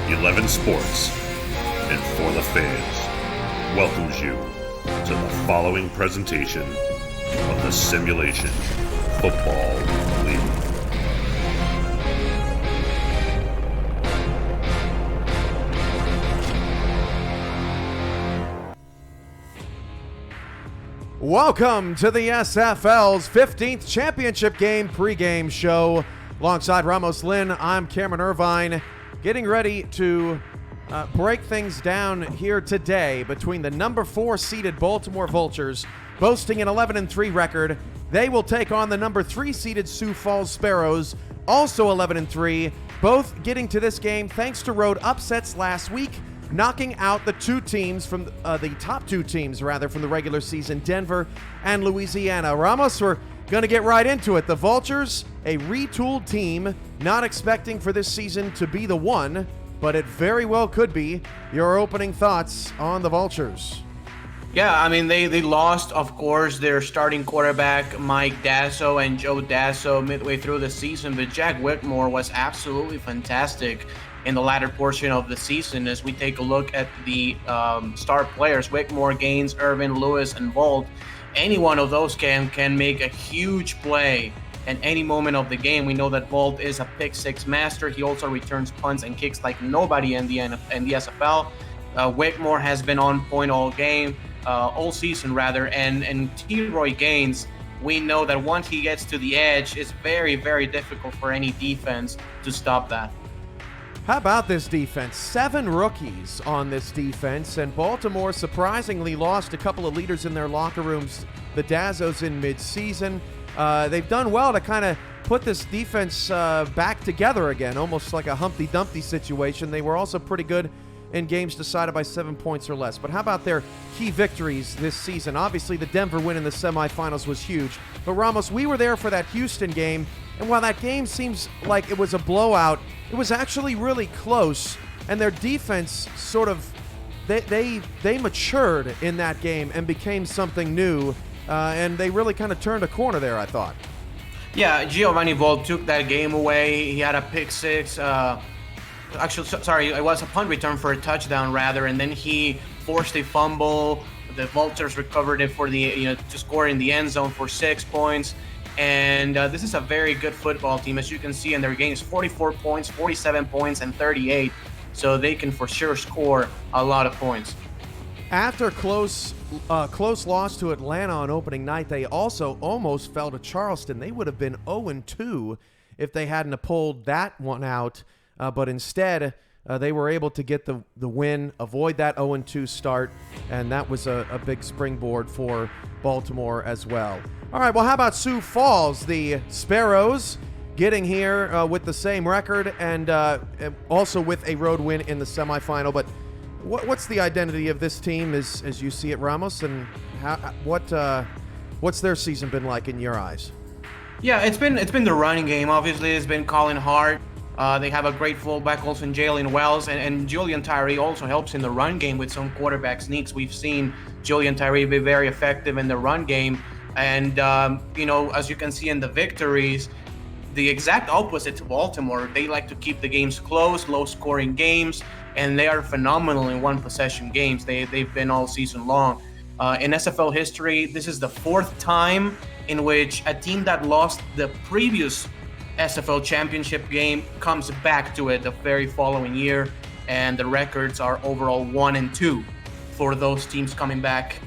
11 Sports and For the Fans welcomes you to the following presentation of the Simulation Football League. Welcome to the SFL's 15th championship game pregame show. Alongside Ramos Lynn, I'm Cameron Irvine, getting ready to break things down here today between the number 4 seeded Baltimore Vultures, boasting an 11-3 record. They will take on the number 3 seeded Sioux Falls Sparrows, also 11-3, both getting to this game thanks to road upsets last week, knocking out the two teams from the top two teams from the regular season, Denver and Louisiana. Ramos, we're going to get right into it. The Vultures, a retooled team, not expecting for this season to be the one, but it very well could be. Your opening thoughts on the Vultures? Yeah, I mean, they lost, of course, their starting quarterback, Mike Dasso and Joe Dasso, midway through the season, but Jack Whitmore was absolutely fantastic in the latter portion of the season. As we take a look at the star players, Whitmore, Gaines, Irvin, Lewis, and Volt, any one of those can make a huge play at any moment of the game. We know that Volt is a pick six master. He also returns punts and kicks like nobody in the SFL. Whitmore has been on point all season, and T-Roy Gaines, we know that once he gets to the edge, it's very, very difficult for any defense to stop that. How about this defense? 7 rookies on this defense, and Baltimore surprisingly lost a couple of leaders in their locker rooms, the Dazzos, in mid-season. They've done well to kind of put this defense back together again, almost like a Humpty Dumpty situation. They were also pretty good in games decided by 7 points or less. But how about their key victories this season? Obviously, the Denver win in the semifinals was huge. But Ramos, we were there for that Houston game, and while that game seems like it was a blowout, it was actually really close, and their defense sort of, they matured in that game and became something new, and they really kind of turned a corner there, I thought. Yeah, Giovanni Volt took that game away. He had a pick six. It was a punt return for a touchdown rather, and then he forced a fumble. The Vultures recovered it for to score in the end zone for 6 points. And this is a very good football team, as you can see in their games: 44 points, 47 points, and 38. So they can for sure score a lot of points. After close loss to Atlanta on opening night, they also almost fell to Charleston. They would have been 0-2 if they hadn't pulled that one out. But instead, they were able to get the win, avoid that 0-2 start, and that was a big springboard for Baltimore as well. All right, well, how about Sioux Falls? The Sparrows getting here with the same record and also with a road win in the semifinal. But what's the identity of this team as you see it, Ramos, and what's their season been like in your eyes? Yeah, it's been the running game. Obviously, it's been Colin Hart. They have a great fullback also in Jalen Wells, and Julian Tyree also helps in the run game with some quarterback sneaks. We've seen Julian Tyree be very effective in the run game, and as you can see in the victories, the exact opposite to Baltimore. They like to keep the games close, low-scoring games, and they are phenomenal in one-possession games. They've been all season long. In SFL history, this is the 4th time in which a team that lost the previous SFL championship game comes back to it the very following year, and the records are overall 1-2 for those teams coming back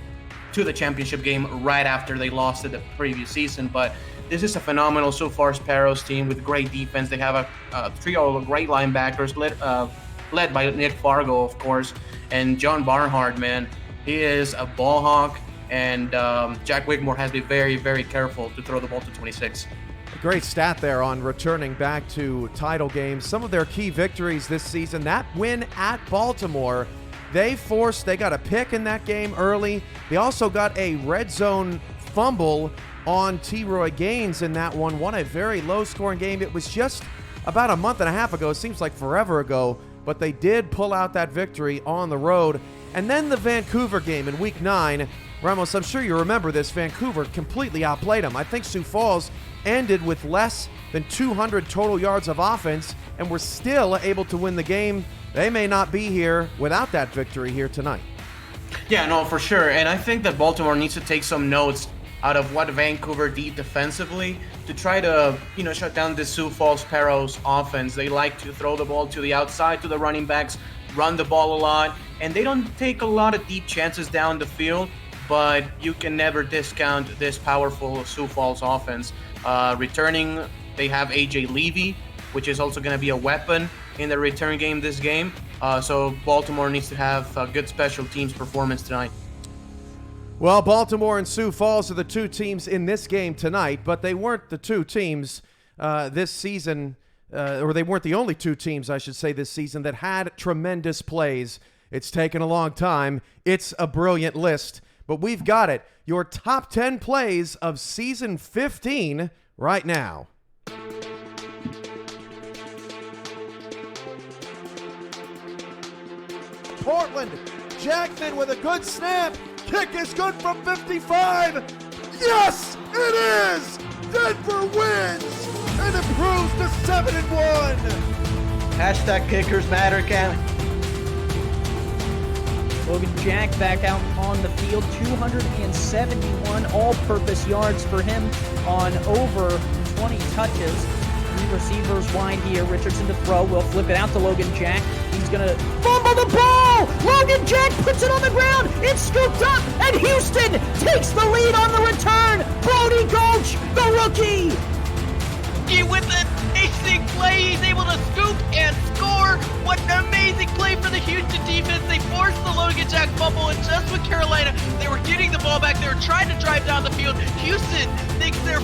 to the championship game right after they lost it the previous season. But this is a phenomenal so far Sparrows team with great defense. They have a trio of great linebackers led by Nick Fargo, of course, and John Barnhart, man. He is a ball hawk, and Jack Whitmore has to be very, very careful to throw the ball to 26. Great stat there on returning back to title games. Some of their key victories this season, that win at Baltimore, they got a pick in that game early. They also got a red zone fumble on T-Roy Gaines in that one. Won a very low-scoring game. It was just about a month and a half ago. It seems like forever ago, but they did pull out that victory on the road. And then the Vancouver game in Week 9. Ramos, I'm sure you remember this. Vancouver completely outplayed them. I think Sioux Falls ended with less than 200 total yards of offense, and were still able to win the game. They may not be here without that victory here tonight. Yeah, no, for sure. And I think that Baltimore needs to take some notes out of what Vancouver did defensively to try to, shut down the Sioux Falls Sparrows offense. They like to throw the ball to the outside, to the running backs, run the ball a lot, and they don't take a lot of deep chances down the field, but you can never discount this powerful Sioux Falls offense. Returning, they have AJ Levy, which is also going to be a weapon in the return game this game. So Baltimore needs to have a good special teams performance tonight. Well, Baltimore and Sioux Falls are the two teams in this game tonight, but they weren't the two teams this season, or they weren't the only two teams, I should say, this season that had tremendous plays. It's taken a long time. It's a brilliant list, but we've got it. Your top 10 plays of season 15 right now. Portland, Jackson with a good snap. Kick is good from 55. Yes, it is! Denver wins and improves to 7-1. Hashtag kickers matter, Cam. Logan Jack back out on the field, 271 all-purpose yards for him on over 20 touches. Three receivers wide here. Richardson to throw. We'll flip it out to Logan Jack. He's going to fumble the ball. Logan Jack puts it on the ground. It's scooped up, and Houston takes the lead on the return. Brody Gulch, the rookie. With an amazing play, he's able to scoop and score. What an amazing play for the Houston defense. They forced the Logan Jack fumble, and just with Carolina, they were getting the ball back. They were trying to drive down the field. Houston makes their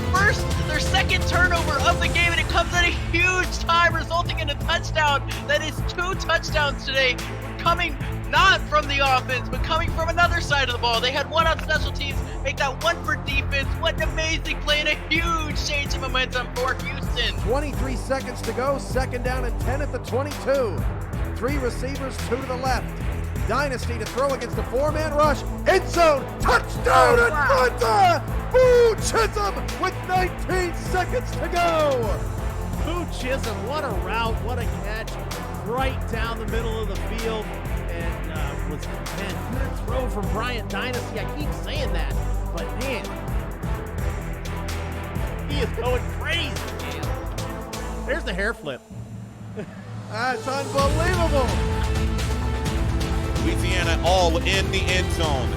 second turnover of the game, and it comes at a huge time, resulting in a touchdown. That is 2 touchdowns today, coming not from the offense, but coming from another side of the ball. They had one on special teams, make that one for defense. What an amazing play and a huge change in momentum for Houston. 23 seconds to go, second down and 10 at the 22. 3 receivers, 2 to the left. Dynasty to throw against a 4-man rush. End zone, touchdown Atlanta! Boo Chisholm with 19 seconds to go. Boo Chisholm, what a route, what a catch, right down the middle of the field. And good throw from Bryant Dynasty. I keep saying that, but man, he is going crazy, man. There's the hair flip. That's unbelievable. Louisiana all in the end zone.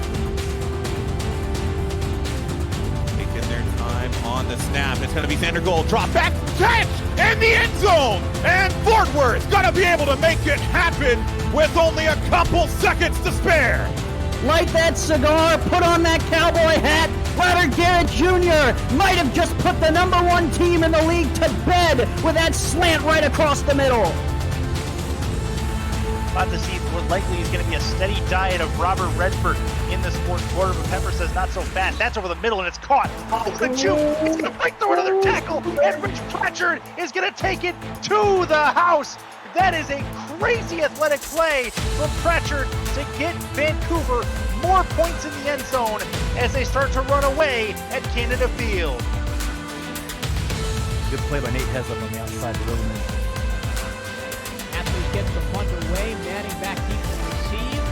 Taking their time on the snap. It's going to be Xander Gold. Drop back, catch in the end zone. And Fort Worth's going to be able to make it happen with only a couple seconds to spare. Light that cigar, put on that cowboy hat. Leonard Garrett Jr. might have just put the #1 team in the league to bed with that slant right across the middle. About to see what likely is going to be a steady diet of Robert Redford in this fourth quarter, but Pepper says not so fast. That's over the middle, and it's caught. Oh, the juke. It's going to break through another tackle, and Rich Pritchard is going to take it to the house. That is a crazy athletic play from Pritchard to get Vancouver more points in the end zone as they start to run away at Canada Field. Good play by Nate Heslop on the outside of the middle. Matthews gets the punt away. Manning back deep to receive.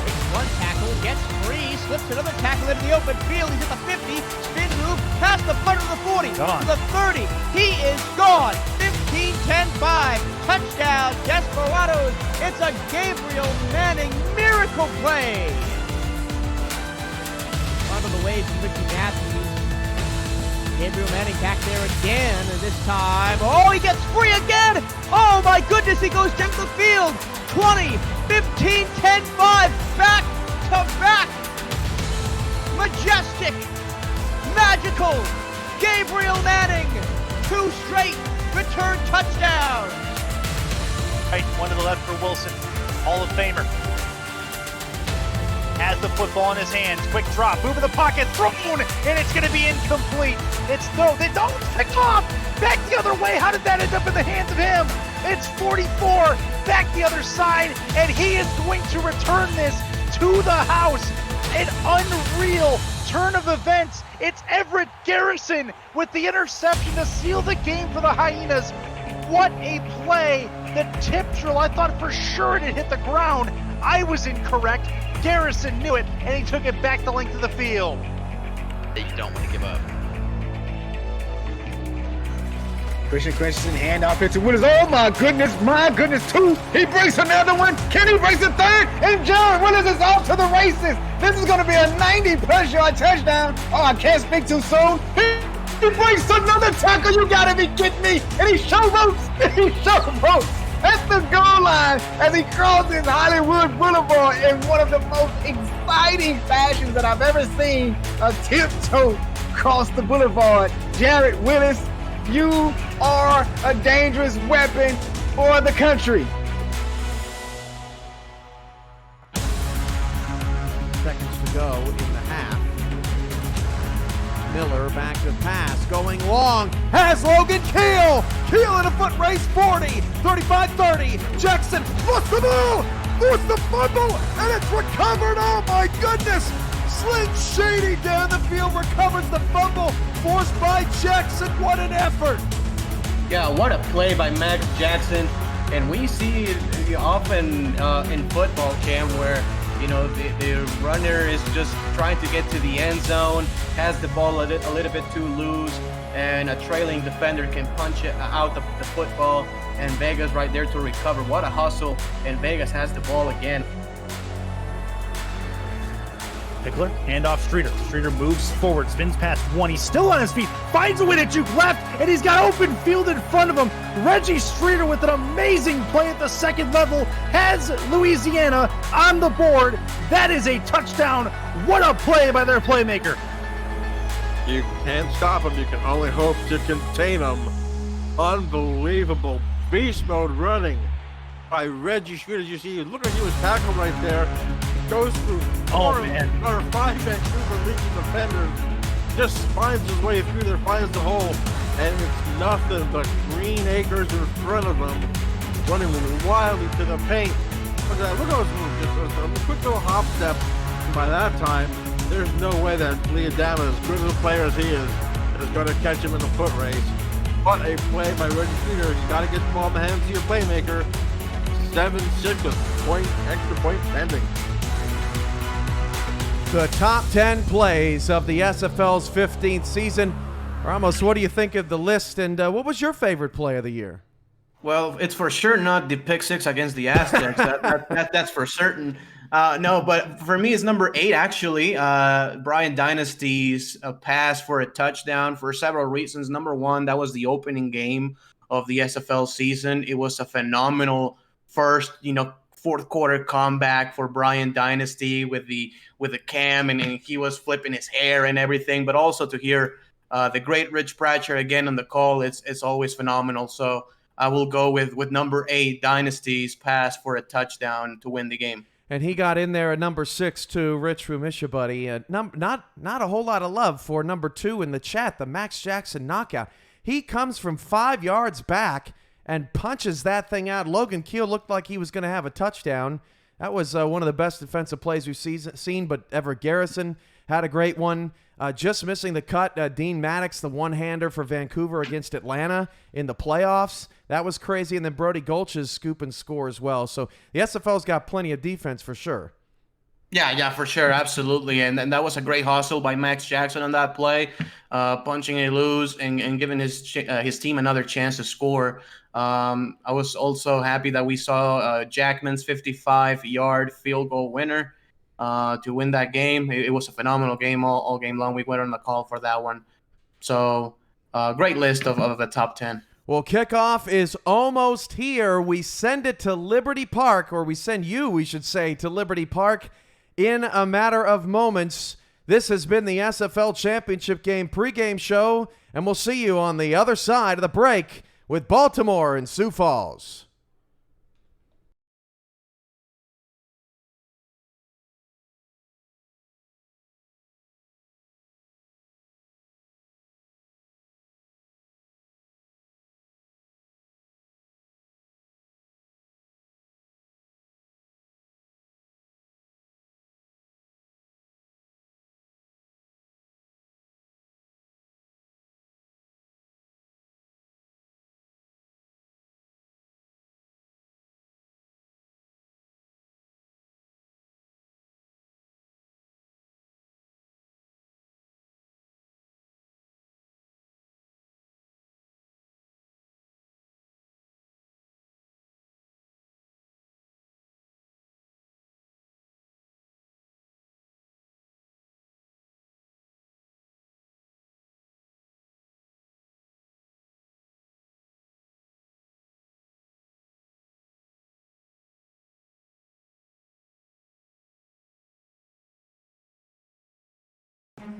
Takes one tackle, gets free, slips another tackle into the open field. He's at the 50, spin move, past the punter to the 40, Gone. to the 30. He is gone. 15-10-5. Touchdown, Desperados. It's a Gabriel Manning miracle play. Under the way from Ricky Matthews. Gabriel Manning back there again, and this time, oh, he gets free again! Oh my goodness, he goes down the field! 20, 15, 10, 5, back to back! Majestic, magical, Gabriel Manning, 2 straight return touchdowns! Right, one to the left for Wilson, Hall of Famer. Has the football in his hands, quick drop, move in the pocket, thrown, and it's going to be incomplete. It's picked off, back the other way. How did that end up in the hands of him? It's 44, back the other side, and he is going to return this to the house. An unreal turn of events, it's Everett Garrison with the interception to seal the game for the Hyenas. What a play. The tip drill, I thought for sure it had hit the ground. I was incorrect. Garrison knew it, and he took it back the length of the field. You don't want to give up. Christian handoff into Willis. Oh my goodness, two. He breaks another one. Can he break the third? And John Willis is off to the races. This is going to be a 90+ yard touchdown. Oh, I can't speak too soon. He breaks another tackle. You got to be kidding me. And he show ropes. At the goal line as he crosses Hollywood Boulevard in one of the most exciting fashions that I've ever seen. A tiptoe across the boulevard. Jarrett Willis, you are a dangerous weapon for the country. Seconds to go in the half. Miller back to pass, going long, has Logan Keel! Keel in a foot race, 40, 35-30, Jackson lost the ball, forced the fumble, and it's recovered, oh my goodness! Sling Shady down the field, recovers the fumble, forced by Jackson, what an effort! Yeah, what a play by Max Jackson, and we see it often in football, Cam, where the runner is just trying to get to the end zone, has the ball a little bit too loose, and a trailing defender can punch it out of the football, and Vegas right there to recover. What a hustle, and Vegas has the ball again. Pickler, handoff Streeter. Streeter moves forward, spins past one. He's still on his feet, finds a way to juke left, and he's got open field in front of him. Reggie Streeter with an amazing play at the second level has Louisiana on the board. That is a touchdown. What a play by their playmaker. You can't stop him. You can only hope to contain him. Unbelievable beast mode running by Reggie Streeter. You see, look at he was tackled right there. Goes through four or five Vancouver leaking defenders, just finds his way through there, finds the hole, and it's nothing but green acres in front of him, running wildly to the paint. Look at that, look at those moves, just a quick little hop step. And by that time, there's no way that Leodama, as good as a player as he is going to catch him in the foot race. What a play by Reggie Streeter. You got to get the ball in the hands of your playmaker. 7-6 with extra point pending. The top 10 plays of the SFL's 15th season. Ramos, what do you think of the list, and what was your favorite play of the year? Well, it's for sure not the pick six against the Aztecs. That's for certain. No, but for me, it's number 8, actually. Brian Dynasty's pass for a touchdown for several reasons. Number 1, that was the opening game of the SFL season. It was a phenomenal first, fourth quarter comeback for Brian Dynasty with the cam, and he was flipping his hair and everything. But also to hear the great Rich Pratcher again on the call, it's always phenomenal. So I will go with number 8, Dynasty's pass for a touchdown to win the game. And he got in there at number 6 too, Rich Rumisha, buddy. Not a whole lot of love for number 2 in the chat, the Max Jackson knockout. He comes from 5 yards back and punches that thing out. Logan Keel looked like he was going to have a touchdown. That was one of the best defensive plays we've seen, but Everett Garrison had a great one. Just missing the cut, Dean Maddox, the one-hander for Vancouver against Atlanta in the playoffs. That was crazy. And then Brody Gulch's scoop and score as well. So the SFL's got plenty of defense for sure. Yeah, for sure, absolutely. And that was a great hustle by Max Jackson on that play, punching a loose and giving his team another chance to score. I was also happy that we saw Jackman's 55-yard field goal winner to win that game. It was a phenomenal game all game long. We went on the call for that one. So great list of the top 10. Well, kickoff is almost here. We send it to Liberty Park, or we send you, we should say, to Liberty Park in a matter of moments. This has been the SFL Championship Game pregame show, and we'll see you on the other side of the break with Baltimore and Sioux Falls.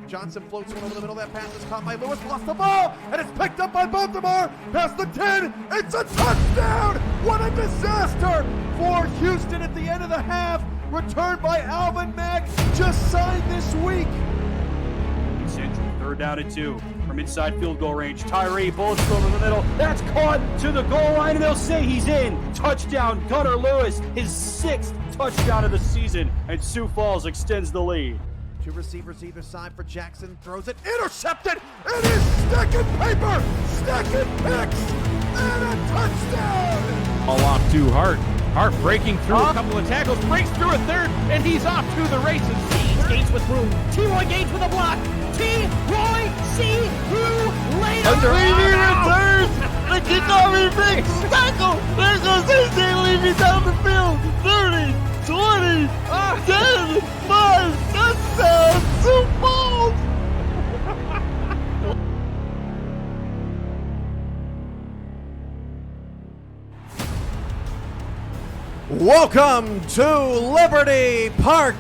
Johnson floats one over the middle. That pass is caught by Lewis. Lost the ball, and it's picked up by Baltimore. Past the 10. It's a touchdown. What a disaster for Houston at the end of the half. Returned by Alvin Mack, just signed this week. Central, 3rd down and 2 from inside field goal range. Tyree bullets over the middle. That's caught to the goal line, and they'll say he's in. Touchdown, Gunnar Lewis, his 6th touchdown of the season, and Sioux Falls extends the lead. 2 receivers either side for Jackson. Throws it, intercepted. It is stacking paper, stacking picks, and a touchdown. All off to Hart. Hart breaking through a couple of tackles, breaks through a third, and he's off to the races. Gaines with room. T-Roy Gaines with a block. T-Roy C-U laid Under returns. The kickoff is big. Tackle. There's no sense they leave me down the field. 30, 20, 10, 5. Touchdown. Sioux Falls. Welcome to Liberty Park.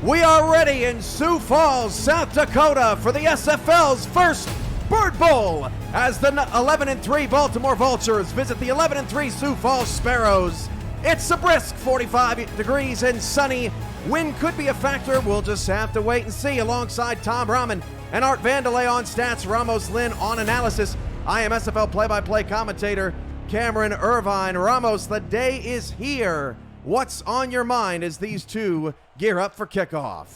We are ready in Sioux Falls, South Dakota for the SFL's first Bird Bowl as the 11-3 Baltimore Vultures visit the 11-3 Sioux Falls Sparrows. It's a brisk 45 degrees and sunny. Wind could be a factor. We'll just have to wait and see. Alongside Tom Rahman and Art Vandelay on stats, Ramos Lynn on analysis. I am SFL play-by-play commentator Cameron Irvine. Ramos, the day is here. What's on your mind as these two gear up for kickoff?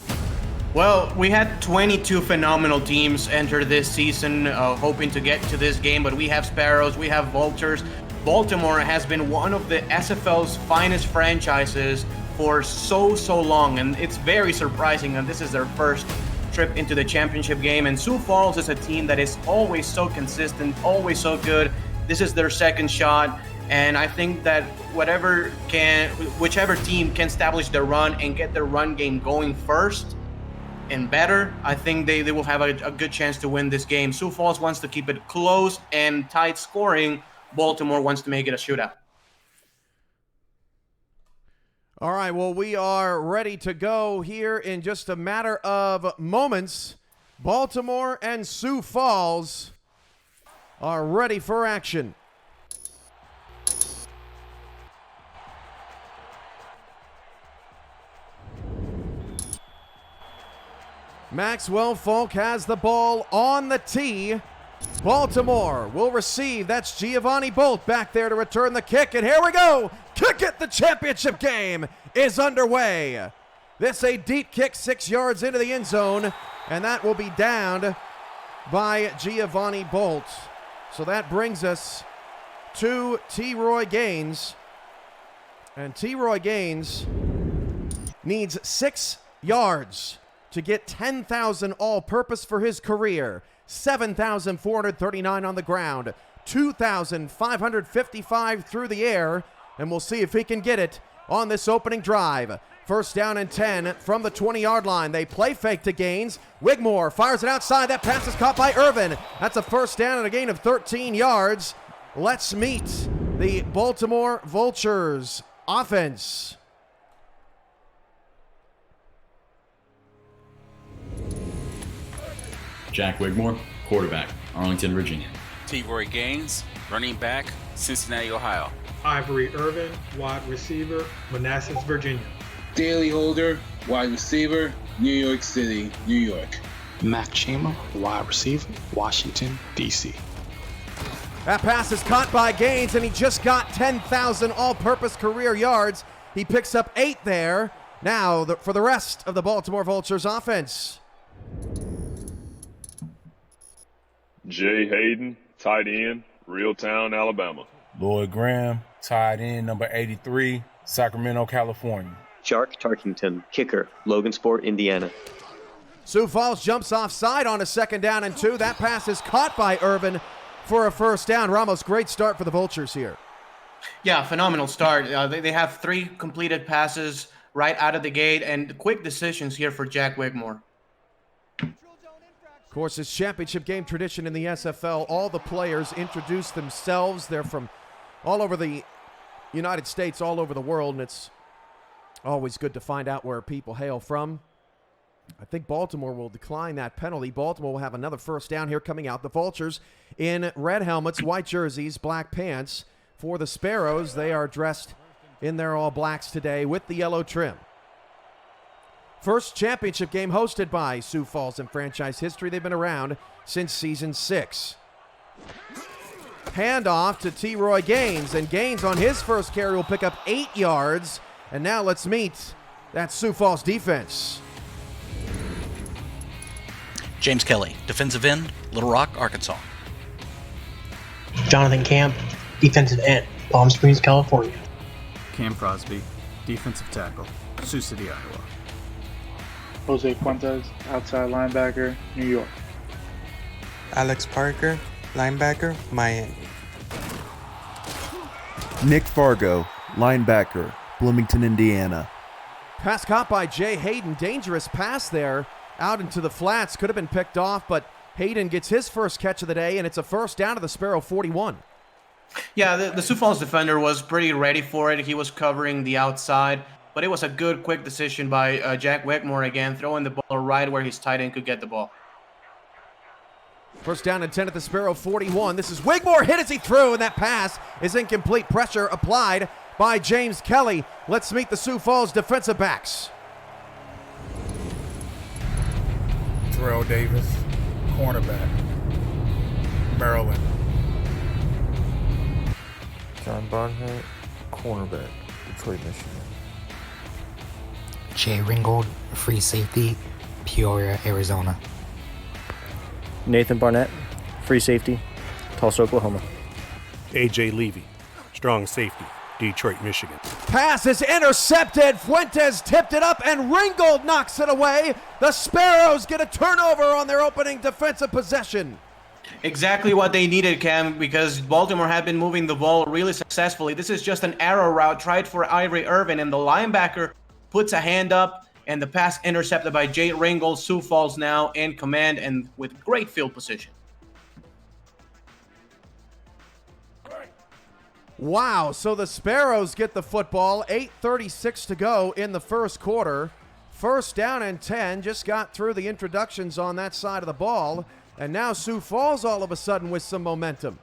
Well, we had 22 phenomenal teams enter this season, hoping to get to this game, but we have Sparrows, we have Vultures. Baltimore has been one of the SFL's finest franchises for so long, and it's very surprising, and this is their first trip into the championship game. And Sioux Falls is a team that is always so consistent, always so good. This is their second shot, and I think that whichever team can establish their run and get their run game going first and better, I think they will have a good chance to win this game. Sioux Falls wants to keep it close and tight scoring. Baltimore wants to make it a shootout. All right, well, we are ready to go here in just a matter of moments. Baltimore and Sioux Falls are ready for action. Maxwell Falk has the ball on the tee. Baltimore will receive. That's Giovanni Bolt back there to return the kick. And here we go. Kick it. The championship game is underway. This a deep kick 6 yards into the end zone. And that will be downed by Giovanni Bolt. So that brings us to T-Roy Gaines. And T-Roy Gaines needs 6 yards to get 10,000 all-purpose for his career. 7,439 on the ground, 2,555 through the air, and we'll see if he can get it on this opening drive. First down and 10 from the 20-yard line. They play fake to Gaines. Wigmore fires it outside. That pass is caught by Irvin. That's a first down and a gain of 13 yards. Let's meet the Baltimore Vultures offense. Jack Wigmore, quarterback, Arlington, Virginia. T-Roy Gaines, running back, Cincinnati, Ohio. Ivory Irvin, wide receiver, Manassas, Virginia. Daly Holder, wide receiver, New York City, New York. Matt Chima, wide receiver, Washington, D.C. That pass is caught by Gaines, and he just got 10,000 all-purpose career yards. He picks up 8 there. Now for the rest of the Baltimore Vultures offense. Jay Hayden, tight end, Reeltown, Alabama. Lloyd Graham, tight end, number 83, Sacramento, California. Shark Tarkington, kicker, Logansport, Indiana. Sioux Falls jumps offside on a second down and 2. That pass is caught by Irvin for a first down. Ramos, great start for the Vultures here. Yeah, phenomenal start. They have 3 completed passes right out of the gate, and quick decisions here for Jack Wigmore. Of course, it's championship game tradition in the SFL. All the players introduce themselves. They're from all over the United States, all over the world, and it's always good to find out where people hail from. I think Baltimore will decline that penalty. Baltimore will have another first down here coming out. The Vultures in red helmets, white jerseys, black pants. For the Sparrows, they are dressed in their all blacks today with the yellow trim. First championship game hosted by Sioux Falls in franchise history. They've been around since season 6. Handoff to T. Roy Gaines, and Gaines on his first carry will pick up 8 yards. And now let's meet that Sioux Falls defense. James Kelly, defensive end, Little Rock, Arkansas. Jonathan Camp, defensive end, Palm Springs, California. Cam Crosby, defensive tackle, Sioux City, Iowa. Jose Fuentes, outside linebacker, New York. Alex Parker, linebacker, Miami. Nick Fargo, linebacker, Bloomington, Indiana. Pass caught by Jay Hayden. Dangerous pass there out into the flats. Could have been picked off, but Hayden gets his first catch of the day, and it's a first down to the Sparrow 41. Yeah, the Sioux Falls defender was pretty ready for it. He was covering the outside, but it was a good, quick decision by Jack Wigmore again, throwing the ball right where his tight end could get the ball. First down and 10 at the Sparrow 41. This is Wigmore hit as he threw, and that pass is incomplete. Pressure applied by James Kelly. Let's meet the Sioux Falls defensive backs. Terrell Davis, cornerback, Maryland. John Barnhart, cornerback, Detroit, Michigan. Jay Ringgold, free safety, Peoria, Arizona. Nathan Barnett, free safety, Tulsa, Oklahoma. AJ Levy, strong safety, Detroit, Michigan. Pass is intercepted. Fuentes tipped it up, and Ringgold knocks it away. The Sparrows get a turnover on their opening defensive possession. Exactly what they needed, Cam, because Baltimore had been moving the ball really successfully. This is just an arrow route tried for Ivory Irvin, and the linebacker puts a hand up, and the pass intercepted by Jay Ringgold. Sioux Falls now in command and with great field position. Wow, so the Sparrows get the football, 8:36 to go in the first quarter. First down and 10, just got through the introductions on that side of the ball, and now Sioux Falls all of a sudden with some momentum.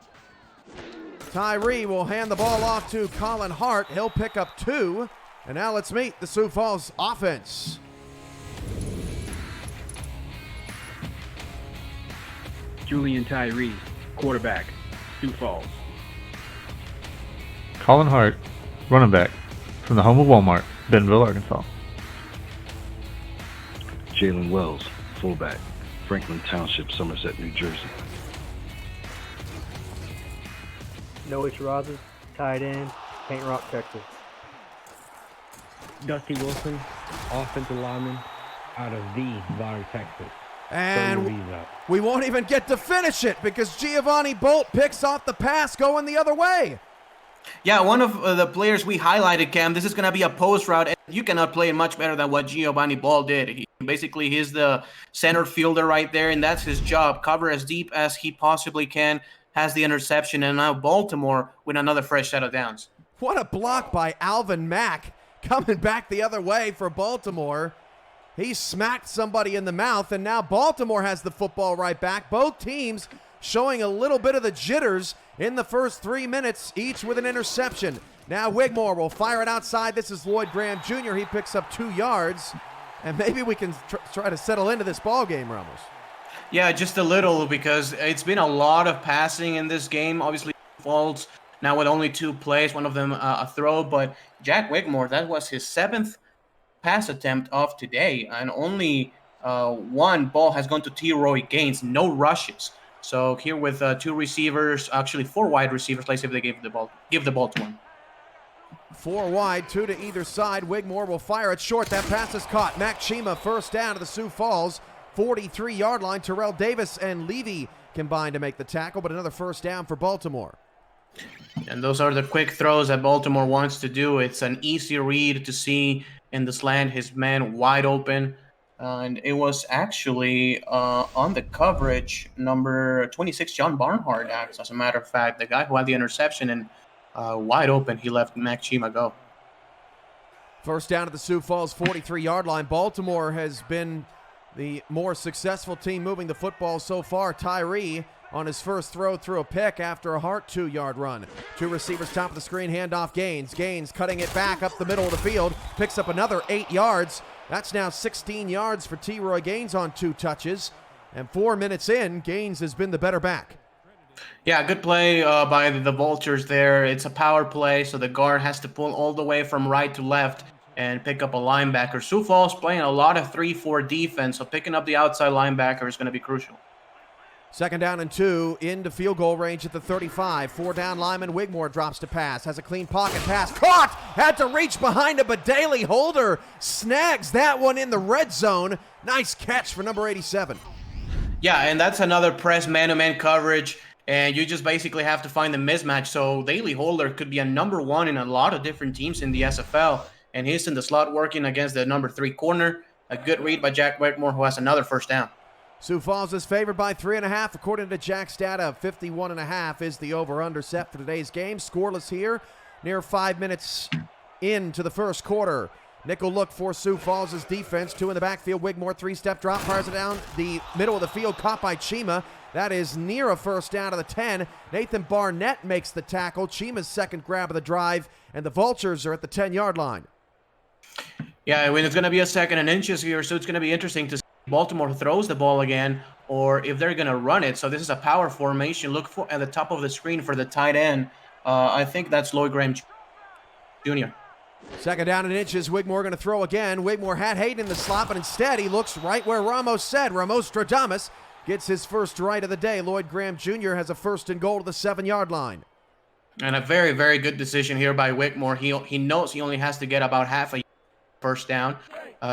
Tyree will hand the ball off to Colin Hart. He'll pick up 2, and now let's meet the Sioux Falls offense. Julian Tyree, quarterback, Sioux Falls. Colin Hart, running back, from the home of Walmart, Bentonville, Arkansas. Jalen Wells, fullback, Franklin Township, Somerset, New Jersey. Noah Rogers, tight end, Paint Rock, Texas. Dusty Wilson, offensive lineman, out of the Bonner, Texas. And we won't even get to finish it because Giovanni Bolt picks off the pass going the other way. Yeah, one of the players we highlighted, Cam, this is going to be a post route, and you cannot play it much better than what Giovanni Ball did. He's the center fielder right there, and that's his job. Cover as deep as he possibly can, has the interception, and now Baltimore with another fresh set of downs. What a block by Alvin Mack coming back the other way for Baltimore. He smacked somebody in the mouth, and now Baltimore has the football right back. Both teams showing a little bit of the jitters in the first 3 minutes, each with an interception. Now Wigmore will fire it outside. This is Lloyd Graham Jr. He picks up 2 yards, and maybe we can try to settle into this ball game, Ramos. Yeah, just a little, because it's been a lot of passing in this game. Obviously, Falls now with only 2 plays, one of them a throw, but Jack Wigmore, that was his 7th pass attempt of today, and only 1 ball has gone to T. Roy Gaines, no rushes. So here with 2 receivers, actually 4 wide receivers, let's see if they give the ball to him. 4 wide, 2 to either side. Wigmore will fire it short. That pass is caught. Mac Chima first down to the Sioux Falls 43-yard line. Terrell Davis and Levy combined to make the tackle, but another first down for Baltimore. And those are the quick throws that Baltimore wants to do. It's an easy read to see in the slant, his man wide open. And it was actually on the coverage, number 26, John Barnhart, as a matter of fact, the guy who had the interception, and wide open, he let Mac Chima go. First down at the Sioux Falls 43-yard line. Baltimore has been the more successful team moving the football so far. Tyree on his first throw threw a pick after a Hart 2-yard run. Two receivers top of the screen, handoff Gaines. Gaines cutting it back up the middle of the field, picks up another 8 yards. That's now 16 yards for T-Roy Gaines on 2 touches. And 4 minutes in, Gaines has been the better back. Yeah, good play by the Vultures there. It's a power play, so the guard has to pull all the way from right to left and pick up a linebacker. Sioux Falls playing a lot of 3-4 defense, so picking up the outside linebacker is going to be crucial. 2nd down and 2 into field goal range at the 35. 4-down lineman Wigmore drops to pass. Has a clean pocket pass. Caught! Had to reach behind him, but Daly Holder snags that one in the red zone. Nice catch for number 87. Yeah, and that's another press man-to-man coverage, and you just basically have to find the mismatch. So Daly Holder could be a number 1 in a lot of different teams in the SFL, and he's in the slot working against the number 3 corner. A good read by Jack Wigmore, who has another first down. Sioux Falls is favored by 3.5. According to Jack's data, 51.5 is the over-under set for today's game. Scoreless here, near 5 minutes into the first quarter. Nickel look for Sioux Falls' defense. 2 in the backfield. Wigmore 3-step drop, fires it down the middle of the field, caught by Chima. That is near a first down to the 10. Nathan Barnett makes the tackle. Chima's second grab of the drive, and the Vultures are at the 10-yard line. Yeah, I mean, it's going to be a 2nd and inches here, so it's going to be interesting to see if Baltimore throws the ball again or if they're going to run it. So this is a power formation. Look for at the top of the screen for the tight end. I think that's Lloyd Graham Jr. 2nd down and inches. Wigmore going to throw again. Wigmore had Hayden in the slot, but instead he looks right where Ramos said. Ramos Stradamus gets his first right of the day. Lloyd Graham Jr. has a 1st and goal to the 7-yard line. And a very, very good decision here by Wigmore. He knows he only has to get about half a first down.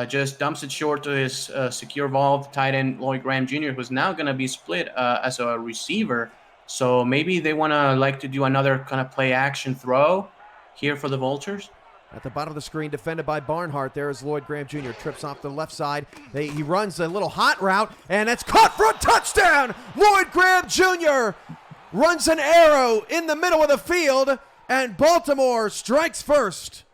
Just dumps it short to his secure valve tight end Lloyd Graham Jr., who's now going to be split as a receiver. So maybe they want to do another kind of play action throw here for the Vultures. At the bottom of the screen, defended by Barnhart. There is Lloyd Graham Jr. Trips off the left side. He runs a little hot route, and it's caught for a touchdown! Lloyd Graham Jr. runs an arrow in the middle of the field, and Baltimore strikes first.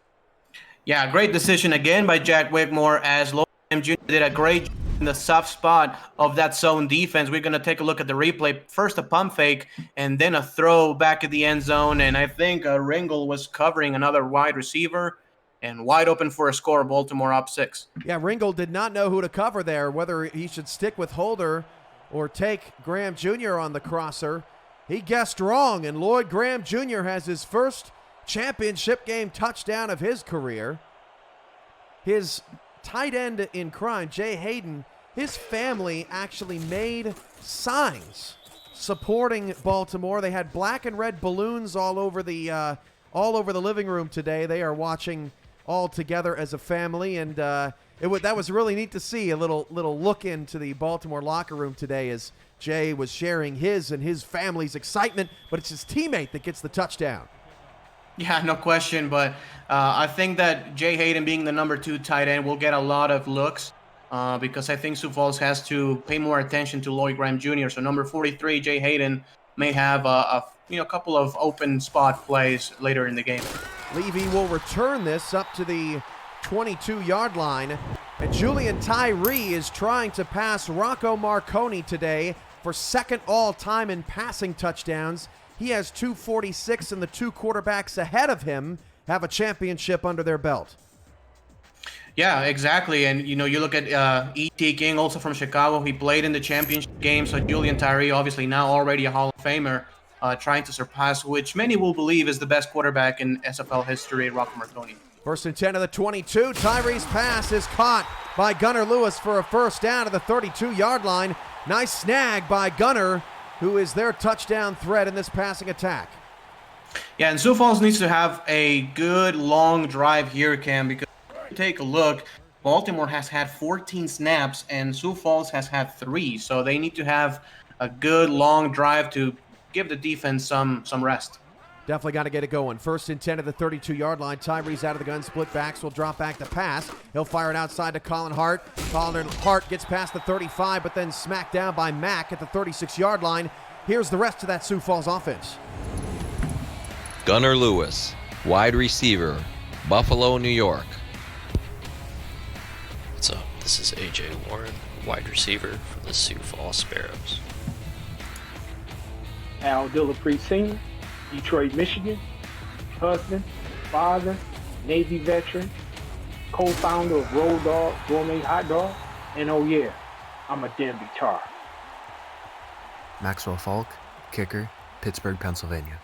Yeah, great decision again by Jack Wigmore, as Lloyd Graham Jr. did a great job in the soft spot of that zone defense. We're going to take a look at the replay. First a pump fake, and then a throw back at the end zone. And I think Ringel was covering another wide receiver, and wide open for a score. Baltimore up 6. Yeah, Ringel did not know who to cover there, whether he should stick with Holder or take Graham Jr. on the crosser. He guessed wrong, and Lloyd Graham Jr. has his first championship game touchdown of his career. His tight end in crime, Jay Hayden, his family actually made signs supporting Baltimore. They had black and red balloons all over the living room today. They are watching all together as a family, and that was really neat to see. A little look into the Baltimore locker room today as Jay was sharing his and his family's excitement, but it's his teammate that gets the touchdown. Yeah, no question, but I think that Jay Hayden being the number 2 tight end will get a lot of looks because I think Sioux Falls has to pay more attention to Lloyd Graham Jr. So number 43, Jay Hayden, may have a couple of open spot plays later in the game. Levy will return this up to the 22-yard line, and Julian Tyree is trying to pass Rocco Marconi today for 2nd all-time in passing touchdowns. He has 246, and the 2 quarterbacks ahead of him have a championship under their belt. Yeah, exactly. And, you look at E.T. King, also from Chicago. He played in the championship game. So Julian Tyree, obviously now already a Hall of Famer, trying to surpass, which many will believe is the best quarterback in SFL history, Rocco Marconi. 1st and 10 of the 22. Tyree's pass is caught by Gunnar Lewis for a first down to the 32-yard line. Nice snag by Gunnar, who is their touchdown threat in this passing attack. Yeah, and Sioux Falls needs to have a good long drive here, Cam, because if you take a look, Baltimore has had 14 snaps and Sioux Falls has had 3. So they need to have a good long drive to give the defense some rest. Definitely got to get it going. 1st and 10 at the 32-yard line. Tyree's out of the gun. Split backs will drop back to pass. He'll fire it outside to Colin Hart. Colin Hart gets past the 35, but then smacked down by Mack at the 36-yard line. Here's the rest of that Sioux Falls offense. Gunnar Lewis, wide receiver, Buffalo, New York. What's up? This is AJ Warren, wide receiver for the Sioux Falls Sparrows. Al Dillapre Sr., Detroit, Michigan. Husband, father, Navy veteran, co-founder of Road Dog Gourmet Hot Dog, and oh yeah, I'm a Denby Tar. Maxwell Falk, kicker, Pittsburgh, Pennsylvania.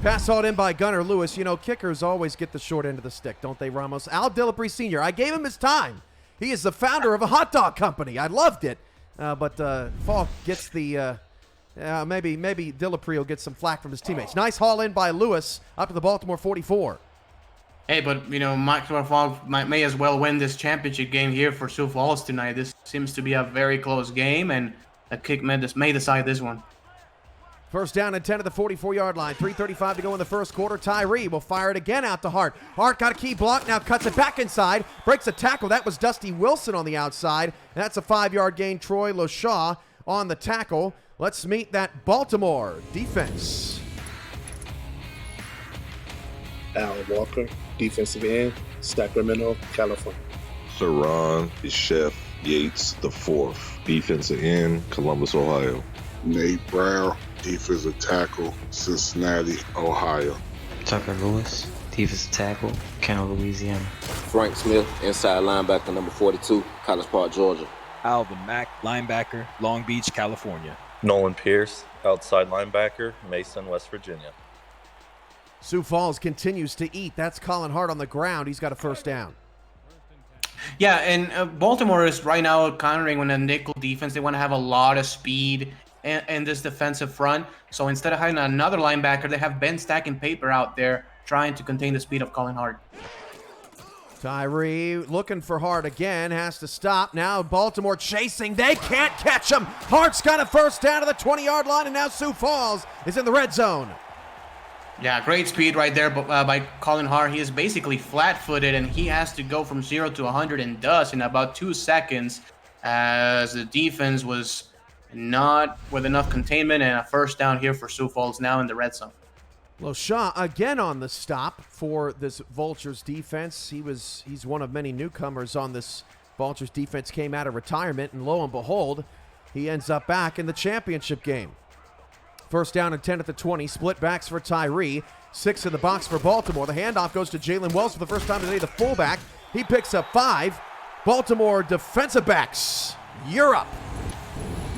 Pass hauled in by Gunnar Lewis. You know, kickers always get the short end of the stick, don't they, Ramos? Al Dillapre Sr., I gave him his time. He is the founder of a hot dog company. I loved it. But Falk gets the... maybe Dillapre will get some flack from his teammates. Nice haul in by Lewis up to the Baltimore 44. Hey, but, you know, Maxwell Falk may as well win this championship game here for Sioux Falls tonight. This seems to be a very close game, and a kick may decide this one. First down and 10 at the 44-yard line. 3:35 to go in the first quarter. Tyree will fire it again out to Hart. Hart got a key block, now cuts it back inside. Breaks a tackle. That was Dusty Wilson on the outside. That's a 5-yard gain. Troy LaShaw on the tackle. Let's meet that Baltimore defense. Al Walker, defensive end, Sacramento, California. Saran Chef Yates IV, defensive end, Columbus, Ohio. Nate Brown, defensive tackle, Cincinnati, Ohio. Tucker Lewis, defensive tackle, Kenner, Louisiana. Frank Smith, inside linebacker, number 42, College Park, Georgia. Alvin Mack, linebacker, Long Beach, California. Nolan Pierce, outside linebacker, Mason, West Virginia. Sioux Falls continues to eat. That's Colin Hart on the ground. He's got a first down. Yeah, and Baltimore is right now countering on a nickel defense. They want to have a lot of speed in this defensive front. So instead of having another linebacker, they have Ben Stacking Paper out there trying to contain the speed of Colin Hart. Tyree looking for Hart again, has to stop. Now Baltimore chasing. They can't catch him. Hart's got a first down to the 20-yard line, and now Sioux Falls is in the red zone. Yeah, great speed right there by Colin Hart. He is basically flat-footed, and he has to go from 0 to 100 and does in about 2 seconds, as the defense was not with enough containment, and a first down here for Sioux Falls now in the red zone. LaShaw again on the stop for this Vultures defense. He's one of many newcomers on this Vultures defense, came out of retirement, and lo and behold, he ends up back in the championship game. First down and 10 at the 20. Split backs for Tyree. 6 in the box for Baltimore. The handoff goes to Jalen Wells for the first time today, the fullback. He picks up 5. Baltimore defensive backs. You're up.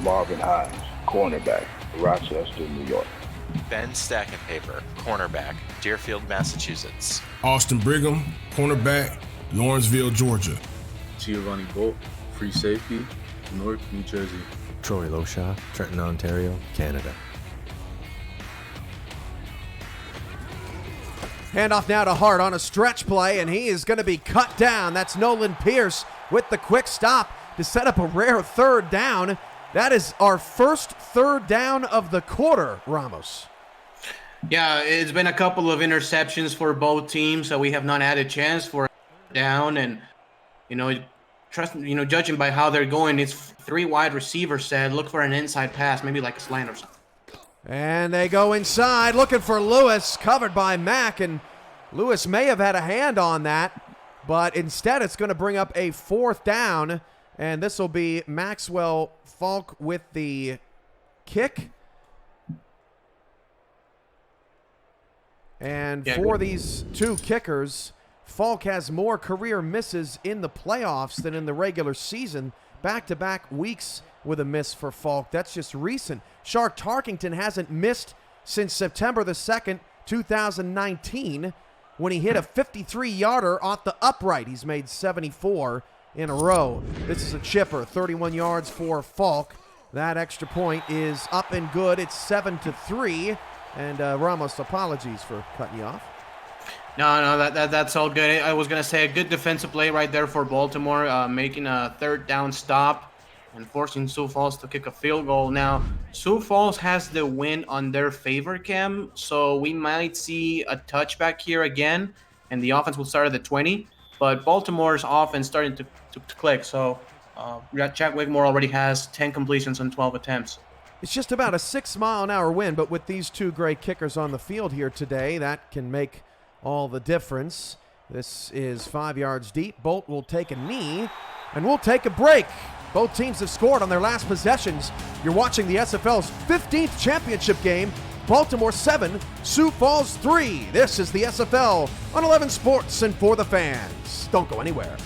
Marvin Hines, cornerback, Rochester, New York. Ben Stacking Paper, cornerback, Deerfield, Massachusetts. Austin Brigham, cornerback, Lawrenceville, Georgia. Giovanni Bolt, free safety, Newark, New Jersey. Troy Loshaw, Trenton, Ontario, Canada. Handoff now to Hart on a stretch play, and he is going to be cut down. That's Nolan Pierce with the quick stop to set up a rare third down. That is our first third down of the quarter, Ramos. Yeah, it's been a couple of interceptions for both teams, so we have not had a chance for a down. And, judging by how they're going, it's 3 wide receivers said, look for an inside pass, maybe like a slant or something. And they go inside, looking for Lewis, covered by Mack, and Lewis may have had a hand on that, but instead it's going to bring up a 4th down, and this will be Maxwell Falk with the kick. And for these 2 kickers, Falk has more career misses in the playoffs than in the regular season. Back-to-back weeks with a miss for Falk. That's just recent. Shark Tarkington hasn't missed since September the 2nd, 2019, when he hit a 53-yarder off the upright. He's made 74 in a row. This is a chipper, 31 yards for Falk. That extra point is up and good. It's 7-3. And Ramos, apologies for cutting you off. No, that's all good. I was going to say a good defensive play right there for Baltimore, making a 3rd down stop and forcing Sioux Falls to kick a field goal. Now, Sioux Falls has the win on their favor, Cam, so we might see a touchback here again, and the offense will start at the 20. But Baltimore's offense starting to click, so Jack Wigmore already has 10 completions on 12 attempts. It's just about a 6-mile-an-hour win, but with these 2 great kickers on the field here today, that can make all the difference. This is 5 yards deep. Bolt will take a knee, and we'll take a break. Both teams have scored on their last possessions. You're watching the SFL's 15th championship game. Baltimore 7, Sioux Falls 3. This is the SFL on 11 Sports and for the fans. Don't go anywhere.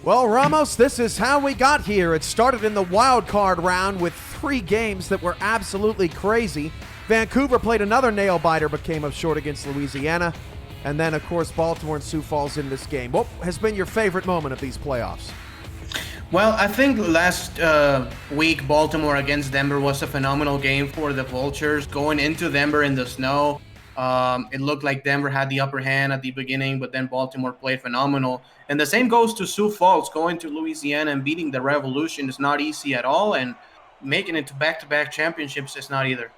Well, Ramos, this is how we got here. It started in the wild card round with 3 games that were absolutely crazy. Vancouver played another nail-biter but came up short against Louisiana. And then, of course, Baltimore and Sioux Falls in this game. What has been your favorite moment of these playoffs? Well, I think last week Baltimore against Denver was a phenomenal game for the Vultures. Going into Denver in the snow, it looked like Denver had the upper hand at the beginning, but then Baltimore played phenomenal. And the same goes to Sioux Falls. Going to Louisiana and beating the Revolution is not easy at all, and making it to back-to-back championships is not either.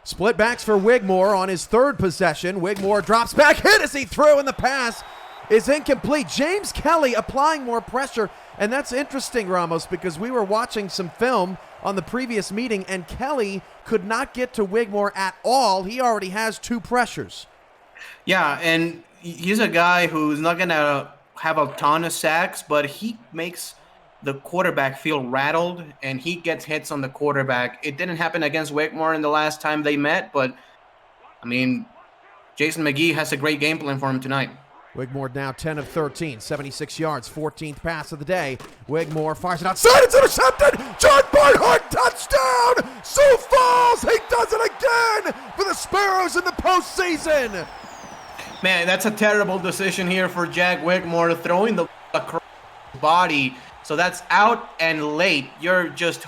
Split backs for Wigmore on his 3rd possession. Wigmore drops back, hit as he threw, and the pass is incomplete. James Kelly applying more pressure, and that's interesting, Ramos, because we were watching some film on the previous meeting, and Kelly could not get to Wigmore at all. He already has 2 pressures. Yeah, and he's a guy who's not going to have a ton of sacks, but he makes the quarterback feel rattled, and he gets hits on the quarterback. It didn't happen against Wigmore in the last time they met, but, I mean, Jason McGee has a great game plan for him tonight. Wigmore now 10 of 13, 76 yards, 14th pass of the day. Wigmore fires it outside, it's intercepted! John Barnhart, touchdown! Sioux Falls, he does it again for the Sparrows in the postseason! Man, that's a terrible decision here for Jack Wigmore, throwing the body. So that's out and late. You're just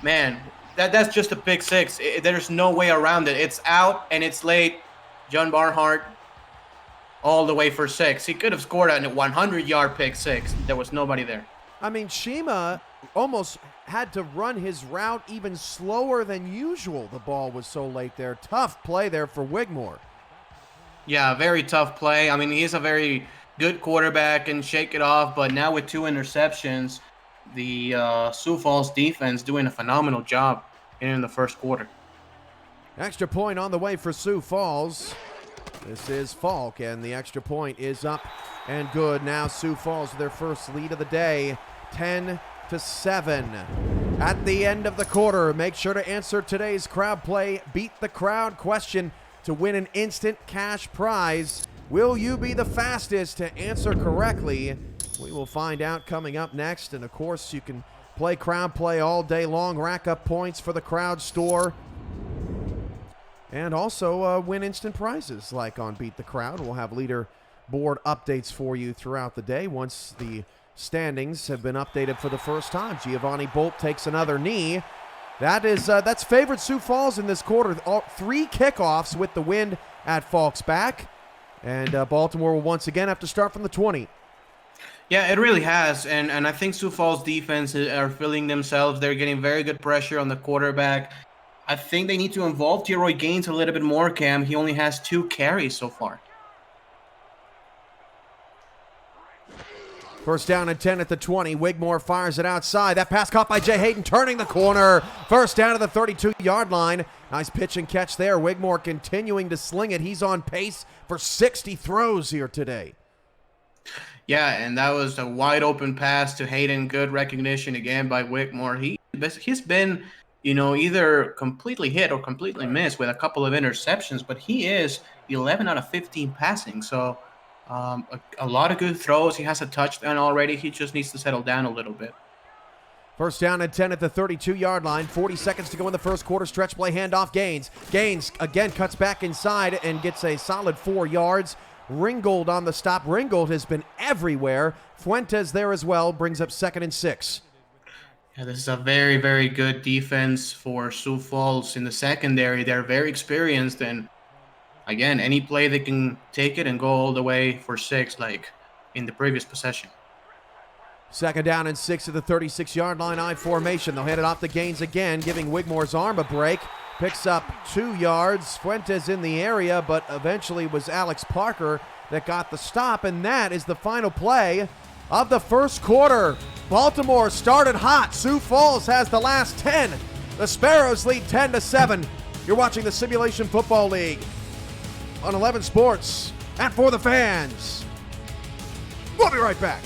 man, that's just a pick 6. There's no way around it. It's out and it's late. John Barnhart all the way for 6. He could have scored a 100-yard pick 6. There was nobody there. I mean, Shima almost had to run his route even slower than usual. The ball was so late there. Tough play there for Wigmore. Yeah, very tough play. I mean, he's a very good quarterback and shake it off, but now with 2 interceptions, the Sioux Falls defense doing a phenomenal job in the first quarter. Extra point on the way for Sioux Falls. This is Falk, and the extra point is up and good. Now Sioux Falls with their first lead of the day, 10-7. At the end of the quarter, make sure to answer today's crowd play Beat the Crowd question to win an instant cash prize. Will you be the fastest to answer correctly? We will find out coming up next. And of course, you can play crowd play all day long, rack up points for the crowd store, and also win instant prizes like on Beat the Crowd. We'll have leaderboard updates for you throughout the day once the standings have been updated for the first time. Giovanni Bolt takes another knee. That's favored Sioux Falls in this quarter. 3 kickoffs with the wind at Falk's back. And Baltimore will once again have to start from the 20. Yeah, it really has. And I think Sioux Falls defense are feeling themselves. They're getting very good pressure on the quarterback. I think they need to involve T-Roy Gaines a little bit more, Cam. He only has 2 carries so far. First down and 10 at the 20. Wigmore fires it outside. That pass caught by Jay Hayden, turning the corner. First down to the 32-yard line. Nice pitch and catch there. Wigmore continuing to sling it. He's on pace for 60 throws here today. Yeah, and that was a wide open pass to Hayden. Good recognition again by Wigmore. He's been either completely hit or completely miss with a couple of interceptions, but he is 11 out of 15 passing. So a lot of good throws. He has a touchdown already. He just needs to settle down a little bit. First down and 10 at the 32-yard line. 40 seconds to go in the first quarter. Stretch play handoff. Gaines again cuts back inside and gets a solid 4 yards. Ringgold on the stop. Ringgold has been everywhere. Fuentes there as well. Brings up 2nd and 6. Yeah, this is a very, very good defense for Sioux Falls in the secondary. They're very experienced, and again, any play they can take it and go all the way for 6, like in the previous possession. 2nd down and 6 at the 36-yard line. I formation. They'll hand it off to Gaines again, giving Wigmore's arm a break. Picks up 2 yards. Fuentes in the area, but eventually was Alex Parker that got the stop, and that is the final play of the first quarter. Baltimore started hot. Sioux Falls has the last 10. The Sparrows lead 10-7. You're watching the Simulation Football League on 11 Sports and For the Fans. We'll be right back.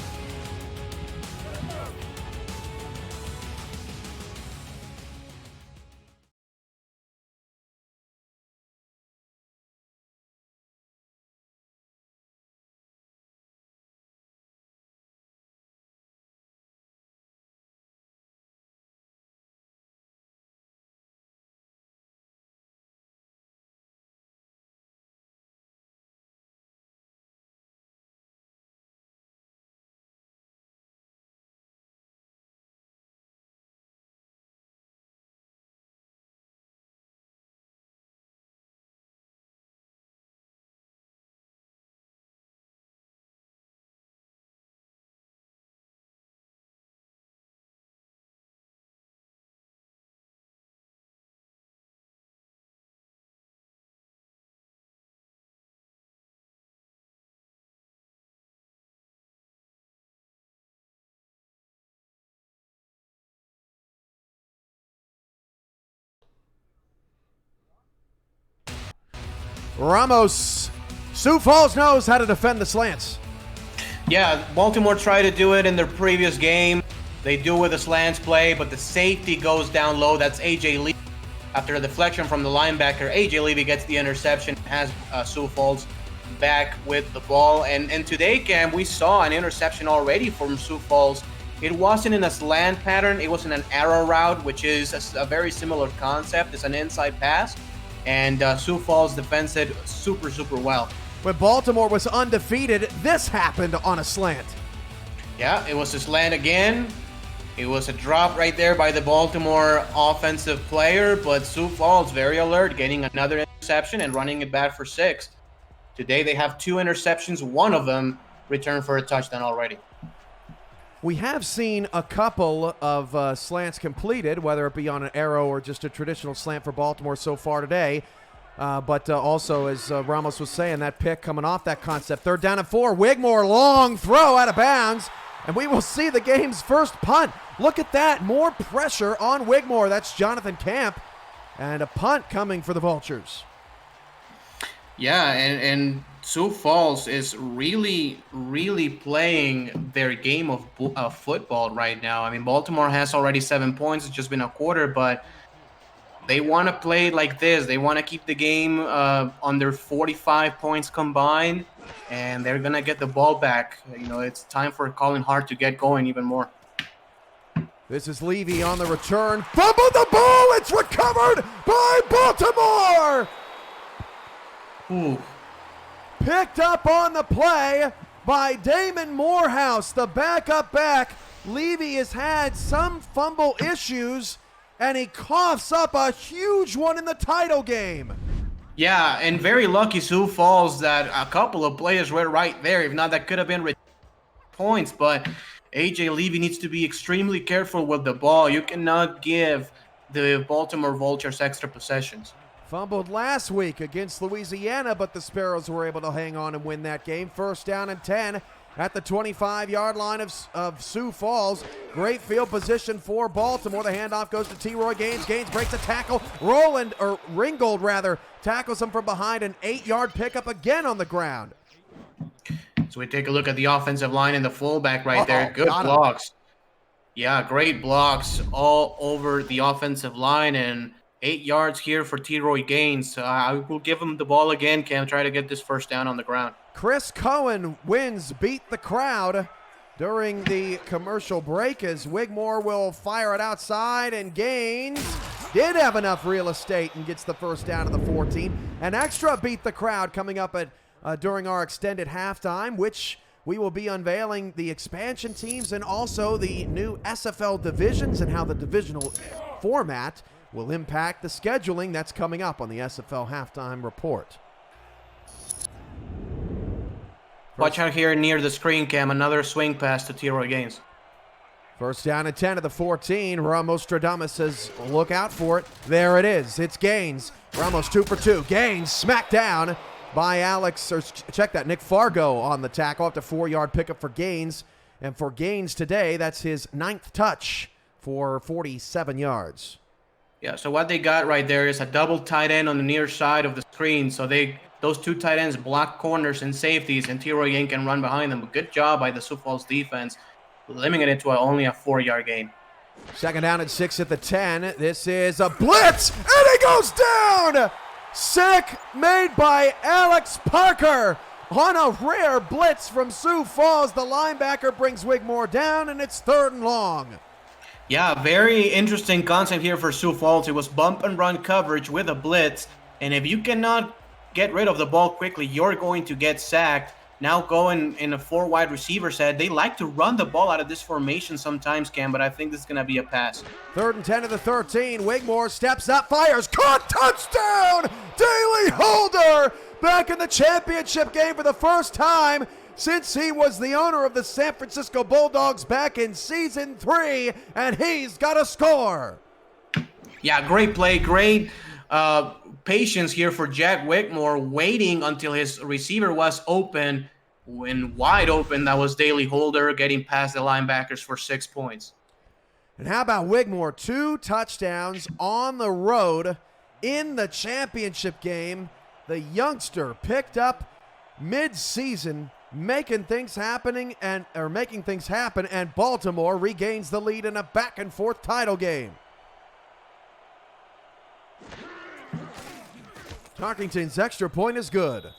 Ramos. Sioux Falls knows how to defend the slants. Yeah, Baltimore tried to do it in their previous game. They do with a slants play, but the safety goes down low. That's A.J. Levy. After a deflection from the linebacker, A.J. Levy gets the interception, has Sioux Falls back with the ball. And today, Cam, we saw an interception already from Sioux Falls. It wasn't in a slant pattern. It was in an arrow route, which is a very similar concept. It's an inside pass. And Sioux Falls defends it super, super well. When Baltimore was undefeated, this happened on a slant. Yeah, it was a slant again. It was a drop right there by the Baltimore offensive player, but Sioux Falls very alert, getting another interception and running it back for 6. Today they have 2 interceptions, one of them returned for a touchdown already. We have seen a couple of slants completed, whether it be on an arrow or just a traditional slant for Baltimore so far today. But also, as Ramos was saying, that pick coming off that concept. 3rd down and 4. Wigmore, long throw out of bounds. And we will see the game's first punt. Look at that. More pressure on Wigmore. That's Jonathan Camp. And a punt coming for the Vultures. Yeah, and Sioux Falls is really, really playing their game of football right now. I mean, Baltimore has already 7 points. It's just been a quarter, but they want to play like this. They want to keep the game under 45 points combined, and they're going to get the ball back. It's time for Colin Hart to get going even more. This is Levy on the return. Fumbled the ball. It's recovered by Baltimore. Ooh. Picked up on the play by Damon Morehouse, the backup back. Levy has had some fumble issues, and he coughs up a huge one in the title game. Yeah, and very lucky Sioux Falls that a couple of players were right there. If not, that could have been points, but A.J. Levy needs to be extremely careful with the ball. You cannot give the Baltimore Vultures extra possessions. Fumbled last week against Louisiana, but the Sparrows were able to hang on and win that game. 1st down and 10 at the 25-yard line of Sioux Falls. Great field position for Baltimore. The handoff goes to T-Roy Gaines. Gaines breaks a tackle. Ringgold tackles him from behind. An 8-yard pickup again on the ground. So we take a look at the offensive line and the fullback right there. Good got blocks. Yeah, great blocks all over the offensive line, and 8 yards here for T-Roy Gaines. I will give him the ball again, Cam, try to get this first down on the ground. Chris Cohen wins Beat the Crowd during the commercial break as Wigmore will fire it outside, and Gaines did have enough real estate and gets the first down to the 14. An extra Beat the Crowd coming up at during our extended halftime, which we will be unveiling the expansion teams and also the new SFL divisions and how the divisional format will impact the scheduling. That's coming up on the SFL halftime report. Watch out here near the screen, Cam. Another swing pass to T-Roy Gaines. First down and 10 of the 14. Ramos Stradamus says, look out for it. There it is. It's Gaines. Ramos 2 for 2. Gaines smacked down by Alex, or check that, Nick Fargo on the tackle after 4-yard pickup for Gaines. And for Gaines today, that's his 9th touch for 47 yards. Yeah, so what they got right there is a double tight end on the near side of the screen. So those 2 tight ends block corners and safeties, and T-Roy Gaines can run behind them. But good job by the Sioux Falls defense, limiting it to only a 4-yard gain. Second down and 6 at the 10. This is a blitz, and he goes down! Sack made by Alex Parker on a rare blitz from Sioux Falls. The linebacker brings Wigmore down, and it's 3rd and long. Yeah, very interesting concept here for Sioux Falls. It was bump and run coverage with a blitz, and if you cannot get rid of the ball quickly, you're going to get sacked. Now going in a 4 wide receiver set, they like to run the ball out of this formation sometimes, Cam, but I think this is going to be a pass. 3rd and 10 of the 13. Wigmore steps up, fires, caught, touchdown! Daly Holder back in the championship game for the first time since he was the owner of the San Francisco Bulldogs back in season 3, and he's got a score. Yeah, great play, great patience here for Jack Wigmore, waiting until his receiver was open. When wide open, that was Daly Holder getting past the linebackers for 6 points. And how about Wigmore? 2 touchdowns on the road in the championship game. The youngster picked up mid-season, making things happen, and Baltimore regains the lead in a back-and-forth title game. Tarkington's extra point is good.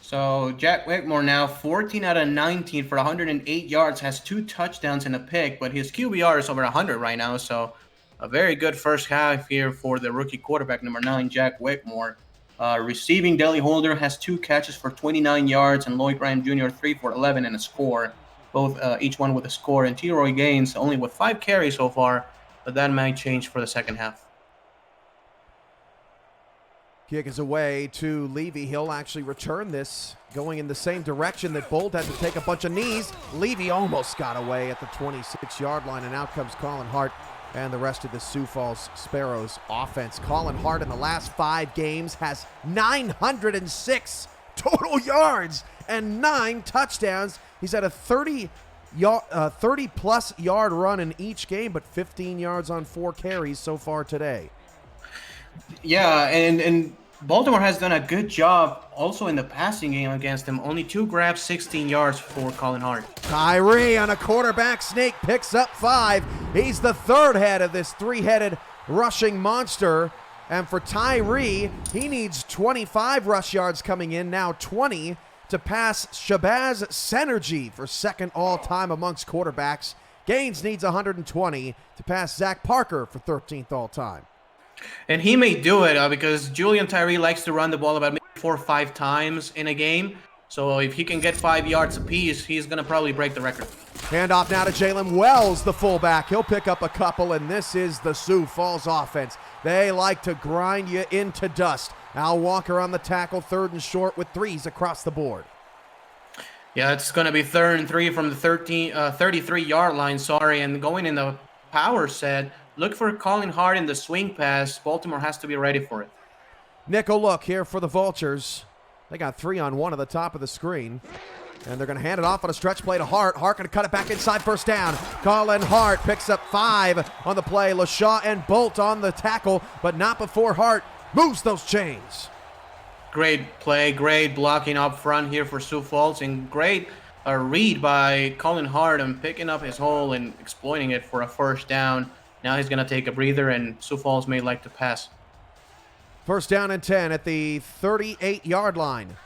So Jack Wigmore now 14 out of 19 for 108 yards, has 2 touchdowns and a pick, but his QBR is over 100 right now. So a very good first half here for the rookie quarterback, number 9, Jack Wigmore. Receiving, Daly Holder has 2 catches for 29 yards, and Lloyd Graham Jr. 3 for 11 and a score. Both each one with a score. And T-Roy Gaines only with 5 carries so far, but that might change for the second half. Kick is away to Levy. He'll actually return this, going in the same direction that Bolt had to take a bunch of knees. Levy almost got away at the 26-yard line, and out comes Colin Hart and the rest of the Sioux Falls Sparrows offense. Colin Hart in the last 5 games has 906 total yards and 9 touchdowns. He's had a 30-plus yard run in each game, but 15 yards on 4 carries so far today. Yeah, and Baltimore has done a good job also in the passing game against them. Only 2 grabs, 16 yards for Colin Hart. Tyree on a quarterback sneak picks up 5. He's the 3rd head of this 3-headed rushing monster. And for Tyree, he needs 25 rush yards coming in, now 20, to pass Shabazz Synergy for 2nd all-time amongst quarterbacks. Gaines needs 120 to pass Zach Parker for 13th all-time. And he may do it because Julian Tyree likes to run the ball about maybe 4 or 5 times in a game. So if he can get 5 yards apiece, he's going to probably break the record. Handoff now to Jalen Wells, the fullback. He'll pick up a couple, and this is the Sioux Falls offense. They like to grind you into dust. Al Walker on the tackle, 3rd and short with 3s across the board. Yeah, it's going to be 3rd and 3 from the 33-yard line, and going in the power set. Look for Colin Hart in the swing pass. Baltimore has to be ready for it. Nickel look here for the Vultures. They got 3-on-1 at the top of the screen. And they're going to hand it off on a stretch play to Hart. Hart going to cut it back inside, first down. Colin Hart picks up 5 on the play. LaShaw and Bolt on the tackle, but not before Hart moves those chains. Great play, great blocking up front here for Sioux Falls, and great a read by Colin Hart and picking up his hole and exploiting it for a first down. Now he's going to take a breather, and Sioux Falls may like to pass. First down and 10 at the 38-yard line.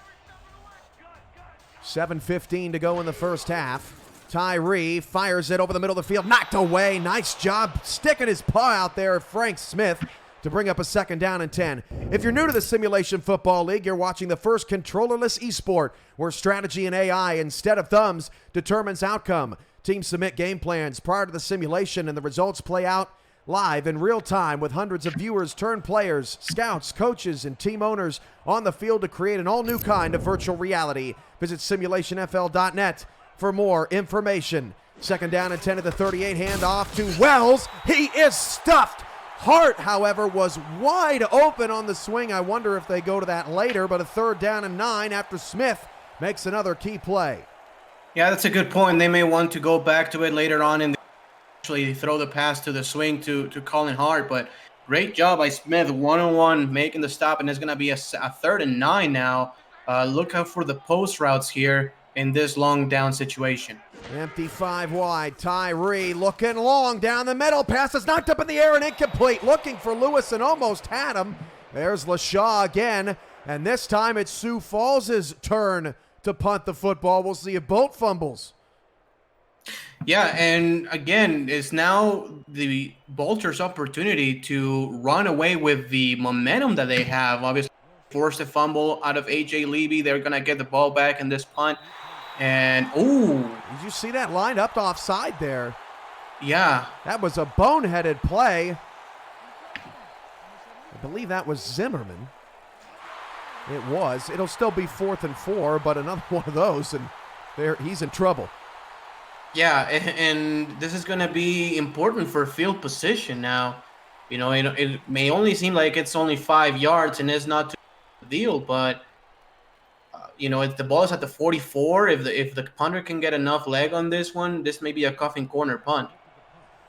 7:15 to go in the first half. Tyree fires it over the middle of the field, knocked away. Nice job sticking his paw out there, Frank Smith, to bring up a second down and 10. If you're new to the Simulation Football League, you're watching the first controllerless esport where strategy and AI instead of thumbs determines outcome. Teams submit game plans prior to the simulation, and the results play out live in real time with hundreds of viewers turn players, scouts, coaches, and team owners on the field to create an all-new kind of virtual reality. Visit simulationfl.net for more information. Second down and 10 at the 38, hand off to Wells. He is stuffed. Hart, however, was wide open on the swing. I wonder if they go to that later, but a third down and 9 after Smith makes another key play. Yeah, that's a good point. They may want to go back to it later on and actually throw the pass to the swing to Colin Hart, but great job by Smith, one-on-one, making the stop, and it's going to be a third and 9 now. Look out for the post routes here in this long down situation. Empty 5 wide. Tyree looking long down the middle. Pass is knocked up in the air and incomplete. Looking for Lewis and almost had him. There's LaShaw again. And this time it's Sioux Falls' turn to punt the football. We'll see if Bolt fumbles. Yeah, and again, it's now the Bolters' opportunity to run away with the momentum that they have. Obviously, force a fumble out of A.J. Levy. They're going to get the ball back in this punt. And, ooh. Did you see that lined up offside there? Yeah. That was a boneheaded play. I believe that was Zimmerman. It was. It'll still be 4th and 4, but another one of those, and he's in trouble. Yeah, and this is going to be important for field position now. You know, it may only seem like it's only 5 yards and it's not too big a deal, but you know, if the ball is at the 44, if the punter can get enough leg on this one, this may be a coffin corner punt.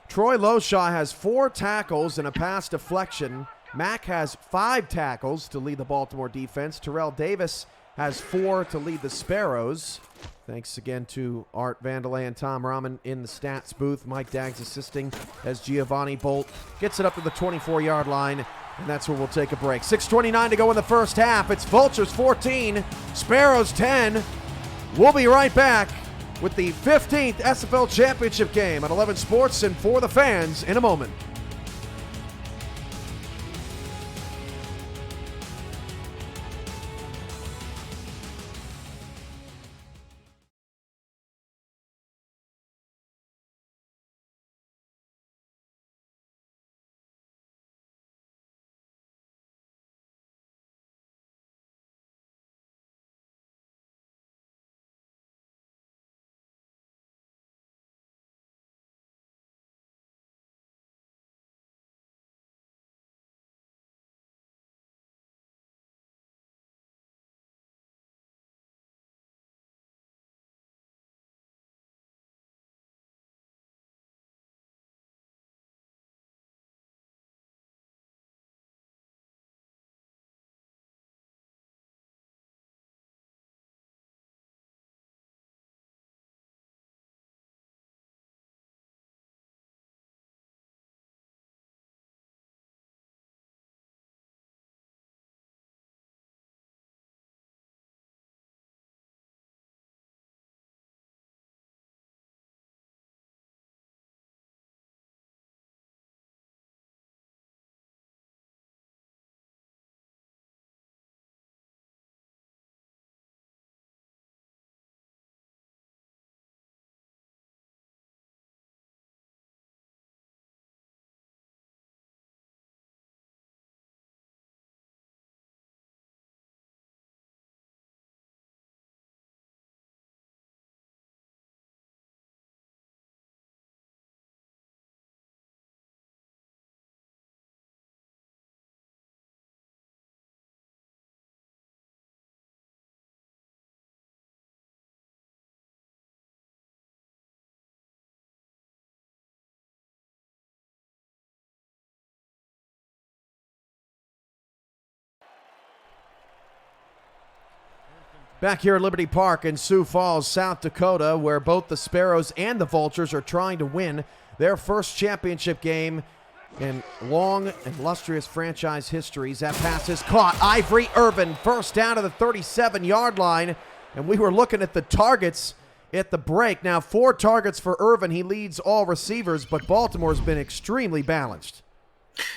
Troy Loshaw has 4 tackles and a pass deflection. Mack has 5 tackles to lead the Baltimore defense. Terrell Davis has 4 to lead the Sparrows. Thanks again to Art Vandelay and Tom Rahman in the stats booth. Mike Daggs assisting as Giovanni Bolt gets it up to the 24-yard line, and that's where we'll take a break. 6:29 to go in the first half. It's Vultures 14, Sparrows 10. We'll be right back with the 15th SFL Championship game on 11 Sports and For the Fans in a moment. Back here at Liberty Park in Sioux Falls, South Dakota, where both the Sparrows and the Vultures are trying to win their first championship game in long and illustrious franchise histories. That pass is caught. Ivory Irvin, first down to the 37-yard line. And we were looking at the targets at the break. Now, 4 targets for Irvin. He leads all receivers, but Baltimore's been extremely balanced.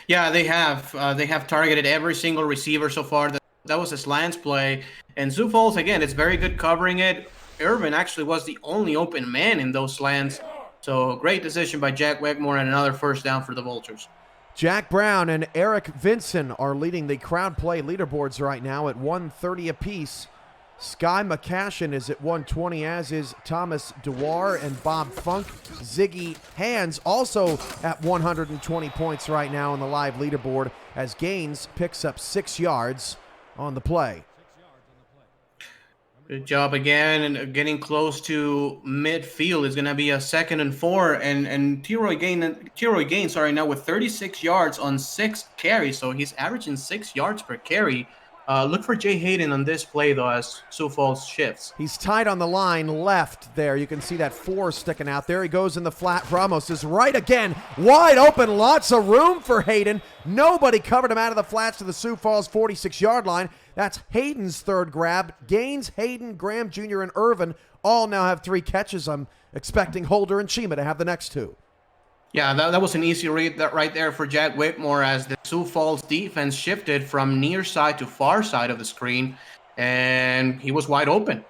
Yeah, they have. They have targeted every single receiver so far. That was a slants play. And Sioux Falls, again, it's very good covering it. Irvin actually was the only open man in those slants. So great decision by Jack Wegmore and another first down for the Vultures. Jack Brown and Eric Vinson are leading the crowd play leaderboards right now at 130 apiece. Sky McCashin is at 120, as is Thomas Dewar and Bob Funk. Ziggy Hands also at 120 points right now on the live leaderboard as Gaines picks up 6 yards on the play. Good job again, and getting close to midfield. Is going to be a 2nd and 4, and T-Roy Gaines now with 36 yards on 6 carries, so he's averaging 6 yards per carry. Look for Jay Hayden on this play, though, as Sioux Falls shifts. He's tight on the line left there. You can see that 4 sticking out there. He goes in the flat. Ramos is right again. Wide open. Lots of room for Hayden. Nobody covered him out of the flats to the Sioux Falls 46-yard line. That's Hayden's 3rd grab. Gaines, Hayden, Graham Jr., and Irvin all now have 3 catches. I'm expecting Holder and Chima to have the next 2. Yeah, that was an easy read right there for Jack Whitmore as the Sioux Falls defense shifted from near side to far side of the screen, and he was wide open.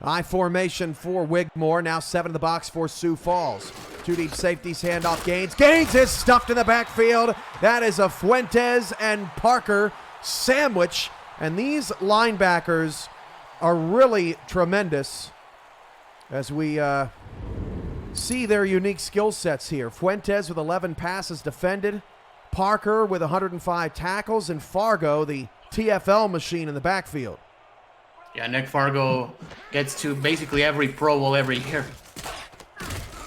I formation for Wigmore, now 7 in the box for Sioux Falls. 2 deep safeties, handoff Gaines. Gaines is stuffed in the backfield. That is a Fuentes and Parker sandwich, and these linebackers are really tremendous as we see their unique skill sets here. Fuentes with 11 passes defended, Parker with 105 tackles, and Fargo, the TFL machine in the backfield. Yeah, Nick Fargo gets to basically every Pro Bowl every year.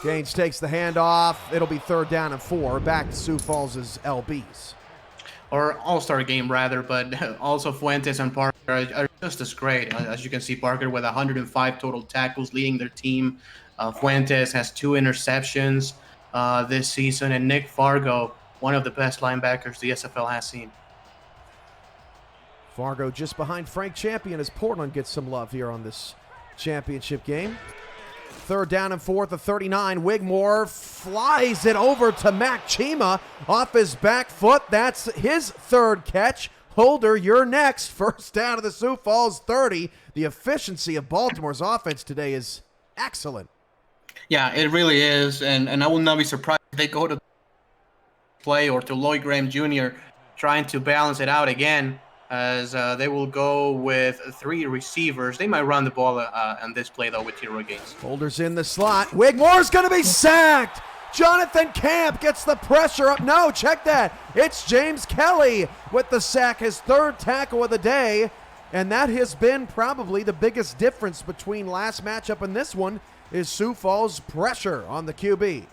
Gaines takes the handoff. It'll be 3rd down and 4. Back to Sioux Falls' LBs. Or All-Star game, rather, but also Fuentes and Parker are just as great. As you can see, Parker with 105 total tackles leading their team. Fuentes has 2 interceptions this season, and Nick Fargo, one of the best linebackers the SFL has seen. Fargo just behind Frank Champion as Portland gets some love here on this championship game. 3rd down and 4 at the 39. Wigmore flies it over to Mac Chima off his back foot. That's his 3rd catch. Holder, you're next. 1st down to the Sioux Falls 30. The efficiency of Baltimore's offense today is excellent. Yeah, it really is, and I will not be surprised if they go to play or to Lloyd Graham Jr. trying to balance it out again, as they will go with 3 receivers. They might run the ball on this play, though, with T-Roy Gaines. Holder's in the slot. Wigmore's going to be sacked. Jonathan Camp gets the pressure up. No, check that. It's James Kelly with the sack, his 3rd tackle of the day, and that has been probably the biggest difference between last matchup and this one is Sioux Falls' pressure on the QB.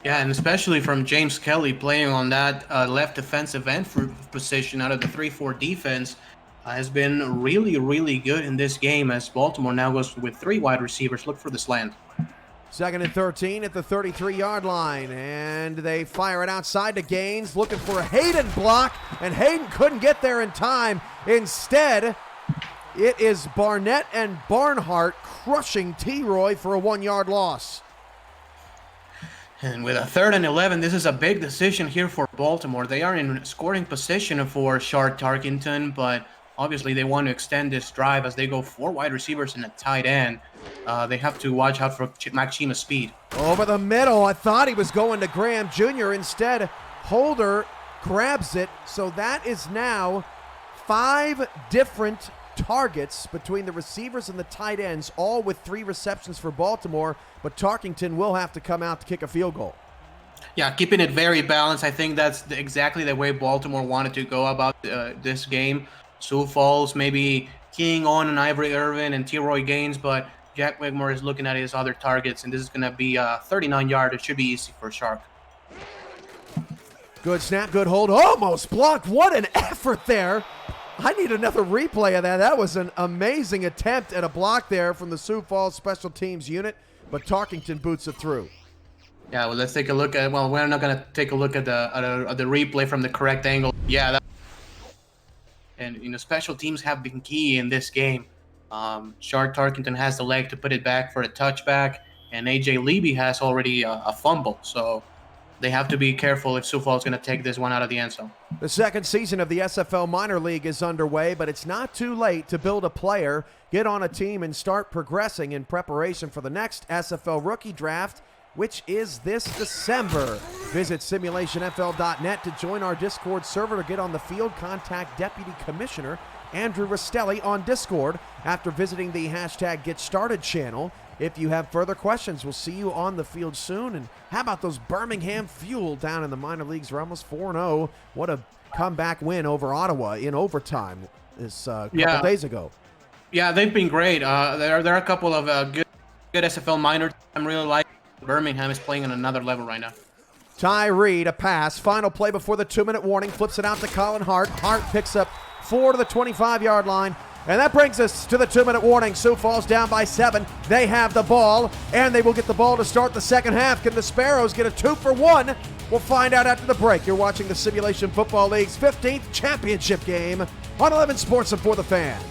Yeah, and especially from James Kelly playing on that left defensive end position out of the 3-4 defense has been really, really good in this game as Baltimore now goes with 3 wide receivers. Look for the slant. 2nd and 13 at the 33-yard line, and they fire it outside to Gaines, looking for a Hayden block, and Hayden couldn't get there in time. Instead, it is Barnett and Barnhart crushing T-Roy for a 1-yard loss. And with a 3rd and 11, this is a big decision here for Baltimore. They are in scoring position for Shard Tarkington, but obviously they want to extend this drive as they go 4 wide receivers and a tight end. They have to watch out for Mac Chima's speed. Over the middle, I thought he was going to Graham Jr. Instead, Holder grabs it, so that is now 5 different targets between the receivers and the tight ends, all with 3 receptions for Baltimore, but Tarkington will have to come out to kick a field goal. Yeah, keeping it very balanced. I think that's exactly the way Baltimore wanted to go about this game. Sioux Falls maybe keying on an Ivory Irvin and T-Roy Gaines, but Jack Wigmore is looking at his other targets, and this is going to be a 39-yard. It should be easy for Shark. Good snap, good hold, almost blocked. What an effort there I need another replay of that. That was an amazing attempt at a block there from the Sioux Falls special teams unit, but Tarkington boots it through. Yeah, well, let's take a look at. Well, we're not gonna take a look at the replay from the correct angle. Yeah, and special teams have been key in this game. Shard Tarkington has the leg to put it back for a touchback, and AJ Levy has already a fumble. So they have to be careful if Sioux Falls is going to take this one out of the end zone. The second season of the SFL Minor League is underway, but it's not too late to build a player, get on a team, and start progressing in preparation for the next SFL Rookie Draft, which is this December. Visit simulationfl.net to join our Discord server to get on the field. Contact Deputy Commissioner Andrew Rastelli on Discord after visiting the #GetStarted channel. If you have further questions, we'll see you on the field soon. And how about those Birmingham Fuel down in the minor leagues? They're almost 4-0. What a comeback win over Ottawa in overtime this couple days ago. Yeah, they've been great. There are a couple of good SFL minor. I'm really like Birmingham is playing on another level right now. Tyree to pass. Final play before the 2-minute warning. Flips it out to Colin Hart. Hart picks up 4 to the 25-yard line. And that brings us to the 2-minute warning. Sioux Falls down by 7. They have the ball, and they will get the ball to start the second half. Can the Sparrows get a 2-for-1? We'll find out after the break. You're watching the Simulation Football League's 15th championship game on 11 Sports and For the Fans.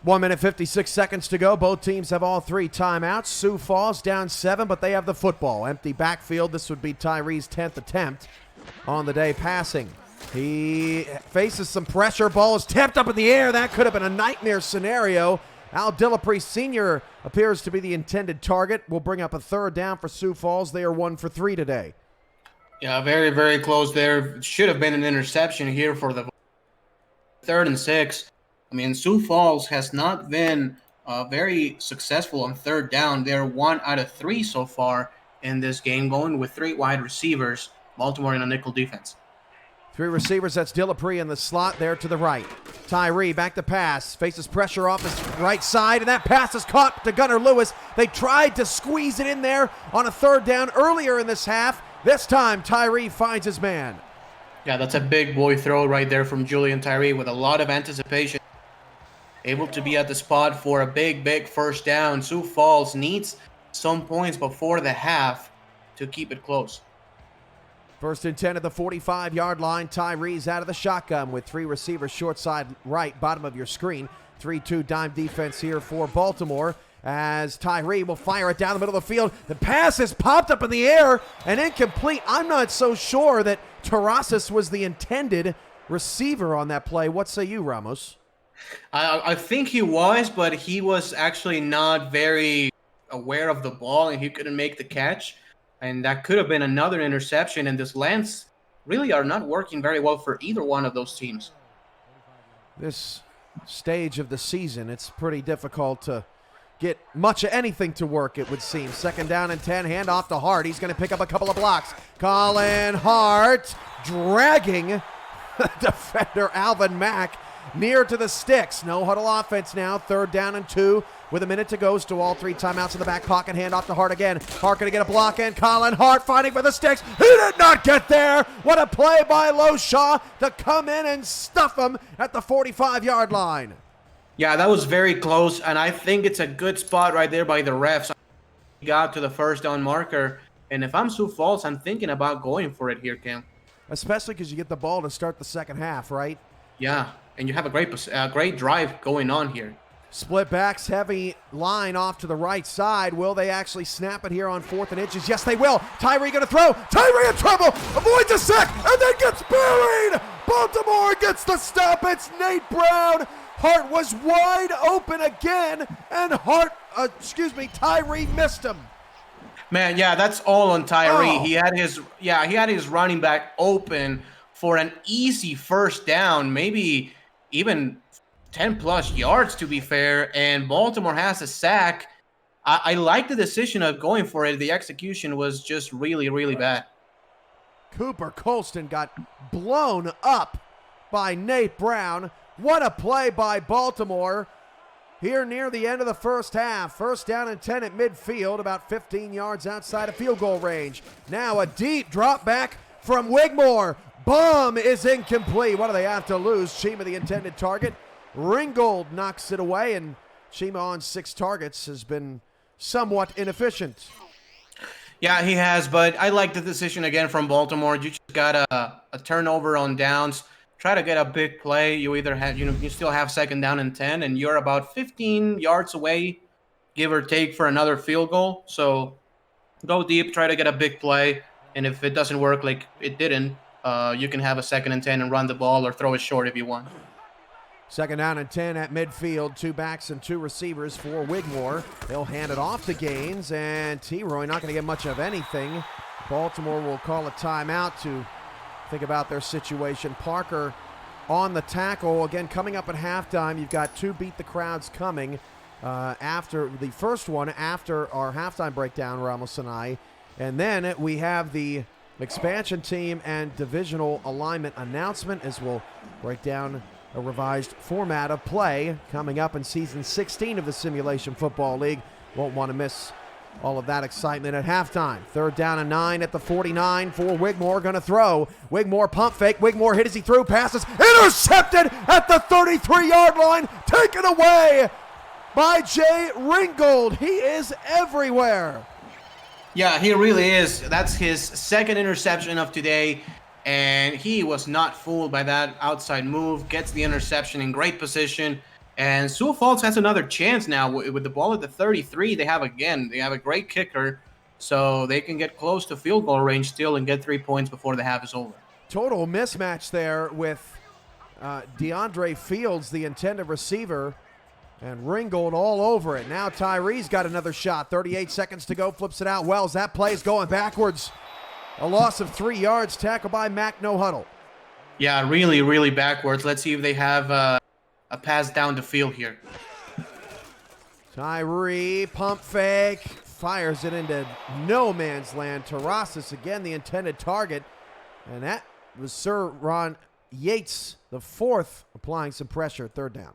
One minute, 56 seconds to go. Both teams have all 3 timeouts. Sioux Falls down 7, but they have the football. Empty backfield. This would be Tyree's 10th attempt on the day passing. He faces some pressure. Ball is tipped up in the air. That could have been a nightmare scenario. Al Dillapre Sr. appears to be the intended target. Will bring up a 3rd down for Sioux Falls. They are 1 for 3 today. Yeah, very, very close there. Should have been an interception here for the 3rd and 6. I mean, Sioux Falls has not been very successful on 3rd down. They're 1 out of 3 so far in this game, going with 3 wide receivers. Baltimore in a nickel defense. 3 receivers. That's Dillapre in the slot there to the right. Tyree back to pass. Faces pressure off his right side, and that pass is caught to Gunnar Lewis. They tried to squeeze it in there on a 3rd down earlier in this half. This time, Tyree finds his man. Yeah, that's a big boy throw right there from Julian Tyree with a lot of anticipation. Able to be at the spot for a big, big 1st down. Sioux Falls needs some points before the half to keep it close. 1st and 10 at the 45-yard line. Tyree's out of the shotgun with 3 receivers short side right, bottom of your screen. 3-2 dime defense here for Baltimore as Tyree will fire it down the middle of the field. The pass is popped up in the air and incomplete. I'm not so sure that Terrasas was the intended receiver on that play. What say you, Ramos? I think he was, but he was actually not very aware of the ball, and he couldn't make the catch. And that could have been another interception, and this lands really are not working very well for either one of those teams. This stage of the season, it's pretty difficult to get much of anything to work, it would seem. 2nd down and 10, handoff to Hart. He's going to pick up a couple of blocks. Colin Hart dragging defender Alvin Mack near to the sticks. No huddle offense now. 3rd down and 2 with a minute to go. Still all 3 timeouts in the back pocket. Hand off to Hart again. Hart going to get a block in. Colin Hart fighting for the sticks. He did not get there. What a play by Loshaw to come in and stuff him at the 45-yard line. Yeah, that was very close, and I think it's a good spot right there by the refs. got to the first down marker. And if I'm Sioux Falls, I'm thinking about going for it here, Cam. Especially because you get the ball to start the second half, right? Yeah, and you have a great drive going on here. Split backs, heavy line off to the right side. Will they actually snap it here on 4th and inches? Yes, they will. Tyree going to throw. Tyree in trouble. Avoids a sack and then gets buried. Baltimore gets the stop. It's Nate Brown. Hart was wide open again, and Tyree missed him. Man, yeah, that's all on Tyree. Oh. He had his running back open for an easy first down, maybe even 10+ yards to be fair, and Baltimore has a sack. I like the decision of going for it. The execution was just really, really bad. Cooper Colston got blown up by Nate Brown. What a play by Baltimore here near the end of the first half. First down and 10 at midfield, about 15 yards outside of field goal range. Now a deep drop back from Wigmore. Bomb is incomplete. What do they have to lose? Chima, the intended target. Ringgold knocks it away, and Chima on 6 targets has been somewhat inefficient. Yeah, he has, but I like the decision again from Baltimore. You just got a turnover on downs. Try to get a big play. You either have, you still have second down and 10, and you're about 15 yards away, give or take, for another field goal. So go deep, try to get a big play, and if it doesn't work like it didn't, you can have a 2nd and 10 and run the ball or throw it short if you want. Second down and 10 at midfield. 2 backs and 2 receivers for Wigmore. They'll hand it off to Gaines, and T-Roy not going to get much of anything. Baltimore will call a timeout to think about their situation. Parker on the tackle. Again, coming up at halftime, you've got 2 beat the crowds coming after the first one, after our halftime breakdown, Ramos and I. And then we have the expansion team and divisional alignment announcement as we'll break down a revised format of play coming up in season 16 of the Simulation Football League. Won't want to miss all of that excitement at halftime. 3rd down and 9 at the 49 for Wigmore. Going to throw. Wigmore pump fake. Wigmore hit as he threw. Passes. Intercepted at the 33-yard line. Taken away by Jay Ringgold. He is everywhere. Yeah, he really is. That's his 2nd interception of today, and he was not fooled by that outside move. Gets the interception in great position. And Sioux Falls has another chance now with the ball at the 33. They have a great kicker, so they can get close to field goal range still and get 3 points before the half is over. Total mismatch there with DeAndre Fields, the intended receiver, and Ringgold all over it. Now Tyree's got another shot. 38 seconds to go, flips it out. Wells, that play is going backwards. A loss of 3 yards, tackled by Mac No Huddle. Yeah, really, really backwards. Let's see if they have a pass down the field here. Tyree, pump fake, fires it into no man's land. Terrasas again, the intended target. And that was Sir Ron Yates, the 4th, applying some pressure. 3rd down.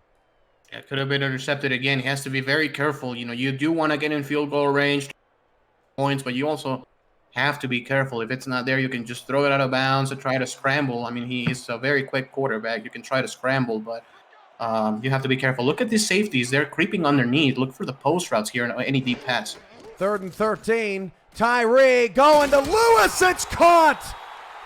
Yeah, could have been intercepted again. He has to be very careful. You do want to get in field goal range points, but you also have to be careful. If it's not there, you can just throw it out of bounds and try to scramble. I mean, he is a very quick quarterback. You can try to scramble, but you have to be careful. Look at these safeties. They're creeping underneath. Look for the post routes here in any deep pass. 3rd and 13. Tyree going to Lewis. It's caught.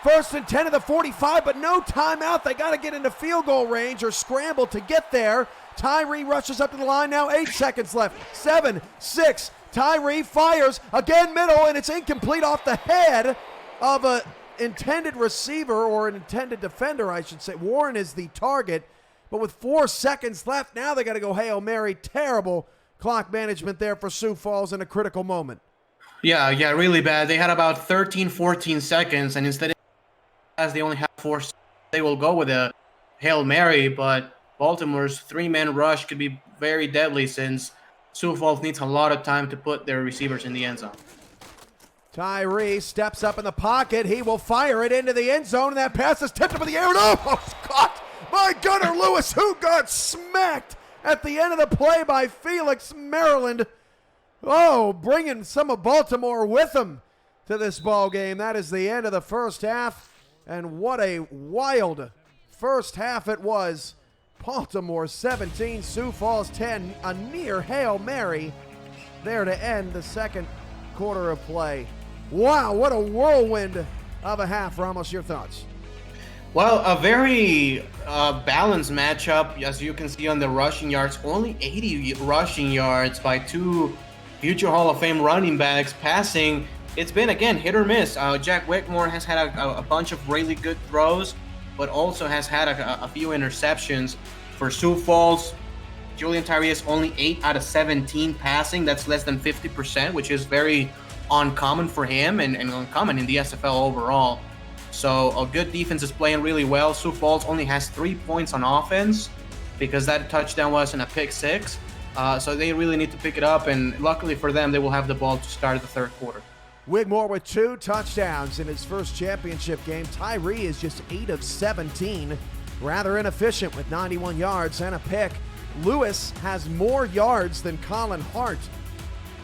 1st and 10 of the 45, but no timeout. They got to get into field goal range or scramble to get there. Tyree rushes up to the line now. 8 seconds left. 7, 6. Tyree fires again middle, and it's incomplete off the head of an intended receiver or an intended defender, I should say. Warren is the target. But with 4 seconds left, now they got to go Hail Mary. Terrible clock management there for Sioux Falls in a critical moment. Yeah, really bad. They had about 13, 14 seconds, and instead as they only have 4 seconds, they will go with a Hail Mary, but Baltimore's 3-man rush could be very deadly since Sioux Falls needs a lot of time to put their receivers in the end zone. Tyree steps up in the pocket. He will fire it into the end zone, and that pass is tipped up in the air and almost caught by Gunnar Lewis, who got smacked at the end of the play by Felix Maryland. Oh, bringing some of Baltimore with him to this ball game. That is the end of the first half, and what a wild first half it was. Baltimore 17, Sioux Falls 10, a near Hail Mary there to end the second quarter of play. Wow, what a whirlwind of a half. Ramos, your thoughts? Well, a very balanced matchup, as you can see on the rushing yards. Only 80 rushing yards by two future Hall of Fame running backs. Passing, it's been, again, hit or miss. Jack Whitmore has had a bunch of really good throws, but also has had a few interceptions. For Sioux Falls, Julian Tyree is only 8 out of 17 passing. That's less than 50%, which is very uncommon for him and uncommon in the SFL overall. So a good defense is playing really well. Sioux Falls only has 3 points on offense because that touchdown was in a pick six. So they really need to pick it up, and luckily for them, they will have the ball to start the third quarter. Whitmore with 2 touchdowns in his first championship game. Tyree is just 8 of 17, rather inefficient with 91 yards and a pick. Lewis has more yards than Colin Hart.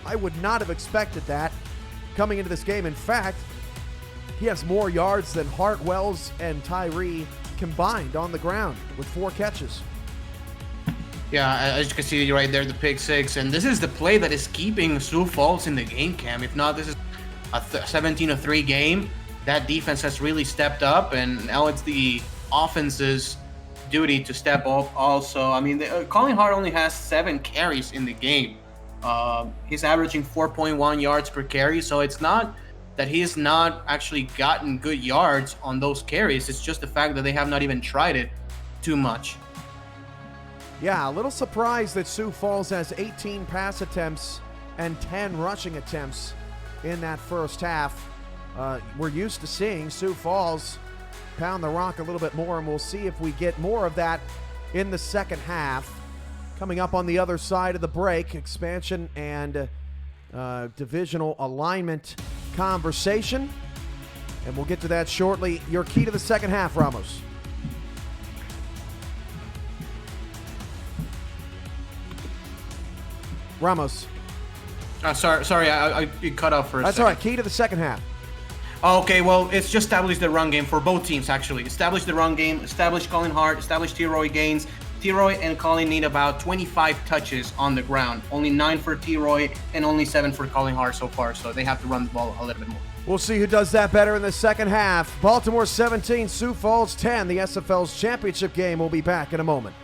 I would not have expected that coming into this game. In fact, he has more yards than Hart, Wells, and Tyree combined on the ground with 4 catches. Yeah, as you can see right there, the pick six. And this is the play that is keeping Sioux Falls in the game, Cam. If not, this is a 17-3 game. That defense has really stepped up, and now it's the offense's duty to step up also. I mean, Colin Hart only has 7 carries in the game. He's averaging 4.1 yards per carry, so it's not that he has not actually gotten good yards on those carries. It's just the fact that they have not even tried it too much. Yeah, a little surprised that Sioux Falls has 18 pass attempts and 10 rushing attempts in that first half. We're used to seeing Sioux Falls pound the rock a little bit more, and we'll see if we get more of that in the second half. Coming up on the other side of the break, expansion and divisional alignment conversation, and we'll get to that shortly. Your key to the second half, Ramos. Ramos. Sorry, I cut off for a second. That's all right. Key to the second half. Okay, well, it's just establish the run game for both teams, actually. Establish the run game, establish Colin Hart, establish T-Roy Gaines. T-Roy and Colin need about 25 touches on the ground. Only 9 for T-Roy and only 7 for Colin Hart so far, so they have to run the ball a little bit more. We'll see who does that better in the second half. Baltimore 17, Sioux Falls 10. The SFL's championship game will be back in a moment.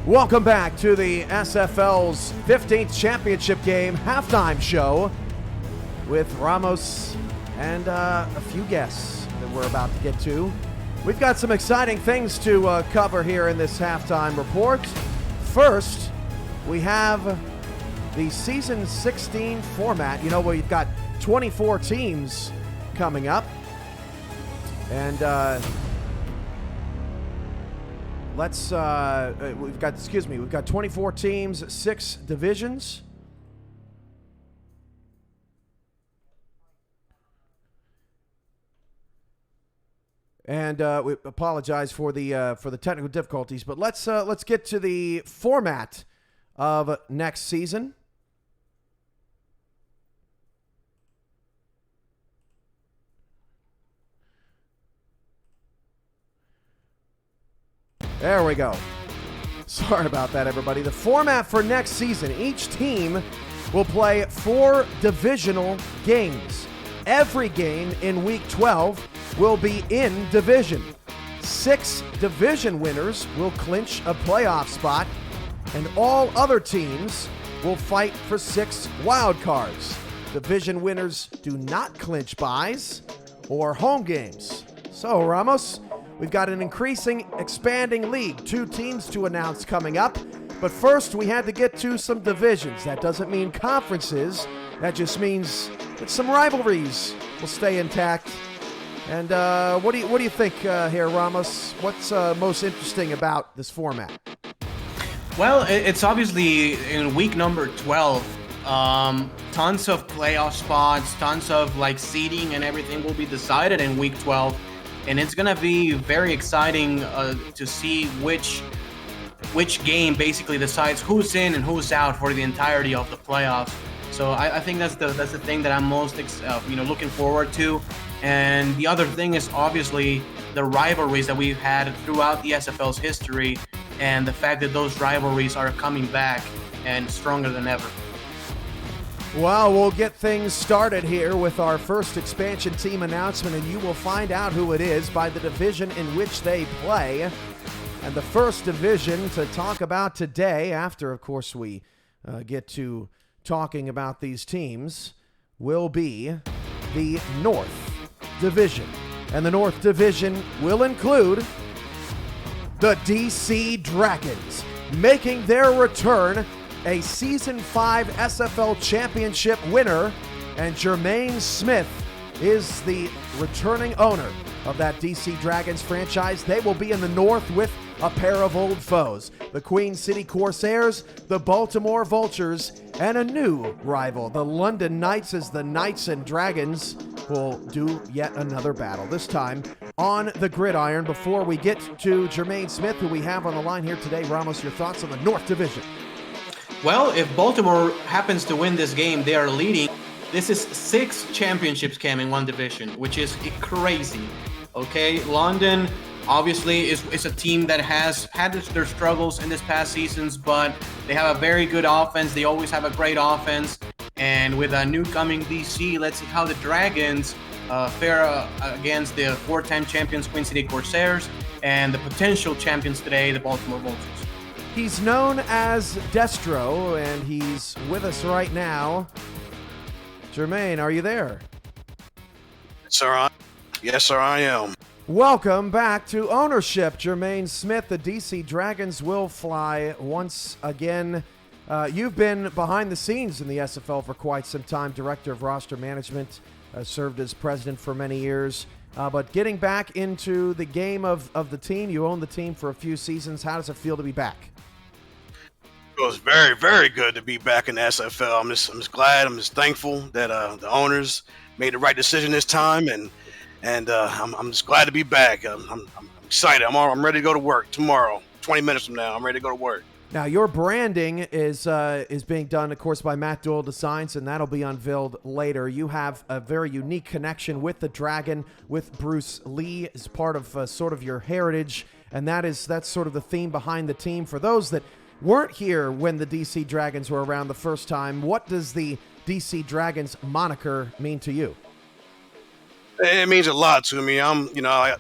Welcome back to the SFL's 15th championship game halftime show with Ramos and a few guests that we're about to get to. We've got some exciting things to cover here in this halftime report. First, we have the season 16 format. You know, we've got 24 teams coming up. And we've got 24 teams, 6 divisions. And we apologize for the technical difficulties, but let's get to the format of next season. There we go. Sorry about that, everybody. The format for next season, each team will play 4 divisional games. Every game in Week 12 will be in division. 6 division winners will clinch a playoff spot, and all other teams will fight for 6 wild cards. Division winners do not clinch buys or home games. So, Ramos, we've got an expanding league. 2 teams to announce coming up. But first, we had to get to some divisions. That doesn't mean conferences. That just means that some rivalries will stay intact. And what do you think here, Ramos? What's most interesting about this format? Well, it's obviously in week number 12. Tons of playoff spots, tons of seeding and everything will be decided in week 12. And it's going to be very exciting to see which game basically decides who's in and who's out for the entirety of the playoffs. So I think that's the thing that I'm most looking forward to. And the other thing is obviously the rivalries that we've had throughout the SFL's history, and the fact that those rivalries are coming back and stronger than ever. Well, we'll get things started here with our first expansion team announcement, and you will find out who it is by the division in which they play. And the first division to talk about today, after, of course, we get to talking about these teams, will be the North Division. And the North Division will include the DC Dragons, making their return, a Season 5 SFL Championship winner, and Jermaine Smith is the returning owner of that DC Dragons franchise. They will be in the North with a pair of old foes, the Queen City Corsairs, the Baltimore Vultures, and a new rival, the London Knights, as the Knights and Dragons will do yet another battle, this time on the gridiron. Before we get to Jermaine Smith, who we have on the line here today, Ramos, your thoughts on the North Division? Well, if Baltimore happens to win this game, they are leading. This is 6 championships, Cam, in one division, which is crazy. Okay, London obviously is a team that has had their struggles in this past seasons, but they have a very good offense. They always have a great offense. And with a new coming DC, let's see how the Dragons fare against the 4-time champions Queen City Corsairs and the potential champions today, the Baltimore Vultures. He's known as Destro, and he's with us right now. Jermaine, are you there? Yes, sir, I am. Welcome back to ownership, Jermaine Smith. The DC Dragons will fly once again. You've been behind the scenes in the SFL for quite some time, director of roster management, served as president for many years. But getting back into the game of the team, you owned the team for a few seasons. How does it feel to be back? It was very, very good to be back in the SFL. I'm just glad. I'm just thankful that the owners made the right decision this time, and I'm just glad to be back. I'm excited. I'm ready to go to work tomorrow. 20 minutes from now, I'm ready to go to work. Now, your branding is being done, of course, by Matt Doyle Designs, and that'll be unveiled later. You have a very unique connection with the Dragon, with Bruce Lee as part of sort of your heritage, and that's sort of the theme behind the team. For those that weren't here when the DC Dragons were around the first time, what does the DC Dragons moniker mean to you? It means a lot to me.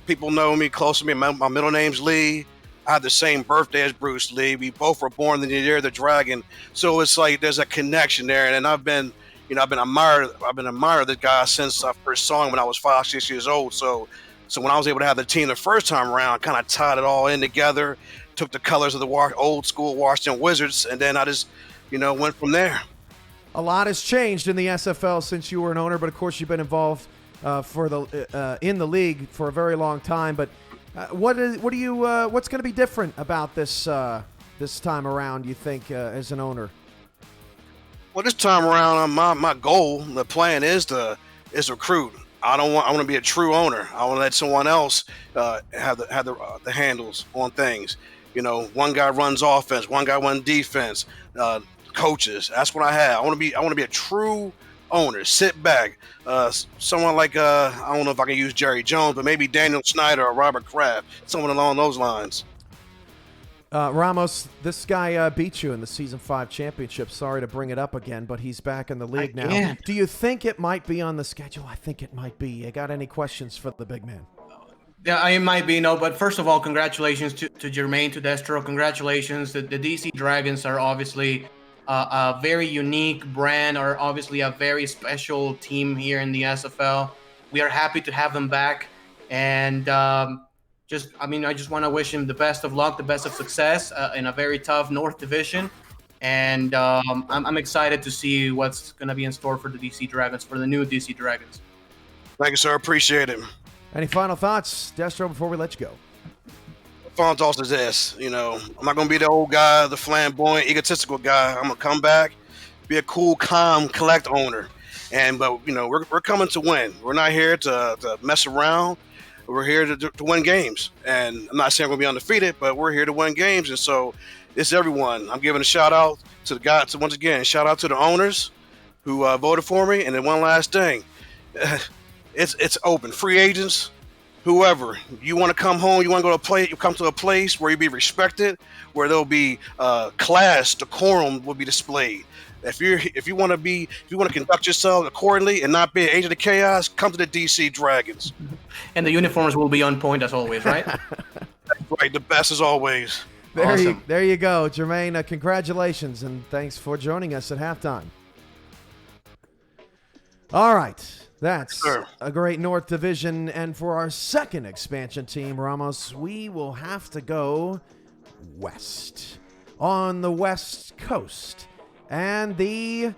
People know me close to me. My middle name's Lee. I had the same birthday as Bruce Lee. We both were born in the year of the dragon. So it's like there's a connection there. And I've been admired of this guy since I first saw him when I was 5, 6 years old. So when I was able to have the team the first time around, kind of tied it all in together, took the colors of the old school Washington Wizards, and then I just, went from there. A lot has changed in the SFL since you were an owner, but of course you've been involved in the league for a very long time. But what's going to be different about this time around, you think, as an owner? Well, this time around, my goal, the plan is to recruit. I want to be a true owner. I want to let someone else have the handles on things. One guy runs offense, one guy runs defense, coaches. That's what I have. I want to be a true owner. Sit back. Someone like I don't know if I can use Jerry Jones, but maybe Daniel Snyder or Robert Kraft, someone along those lines. Ramos, this guy beat you in the Season 5 championship. Sorry to bring it up again, but he's back in the league now. Do you think it might be on the schedule? I think it might be. You got any questions for the big man? Yeah, it might be. No, but first of all, congratulations to Jermaine, to Destro. Congratulations. The DC Dragons are obviously a very unique brand, or obviously a very special team here in the SFL. We are happy to have them back. And I just want to wish him the best of luck, the best of success in a very tough North Division. And I'm excited to see what's going to be in store for the DC Dragons, for the new DC Dragons. Thank you, sir. Appreciate it. Any final thoughts, Destro, before we let you go? Final thoughts is this. I'm not going to be the old guy, the flamboyant, egotistical guy. I'm going to come back, be a cool, calm, collect owner. But we're coming to win. We're not here to mess around. We're here to win games. And I'm not saying we're going to be undefeated, but we're here to win games. And so it's everyone. I'm giving a shout out to the guys. Once again, shout out to the owners who voted for me. And then one last thing. It's open. Free agents, whoever. You want to come home, you want to you come to a place where you be respected, where there'll be class, decorum will be displayed. If you want to conduct yourself accordingly and not be an agent of chaos, come to the DC Dragons. And the uniforms will be on point as always, right? That's right, the best as always. There you go, Jermaine. Congratulations, and thanks for joining us at halftime. All right. That's a great North Division. And for our second expansion team, Ramos, we will have to go west. On the West Coast and the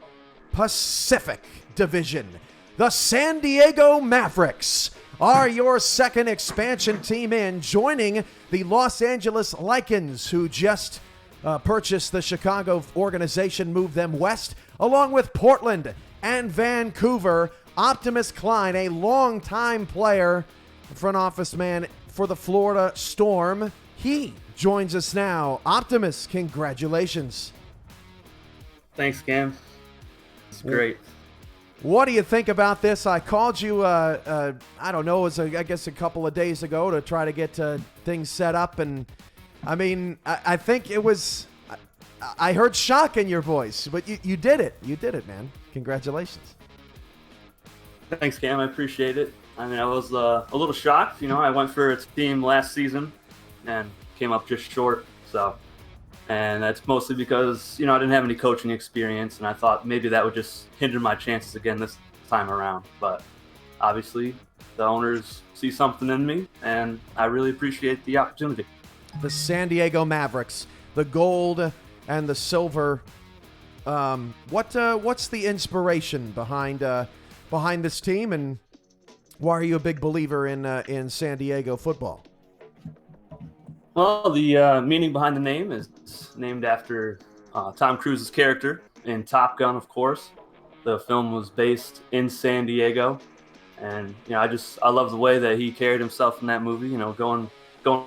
Pacific Division, the San Diego Mavericks are your second expansion team in, joining the Los Angeles Lycans, who just purchased the Chicago organization, moved them west, along with Portland and Vancouver. Optimus Klein, a longtime player, front office man for the Florida Storm, he joins us now. Optimus, congratulations. Thanks, Cam. It's great. What do you think about this? I called you, I don't know, it was, I guess, a couple of days ago to try to get things set up. And, I mean, I think it was, I heard shock in your voice, but you did it. You did it, man. Congratulations. Thanks, Cam. I appreciate it. I mean, I was a little shocked. I went for its team last season and came up just short. And that's mostly because, I didn't have any coaching experience, and I thought maybe that would just hinder my chances again this time around. But obviously, the owners see something in me, and I really appreciate the opportunity. The San Diego Mavericks, the gold and the silver. What's the inspiration behind this team, and why are you a big believer in San Diego football? Well, the meaning behind the name is named after Tom Cruise's character in Top Gun, of course. The film was based in San Diego, and I love the way that he carried himself in that movie. Going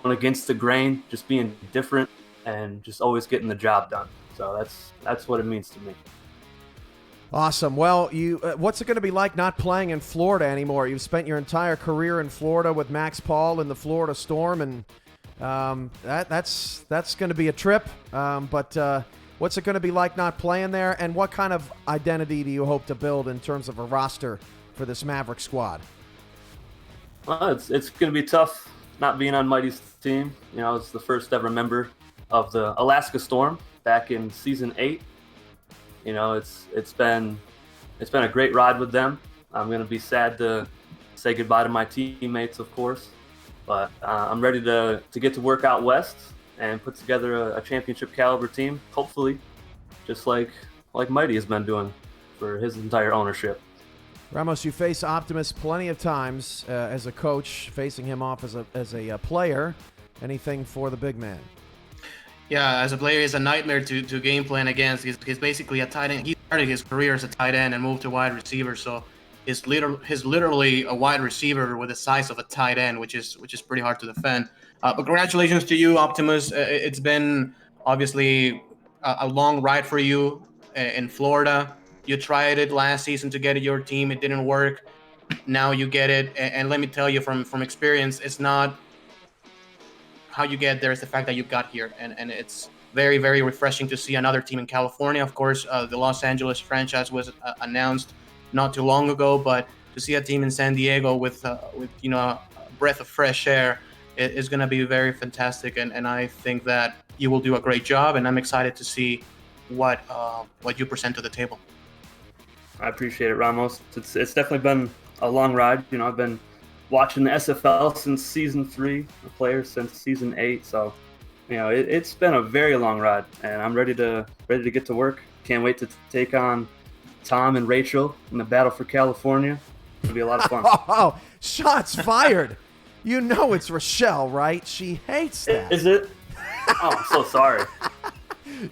against the grain, just being different, and just always getting the job done. So that's what it means to me. Awesome. Well, what's it going to be like not playing in Florida anymore? You've spent your entire career in Florida with Max Paul and the Florida Storm, and that's going to be a trip. But what's it going to be like not playing there, and what kind of identity do you hope to build in terms of a roster for this Maverick squad? Well, it's going to be tough not being on Mighty's team. You know, I was the first ever member of the Alaska Storm back in season 8. You know, it's been a great ride with them. I'm gonna be sad to say goodbye to my teammates, of course, but I'm ready to get to work out west and put together a championship caliber team, hopefully, just like Mighty has been doing for his entire ownership. Ramos, you face Optimus plenty of times as a coach, facing him off as a player. Anything for the big man? Yeah, as a player, he's a nightmare to game plan against. He's basically a tight end. He started his career as a tight end and moved to wide receiver, so he's literally a wide receiver with the size of a tight end, which is pretty hard to defend. But congratulations to you, Optimus. It's been obviously a long ride for you in Florida. You tried it last season to get your team. It didn't work. Now you get it. And let me tell you from experience, it's not how you get there. It's the fact that you got here. And it's very, very refreshing to see another team in California. Of course, the Los Angeles franchise was announced not too long ago, but to see a team in San Diego with a breath of fresh air is going to be very fantastic. And I think that you will do a great job. And I'm excited to see what you present to the table. I appreciate it, Ramos. It's definitely been a long ride. You know, I've been watching the SFL since season 3, a player since season 8. So, you know, it's been a very long ride, and I'm ready to get to work. Can't wait to take on Tom and Rachel in the battle for California. It'll be a lot of fun. Oh, shots fired! You know it's Rochelle, right? She hates that. Is it? Oh, I'm so sorry.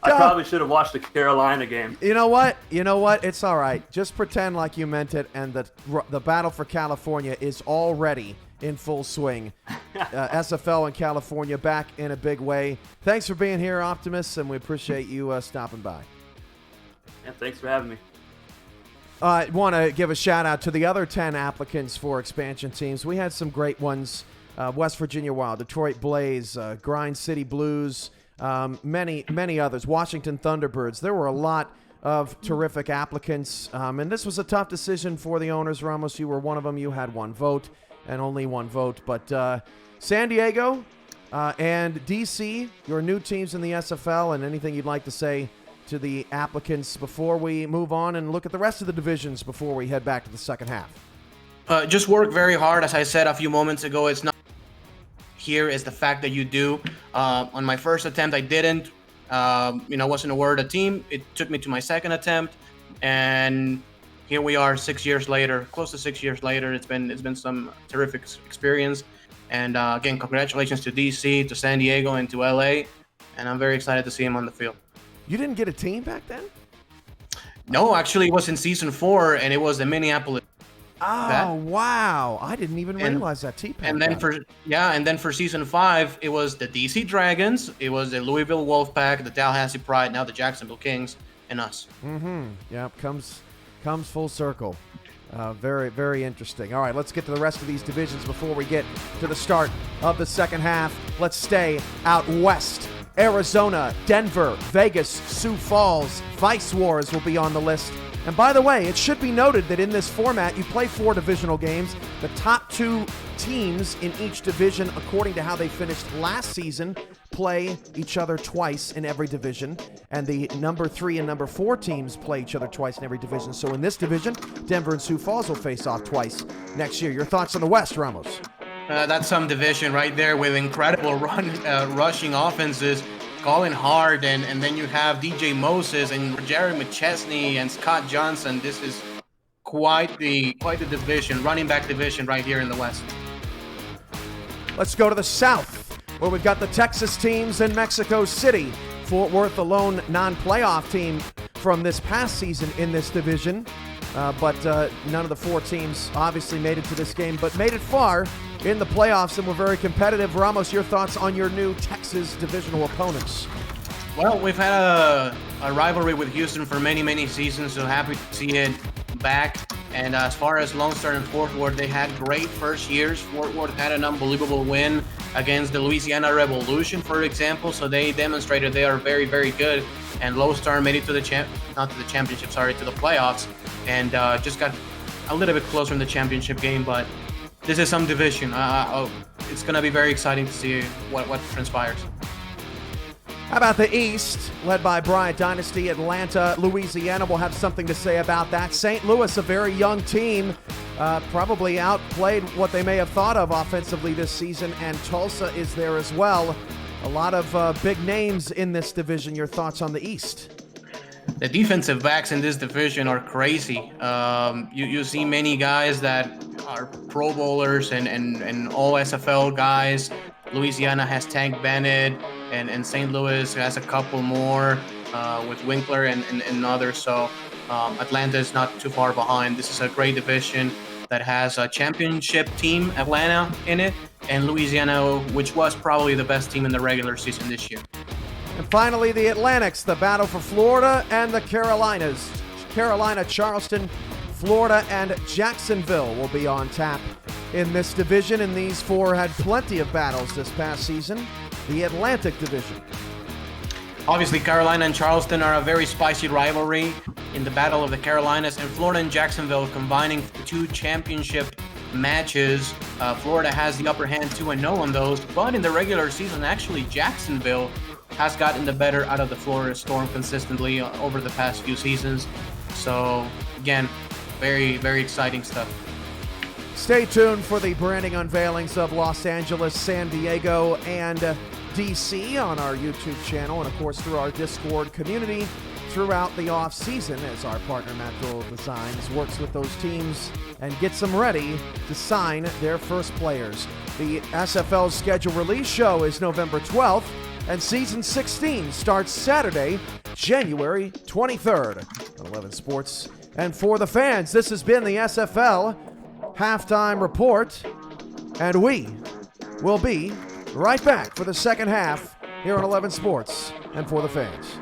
I probably should have watched the Carolina game. You know what? It's all right. Just pretend like you meant it, and the battle for California is already in full swing. SFL in California back in a big way. Thanks for being here, Optimus, and we appreciate you stopping by. Yeah, thanks for having me. I want to give a shout-out to the other 10 applicants for expansion teams. We had some great ones. West Virginia Wild, Detroit Blaze, Grind City Blues, many others, Washington Thunderbirds. There were a lot of terrific applicants, and this was a tough decision for the owners. Ramos, you were one of them. You had one vote and only one vote. But San Diego and DC, your new teams in the SFL, and anything you'd like to say to the applicants before we move on and look at the rest of the divisions before we head back to the second half. Just work very hard. As I said a few moments ago, it's not here is the fact that you do. On my first attempt, I didn't. Wasn't awarded a team. It took me to my second attempt, and here we are 6 years later, close to 6 years later. It's been some terrific experience, and again, congratulations to DC, to San Diego, and to LA, and I'm very excited to see him on the field. You didn't get a team back then? No, actually, it was in season 4, and it was the Minneapolis. Oh, wow. I didn't even realize that T-Pack. And then for season 5, it was the DC Dragons, it was the Louisville Wolfpack, the Tallahassee Pride, now the Jacksonville Kings, and us. Mm-hmm. Yep, comes full circle. Very, very interesting. All right, let's get to the rest of these divisions before we get to the start of the second half. Let's stay out west. Arizona, Denver, Vegas, Sioux Falls, Vice Wars will be on the list. And by the way, it should be noted that in this format, you play 4 divisional games. The top 2 teams in each division, according to how they finished last season, play each other twice in every division. And the number 3 and number 4 teams play each other twice in every division. So in this division, Denver and Sioux Falls will face off twice next year. Your thoughts on the West, Ramos? That's some division right there with incredible rushing offenses. Colin Hart, and then you have DJ Moses and Jerry McChesney and Scott Johnson. This is quite the division, running back division right here in the West. Let's go to the South, where we've got the Texas teams in Mexico City. Fort Worth, the lone non-playoff team from this past season in this division. But none of the 4 teams obviously made it to this game, but made it far in the playoffs and were very competitive. Ramos, your thoughts on your new Texas divisional opponents? Well, we've had a rivalry with Houston for many seasons, so happy to see it back. And as far as Lone Star and Fort Worth, they had great first years. Fort Worth had an unbelievable win against the Louisiana Revolution, for example, so they demonstrated they are very, very good. And Lone Star made it to the to the playoffs, and just got a little bit closer in the championship game. But this is some division. it's going to be very exciting to see what transpires. How about the East, led by Bryant Dynasty? Atlanta, Louisiana will have something to say about that. St. Louis, a very young team, probably outplayed what they may have thought of offensively this season, and Tulsa is there as well. A lot of big names in this division. Your thoughts on the East? The defensive backs in this division are crazy. You see many guys that are Pro Bowlers and all SFL guys. Louisiana has Tank Bennett, and St. Louis has a couple more with Winkler and others. So Atlanta is not too far behind. This is a great division that has a championship team, Atlanta, in it, and Louisiana, which was probably the best team in the regular season this year. And finally, the Atlantics, the battle for Florida and the Carolinas. Carolina, Charleston, Florida, and Jacksonville will be on tap in this division, and these four had plenty of battles this past season. The Atlantic Division. Obviously, Carolina and Charleston are a very spicy rivalry in the Battle of the Carolinas, and Florida and Jacksonville combining two championship matches. Florida has the upper hand 2-0 on those, but in the regular season, actually, Jacksonville has gotten the better out of the Florida Storm consistently over the past few seasons. So, again, very, very exciting stuff. Stay tuned for the branding unveilings of Los Angeles, San Diego, and DC on our YouTube channel, and of course through our Discord community throughout the off-season, as our partner Maxwell Designs works with those teams and gets them ready to sign their first players. The SFL's schedule release show is November 12th, and Season 16 starts Saturday, January 23rd on 11 Sports. And for the fans, this has been the SFL Halftime Report, and we will be right back for the second half here on 11 Sports and for the fans.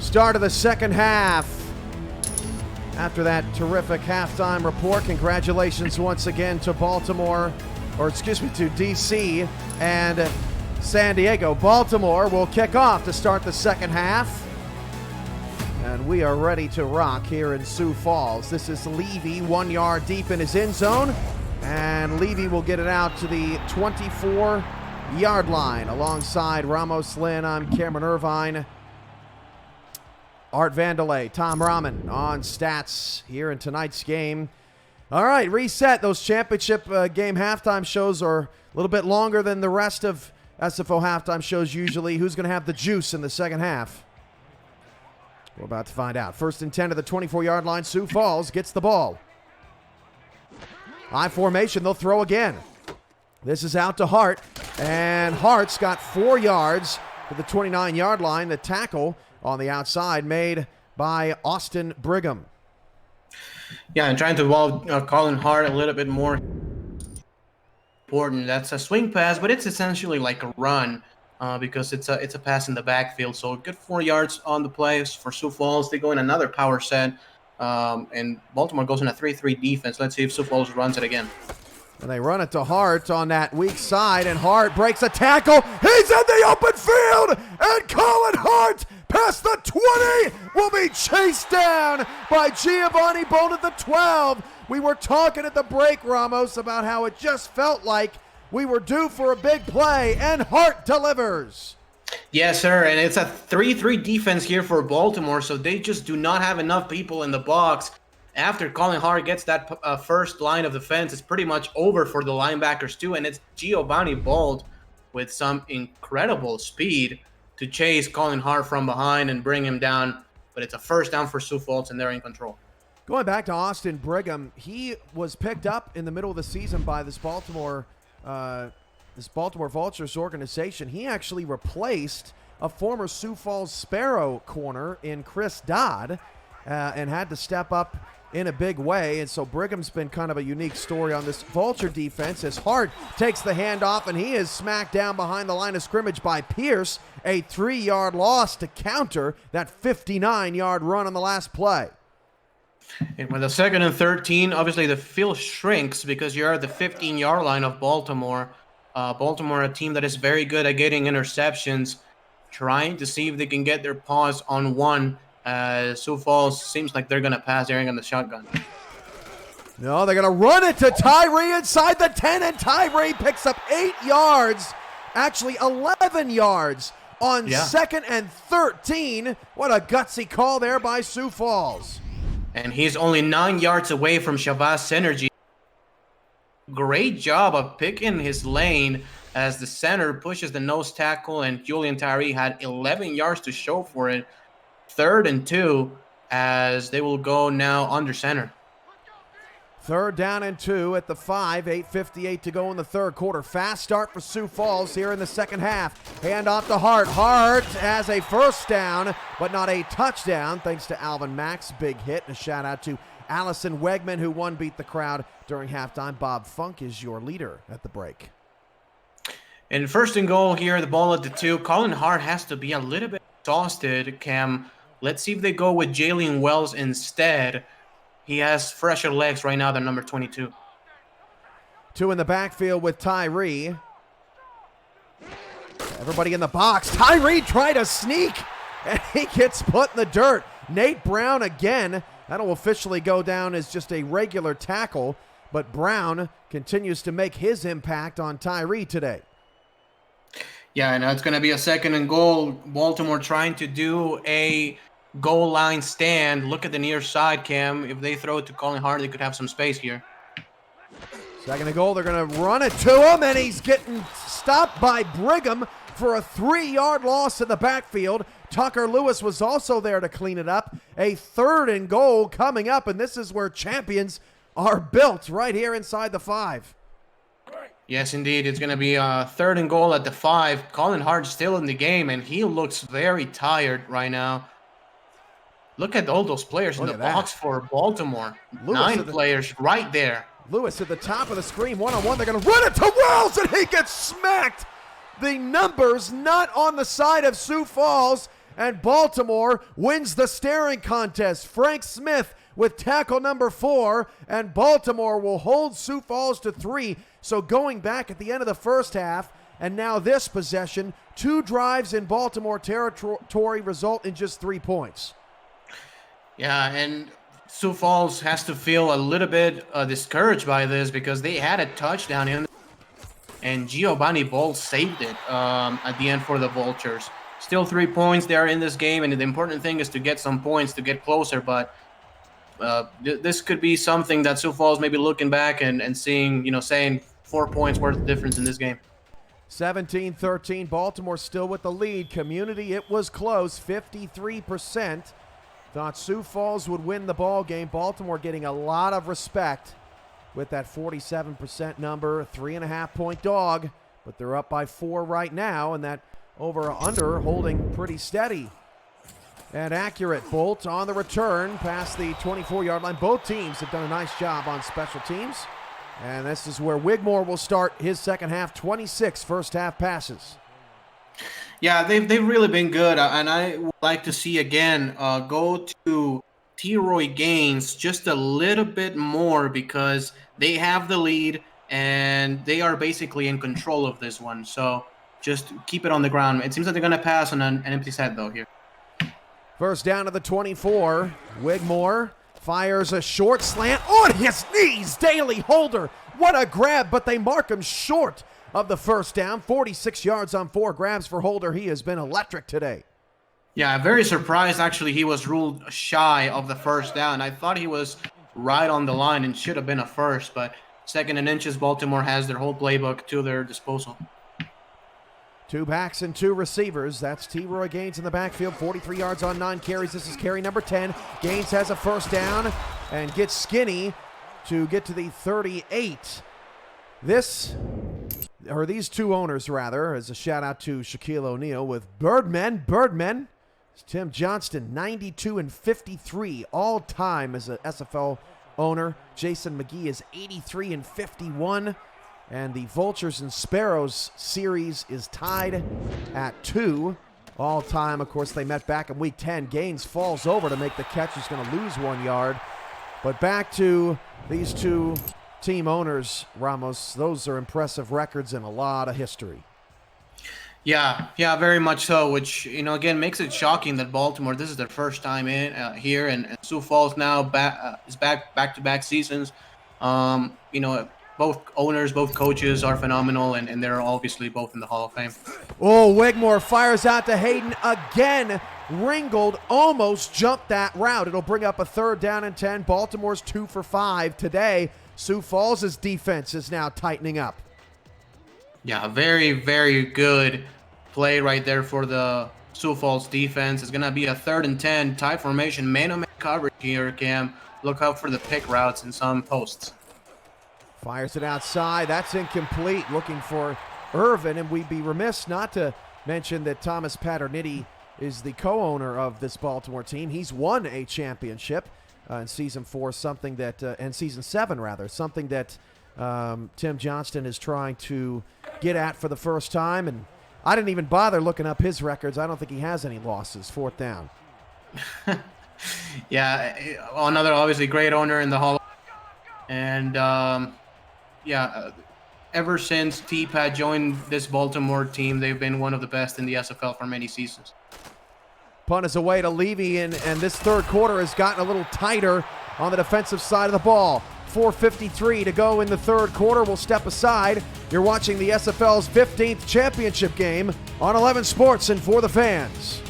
Start of the second half. After that terrific halftime report, congratulations once again to Baltimore, or excuse me, to DC and San Diego. Baltimore will kick off to start the second half. And we are ready to rock here in Sioux Falls. This is Levy, 1 yard deep in his end zone. And Levy will get it out to the 24-yard line. Alongside Ramos Lynn, I'm Cameron Irvine. Art Vandelay, Tom Rahman on stats here in tonight's game. All right, reset. Those championship game halftime shows are a little bit longer than the rest of SFO halftime shows usually. Who's going to have the juice in the second half? We're about to find out. First and 10 to the 24-yard line. Sioux Falls gets the ball. I formation, they'll throw again. This is out to Hart, and Hart's got 4 yards to the 29-yard line. The tackle on the outside made by Austin Brigham. Yeah, and trying to involve Colin Hart a little bit more important. That's a swing pass, but it's essentially like a run because it's a pass in the backfield. So good 4 yards on the play for Sioux Falls. They go in another power set. And Baltimore goes in a 3-3 defense. Let's see if Sioux Falls runs it again. And they run it to Hart on that weak side, and Hart breaks a tackle. He's in the open field, and Colin Hart past the 20 will be chased down by Giovanni Bone at the 12. We were talking at the break, Ramos, about how it just felt like we were due for a big play, and Hart delivers. Yes, sir, and it's a 3-3 defense here for Baltimore, so they just do not have enough people in the box. After Colin Hart gets that first line of defense, it's pretty much over for the linebackers too, and it's Giovanni Bold with some incredible speed to chase Colin Hart from behind and bring him down, but it's a first down for Sioux Falls, and they're in control. Going back to Austin Brigham, he was picked up in the middle of the season by this Baltimore Vultures organization. He actually replaced a former Sioux Falls Sparrow corner in Chris Dodd and had to step up in a big way. And so Brigham's been kind of a unique story on this Vulture defense as Hart takes the handoff, and he is smacked down behind the line of scrimmage by Pierce. A 3-yard loss to counter that 59-yard run on the last play. And with a 2nd and 13, obviously the field shrinks because you're at the 15-yard line of Baltimore. Baltimore, a team that is very good at getting interceptions, trying to see if they can get their paws on one. Sioux Falls seems like they're going to pass. They're in the shotgun. No, they're going to run it to Tyree inside the 10, and Tyree picks up 8 yards, actually 11 yards on 2nd and 13. What a gutsy call there by Sioux Falls. And he's only 9 yards away from Shabazz Synergy. Great job of picking his lane as the center pushes the nose tackle, and Julian Tyree had 11 yards to show for it. 3rd and 2 as they will go now under center. 3rd down and 2 at the 5, 8:58 to go in the third quarter. Fast start for Sioux Falls here in the second half. Hand off to Hart. Hart has a first down, but not a touchdown, thanks to Alvin Mack's big hit. And a shout out to Allison Wegman, who won Beat the Crowd during halftime. Bob Funk is your leader at the break. And 1st and goal here, the ball at the 2. Colin Hart has to be a little bit exhausted, Cam. Let's see if they go with Jalen Wells instead. He has fresher legs right now than number 22. 2 in the backfield with Tyree. Everybody in the box. Tyree tried to sneak, and he gets put in the dirt. Nate Brown again. That'll officially go down as just a regular tackle, but Brown continues to make his impact on Tyree today. Yeah, and it's going to be a 2nd and goal. Baltimore trying to do a goal line stand. Look at the near side, Cam. If they throw it to Colin Hart, they could have some space here. 2nd and goal. They're going to run it to him, and he's getting stopped by Brigham for a 3-yard loss in the backfield. Tucker Lewis was also there to clean it up. A 3rd and goal coming up, and this is where champions are built, right here inside the 5. Yes, indeed. It's going to be a 3rd and goal at the 5. Colin Hart still in the game, and he looks very tired right now. Look at all those players in the box for Baltimore. 9 players right there. Lewis at the top of the screen, one-on-one. They're going to run it to Wells, and he gets smacked. The numbers not on the side of Sioux Falls and Baltimore wins the staring contest. Frank Smith with tackle number 4, and Baltimore will hold Sioux Falls to 3. So going back at the end of the first half, and now this possession, 2 drives in Baltimore territory result in just 3 points. Yeah, and Sioux Falls has to feel a little bit discouraged by this because they had a touchdown in, and Giovanni Bolt saved it at the end for the Vultures. Still 3 points there in this game, and the important thing is to get some points to get closer, but this could be something that Sioux Falls may be looking back and seeing, saying 4 points worth of difference in this game. 17-13, Baltimore still with the lead. Community, it was close, 53%. Thought Sioux Falls would win the ball game. Baltimore getting a lot of respect with that 47% number, 3.5-point dog, but they're up by 4 right now, and that over/under holding pretty steady and accurate. Bolt on the return past the 24-yard line. Both teams have done a nice job on special teams, and this is where Wigmore will start his second half. 26 first half passes. Yeah, they've really been good, and I would like to see again go to T-Roy Gaines just a little bit more because they have the lead and they are basically in control of this one. So just keep it on the ground. It seems like they're going to pass on an empty set though here. First down to the 24. Wigmore fires a short slant on his knees. Daly Holder, what a grab, but they mark him short of the first down. 46 yards on 4 grabs for Holder. He has been electric today. Yeah, very surprised actually he was ruled shy of the first down. I thought he was right on the line and should have been a first, but 2nd and inches, Baltimore has their whole playbook to their disposal. 2 backs and 2 receivers. That's T-Roy Gaines in the backfield. 43 yards on 9 carries. This is carry number 10. Gaines has a first down and gets skinny to get to the 38. These 2 owners, rather, as a shout out to Shaquille O'Neal with Birdmen. Tim Johnston, 92 and 53 all time as a SFL owner. Jason McGee is 83 and 51. And the Vultures and Sparrows series is tied at 2 all time. Of course, they met back in week 10. Gaines falls over to make the catch. He's going to lose 1 yard. But back to these 2 team owners, Ramos. Those are impressive records and a lot of history. Yeah, very much so, which, again, makes it shocking that Baltimore, this is their first time in here, and Sioux Falls now is back-to-back seasons. Both owners, both coaches are phenomenal, and they're obviously both in the Hall of Fame. Oh, Wigmore fires out to Hayden again. Ringgold almost jumped that route. It'll bring up a 3rd down and 10. Baltimore's 2 for 5 today. Sioux Falls' defense is now tightening up. Yeah, very, very good play right there for the Sioux Falls defense. It's going to be a 3rd and 10, tight formation, man-on-man coverage here, Cam. Look out for the pick routes and some posts. Fires it outside. That's incomplete. Looking for Irvin, and we'd be remiss not to mention that Thomas Paterniti is the co-owner of this Baltimore team. He's won a championship in Season 4, something that, and Season 7 rather, something that Tim Johnston is trying to get at for the first time, and I didn't even bother looking up his records. I don't think he has any losses. 4th down. Yeah, another obviously great owner in the Hall of Fame. And ever since T-Pat joined this Baltimore team, they've been one of the best in the SFL for many seasons. Punt is away to Levy, and this 3rd quarter has gotten a little tighter on the defensive side of the ball. 4:53 to go in the 3rd quarter. We'll step aside. You're watching the SFL's 15th championship game on 11 Sports and For the Fans.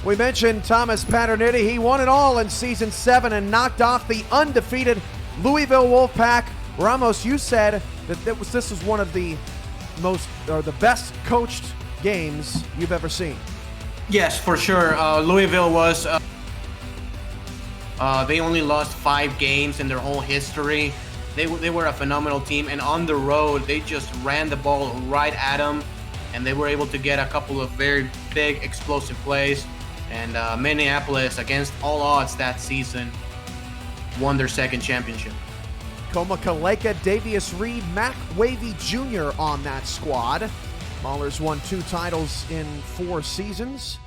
We mentioned Thomas Paternitti. He won it all in Season 7 and knocked off the undefeated Louisville Wolfpack. Ramos, you said that this was one of the the best coached games you've ever seen. Yes, for sure. Louisville was... they only lost 5 games in their whole history. They were a phenomenal team, and on the road, they just ran the ball right at them, and they were able to get a couple of very big, explosive plays. And Minneapolis, against all odds that season, won their second championship. Komakaleka, Davius Reed, Mac Wavy Jr. on that squad. Maulers won 2 titles in 4 seasons.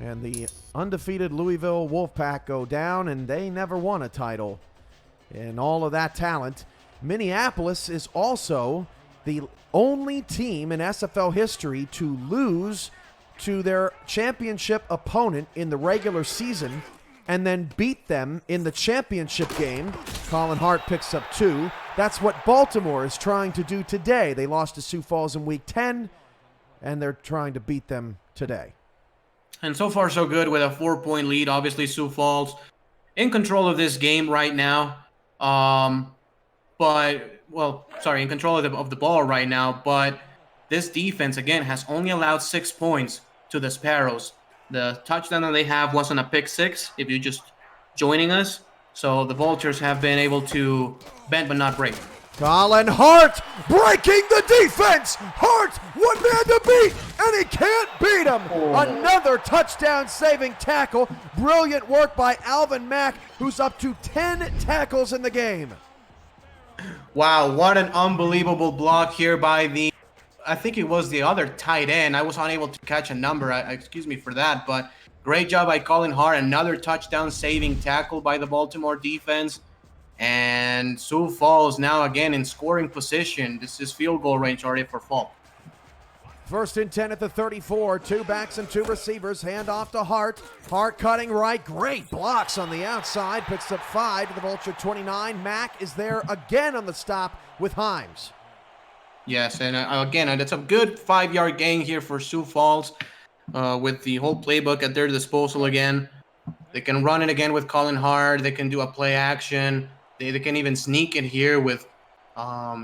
And the undefeated Louisville Wolfpack go down, and they never won a title. And all of that talent. Minneapolis is also the only team in SFL history to lose to their championship opponent in the regular season and then beat them in the championship game. Colin Hart picks up 2. That's what Baltimore is trying to do today. They lost to Sioux Falls in Week 10, and they're trying to beat them today. And so far, so good with a 4-point lead. Obviously, Sioux Falls in control of this game right now. In control of the ball right now. But this defense, again, has only allowed 6 points to the Sparrows. The touchdown that they have wasn't a pick 6, if you're just joining us. So the Vultures have been able to bend but not break. Colin Hart breaking the defense. Hart, one man to beat, and he can't beat him. Another touchdown-saving tackle. Brilliant work by Alvin Mack, who's up to 10 tackles in the game. Wow, what an unbelievable block here by I think it was the other tight end. I was unable to catch a number. Excuse me for that, but great job by Colin Hart. Another touchdown-saving tackle by the Baltimore defense. And Sioux Falls now again in scoring position. This is field goal range already for Falk. 1st and 10 at the 34. 2 backs and 2 receivers. Hand off to Hart. Hart cutting right. Great blocks on the outside. Picks up 5 to the Vulture 29. Mack is there again on the stop with Himes. Yes, and again, that's a good 5-yard gain here for Sioux Falls with the whole playbook at their disposal again. They can run it again with Colin Hart. They can do a play action. They can even sneak it here with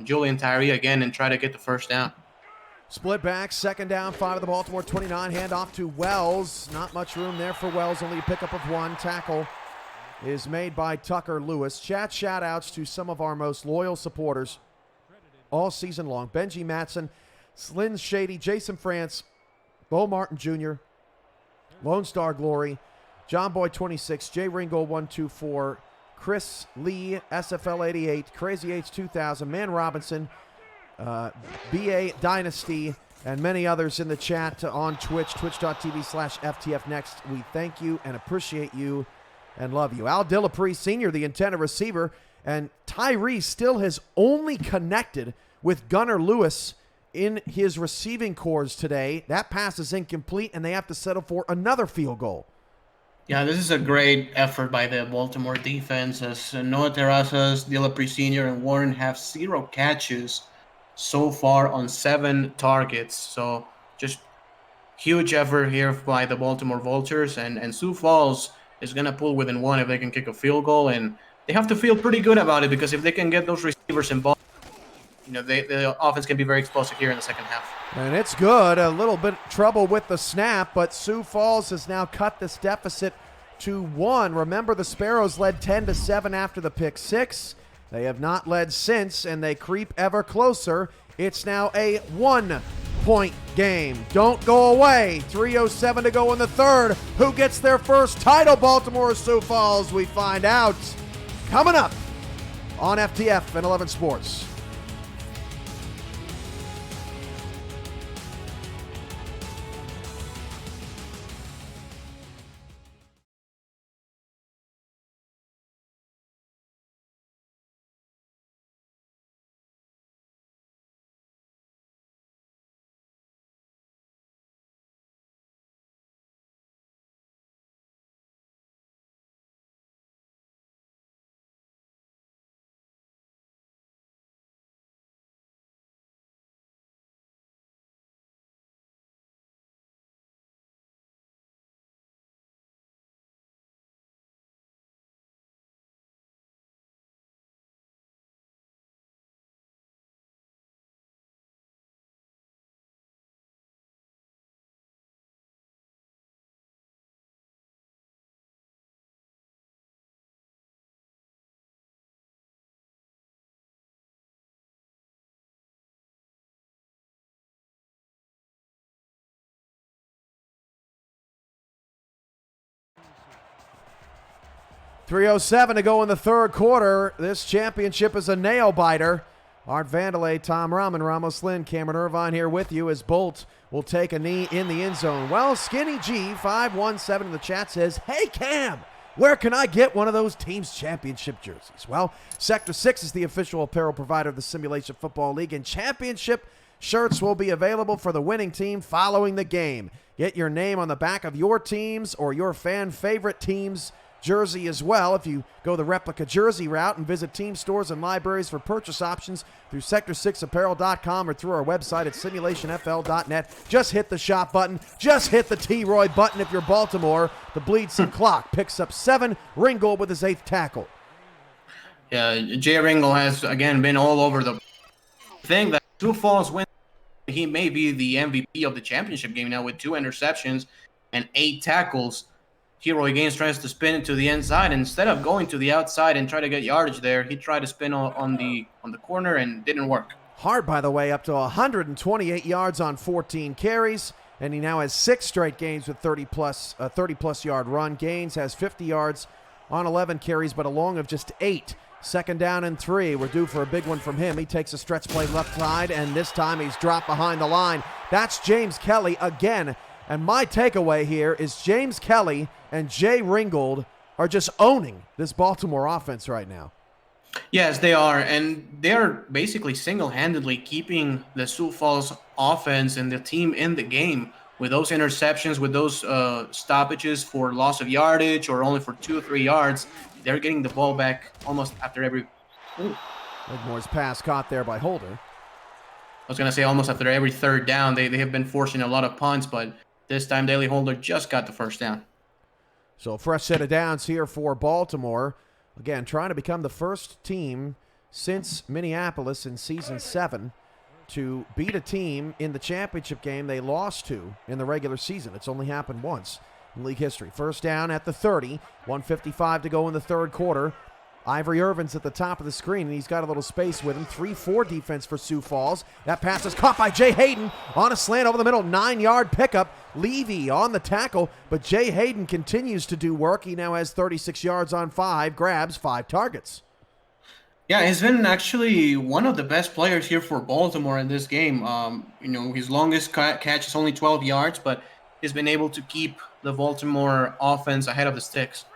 Julian Tyree again and try to get the first down. Split back, 2nd down, 5 of the Baltimore 29. Hand off to Wells. Not much room there for Wells, only a pickup of 1. Tackle is made by Tucker Lewis. Shout-outs to some of our most loyal supporters all season long. Benji Matson, Slyn Shady, Jason France, Bo Martin Jr., Lone Star Glory, John Boy 26, Jay Ringo 124, Chris Lee, SFL 88, Crazy H 2000, Man Robinson, BA Dynasty, and many others in the chat on Twitch, twitch.tv/FTFnext. We thank you and appreciate you and love you. Al Dillapre Sr., the intended receiver, and Tyree still has only connected with Gunnar Lewis in his receiving cores today. That pass is incomplete, and they have to settle for another field goal. Yeah, this is a great effort by the Baltimore defense, as Noah Terrazas, Dillapre Sr., and Warren have 0 catches so far on 7 targets. So just huge effort here by the Baltimore Vultures, and Sioux Falls is going to pull within 1 if they can kick a field goal, and they have to feel pretty good about it, because if they can get those receivers involved, the offense can be very explosive here in the second half. And it's good. A little bit trouble with the snap, but Sioux Falls has now cut this deficit to 1. Remember, the Sparrows led 10-7 after the pick 6. They have not led since, and they creep ever closer. It's now a 1-point game. Don't go away. 3:07 to go in the 3rd. Who gets their first title, Baltimore or Sioux Falls? We find out coming up on FTF and 11 Sports. 3:07 to go in the third quarter. This championship is a nail-biter. Art Vandelay, Tom Rahman, Ramos Lynn, Cameron Irvine here with you as Bolt will take a knee in the end zone. Well, Skinny G, 517 in the chat says, "Hey, Cam, where can I get one of those team's championship jerseys?" Well, Sector 6 is the official apparel provider of the Simulation Football League, and championship shirts will be available for the winning team following the game. Get your name on the back of your team's or your fan favorite team's jersey as well if you go the replica jersey route and visit team stores and libraries for purchase options through sector6apparel.com or through our website at simulationfl.net. Just hit the shop button. Just hit the T-Roy button if you're Baltimore. The bleed some clock picks up 7. Ringgold with his 8th tackle. Yeah, Jay Ringgold has, again, been all over the thing. That Sioux Falls win. He may be the MVP of the championship game now with 2 interceptions and 8 tackles. T-Roy Gaines tries to spin it to the inside. Instead of going to the outside and try to get yardage there, he tried to spin on the corner and didn't work. Hart, by the way, up to 128 yards on 14 carries, and he now has 6 straight games with 30-plus yard run. Gaines has 50 yards on 11 carries, but a long of just 8. 2nd down and 3. We're due for a big one from him. He takes a stretch play left side, and this time he's dropped behind the line. That's James Kelly again. And my takeaway here is James Kelly and Jay Ringgold are just owning this Baltimore offense right now. Yes, they are. And they're basically single-handedly keeping the Sioux Falls offense and the team in the game with those interceptions, with those stoppages for loss of yardage or only for 2 or 3 yards. They're getting the ball back almost after every... Wigmore's pass caught there by Holder. I was going to say almost after every 3rd down. They have been forcing a lot of punts, but this time Daley Holder just got the 1st down. So a fresh set of downs here for Baltimore. Again, trying to become the first team since Minneapolis in Season 7 to beat a team in the championship game they lost to in the regular season. It's only happened once in league history. 1st down at the 30, 1:55 to go in the third quarter. Ivory Irvin's at the top of the screen, and he's got a little space with him. 3-4 defense for Sioux Falls. That pass is caught by Jay Hayden on a slant over the middle. 9-yard pickup. Levy on the tackle, but Jay Hayden continues to do work. He now has 36 yards on 5 grabs, 5 targets. Yeah, he's been actually one of the best players here for Baltimore in this game. His longest catch is only 12 yards, but he's been able to keep the Baltimore offense ahead of the sticks.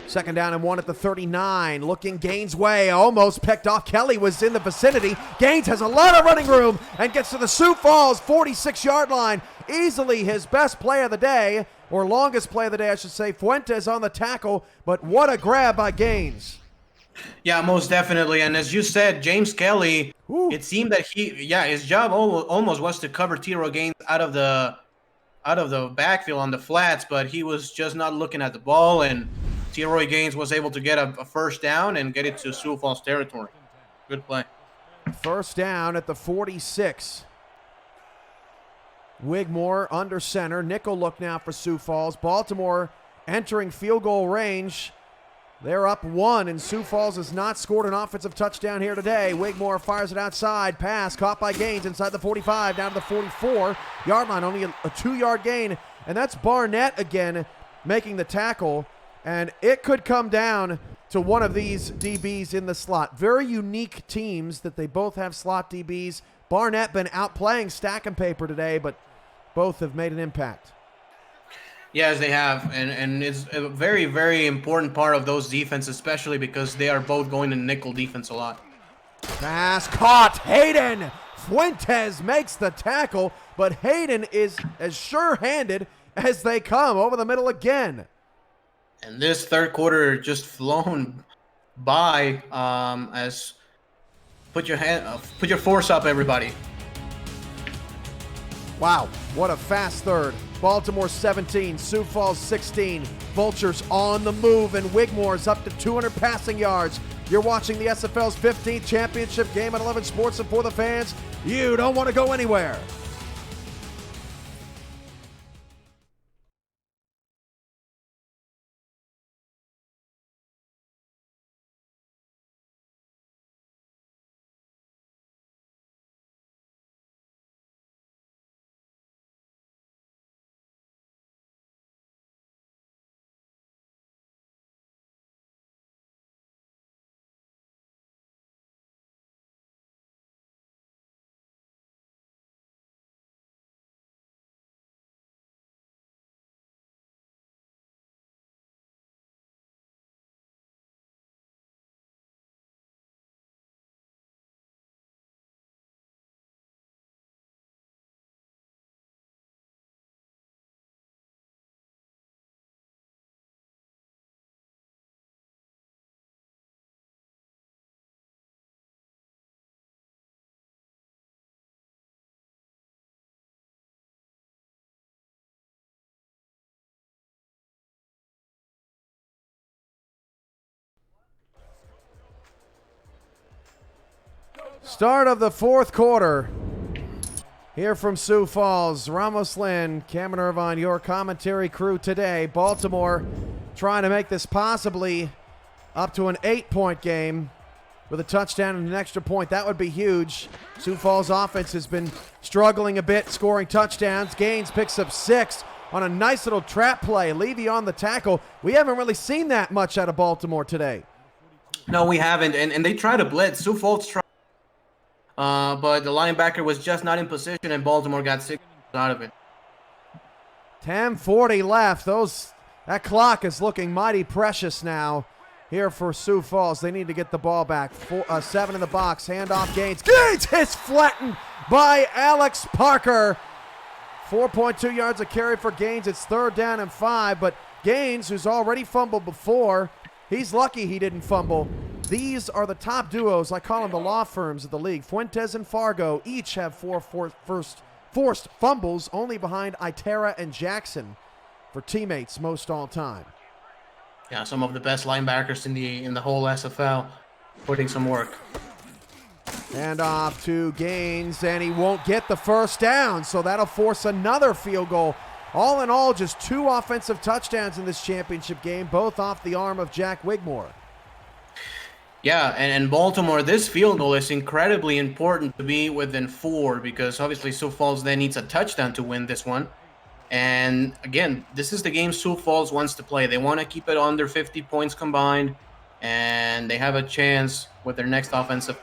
2nd down and 1 at the 39. Looking Gaines' way. Almost picked off. Kelly was in the vicinity. Gaines has a lot of running room and gets to the Sioux Falls 46-yard line. Easily his best play of the day, or longest play of the day, I should say. Fuentes on the tackle, but what a grab by Gaines. Yeah, most definitely. And as you said, James Kelly, it seemed that his job almost was to cover T-Roy Gaines out of the backfield on the flats, but he was just not looking at the ball, and T-Roy Gaines was able to get a 1st down and get it to Sioux Falls territory. Good play. 1st down at the 46. Wigmore under center. Nickel look now for Sioux Falls. Baltimore entering field goal range. They're up 1, and Sioux Falls has not scored an offensive touchdown here today. Wigmore fires it outside. Pass caught by Gaines inside the 45, down to the 44-yard line. Only a 2-yard gain, and that's Barnett again making the tackle. And it could come down to one of these DBs in the slot. Very unique teams that they both have slot DBs. Barnett been outplaying Stack and Paper today, but both have made an impact. Yes, they have, and it's a very, very important part of those defenses, especially because they are both going to nickel defense a lot. Pass caught. Hayden. Fuentes makes the tackle, but Hayden is as sure-handed as they come over the middle again. And this third quarter just flown by. As put your force up, everybody. Wow, what a fast third. Baltimore 17, Sioux Falls 16. Vultures on the move, and Wigmore's up to 200 passing yards. You're watching the SFL's 15th championship game at 11 Sports and for the fans. You don't want to go anywhere. Start of the fourth quarter. Here from Sioux Falls, Ramos Lynn, Cameron Irvine, your commentary crew today. Baltimore trying to make this possibly up to an 8-point game with a touchdown and an extra point. That would be huge. Sioux Falls offense has been struggling a bit, scoring touchdowns. Gaines picks up 6 on a nice little trap play. Levy on the tackle. We haven't really seen that much out of Baltimore today. No, we haven't, and they try to blitz. Sioux Falls tried. But the linebacker was just not in position, and Baltimore got 6 out of it. 10:40 left. That clock is looking mighty precious now here for Sioux Falls. They need to get the ball back. 7 in the box. Handoff Gaines. Gaines is flattened by Alex Parker. 4.2 yards of carry for Gaines. It's 3rd down and 5. But Gaines, who's already fumbled before, he's lucky he didn't fumble. These are the top duos, I call them the law firms of the league. Fuentes and Fargo each have 4 forced fumbles, only behind Itera and Jackson for teammates most all time. Yeah, some of the best linebackers in the whole SFL putting some work. And off to Gaines, and he won't get the first down, so that'll force another field goal. All in all, just 2 offensive touchdowns in this championship game, both off the arm of Jack Wigmore. Yeah, and Baltimore, this field goal is incredibly important to be within 4 because obviously Sioux Falls then needs a touchdown to win this one. And again, this is the game Sioux Falls wants to play. They want to keep it under 50 points combined, and they have a chance with their next offensive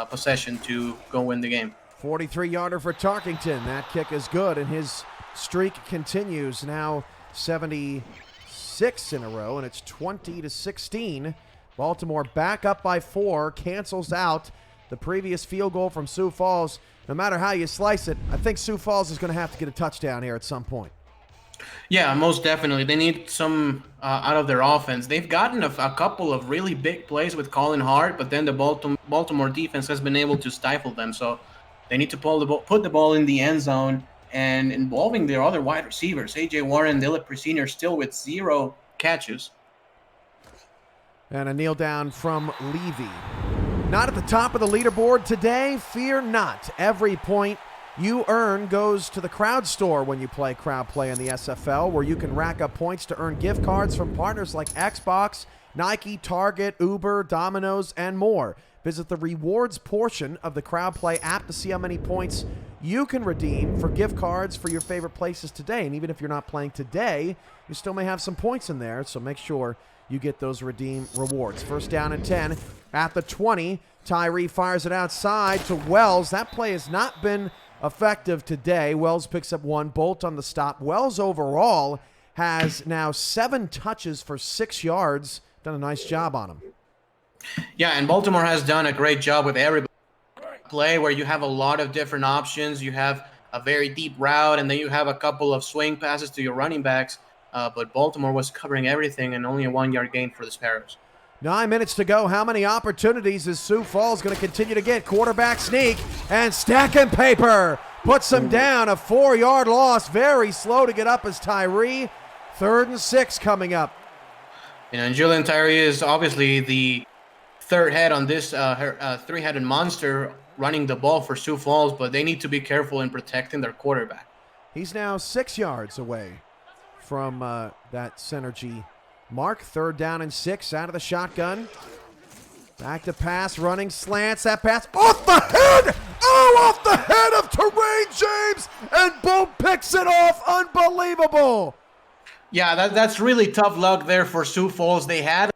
possession to go win the game. 43-yarder for Tarkington. That kick is good, and his streak continues now 76 in a row, and it's 20-16. Baltimore back up by 4, cancels out the previous field goal from Sioux Falls. No matter how you slice it, I think Sioux Falls is going to have to get a touchdown here at some point. Yeah, most definitely. They need some out of their offense. They've gotten a couple of really big plays with Colin Hart, but then the Baltimore defense has been able to stifle them. So they need to put the ball in the end zone and involving their other wide receivers. A.J. Warren, Dilip Sr. still with 0 catches. And a kneel down from Levy. Not at the top of the leaderboard today. Fear not. Every point you earn goes to the Crowd Store when you play Crowd Play in the SFL, where you can rack up points to earn gift cards from partners like Xbox, Nike, Target, Uber, Domino's, and more. Visit the rewards portion of the Crowd Play app to see how many points you can redeem for gift cards for your favorite places today. And even if you're not playing today, you still may have some points in there, so make sure you get those redeem rewards. 1st down and 10 at the 20. Tyree fires it outside to Wells. That play has not been effective today. Wells picks up 1. Bolt on the stop. Wells overall has now 7 touches for 6 yards. Done a nice job on him. Yeah, and Baltimore has done a great job with every play where you have a lot of different options. You have a very deep route, and then you have a couple of swing passes to your running backs. But Baltimore was covering everything and only a 1-yard gain for the Sparrows. 9 minutes to go. How many opportunities is Sioux Falls going to continue to get? Quarterback sneak and stacking paper. Puts him down. A 4-yard loss. Very slow to get up as Tyree. 3rd and 6 coming up. And Julian Tyree is obviously the third head on this three-headed monster running the ball for Sioux Falls, but they need to be careful in protecting their quarterback. He's now 6 yards away from that synergy mark. 3rd down and 6 out of the shotgun. Back to pass, running slants. That pass off the head! Oh, off the head of Terrain James! And boom, picks it off. Unbelievable! Yeah, that's really tough luck there for Sioux Falls. They had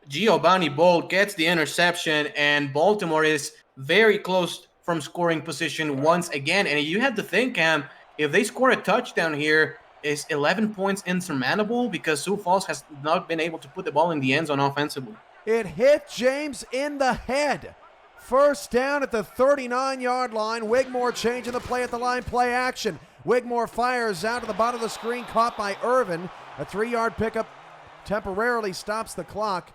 Giovanni Bolt gets the interception, and Baltimore is very close from scoring position once again. And you had to think, Cam, if they score a touchdown here, is 11 points insurmountable because Sioux Falls has not been able to put the ball in the end zone offensively. It hit James in the head. 1st down at the 39-yard line. Wigmore changing the play at the line, play action. Wigmore fires out to the bottom of the screen, caught by Irvin. A 3-yard pickup temporarily stops the clock.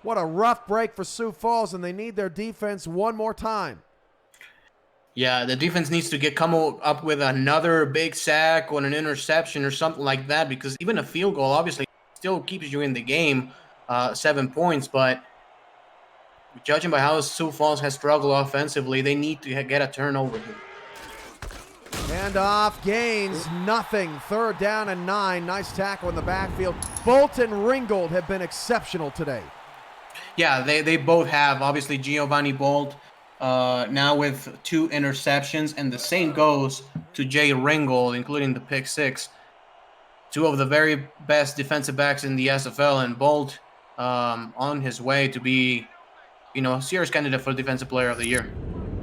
What a rough break for Sioux Falls, and they need their defense one more time. Yeah, the defense needs to come up with another big sack or an interception or something like that, because even a field goal obviously still keeps you in the game, 7 points. But judging by how Sioux Falls has struggled offensively, they need to get a turnover here. Handoff gains nothing. 3rd down and 9. Nice tackle in the backfield. Bolt and Ringgold have been exceptional today. Yeah, they both have. Obviously, Giovanni Bolt now with 2 interceptions, and the same goes to Jay Ringgold, including the pick 6. 2 of the very best defensive backs in the SFL, and Bolt on his way to be, a serious candidate for Defensive Player of the Year.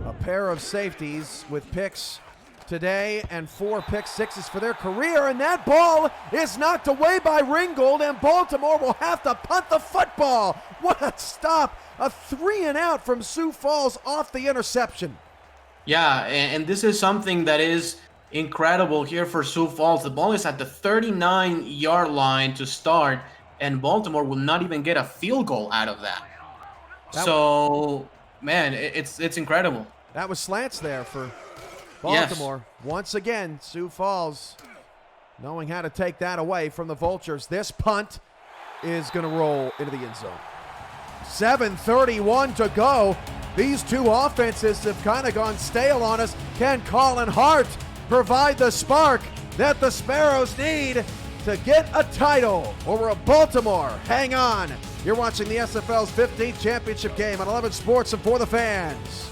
A pair of safeties with picks today and 4 pick 6s for their career, and that ball is knocked away by Ringgold, and Baltimore will have to punt the football. What a stop. A 3-and-out from Sioux Falls off the interception. Yeah, and this is something that is incredible here for Sioux Falls. The ball is at the 39-yard line to start, and Baltimore will not even get a field goal out of that. So, man, it's incredible. That was slants there for Baltimore. Yes. Once again, Sioux Falls knowing how to take that away from the Vultures. This punt is going to roll into the end zone. 7:31 to go. These 2 offenses have kind of gone stale on us. Can Colin Hart provide the spark that the Sparrows need to get a title over a Baltimore? Hang on. You're watching the SFL's 15th championship game on 11 Sports and For the Fans.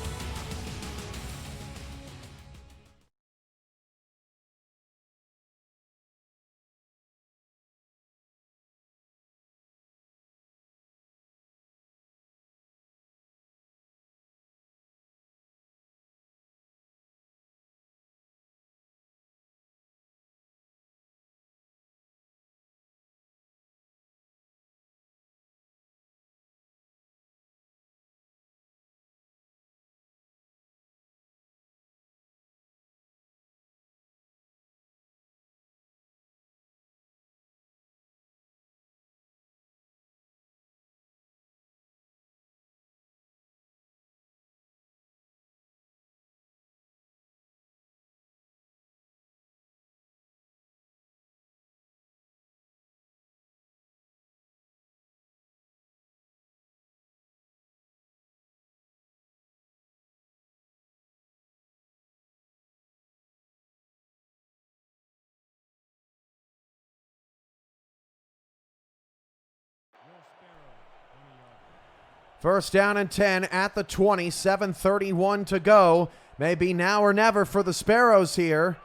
First down and 10 at the 20, 7:31 to go. Maybe now or never for the Sparrows here.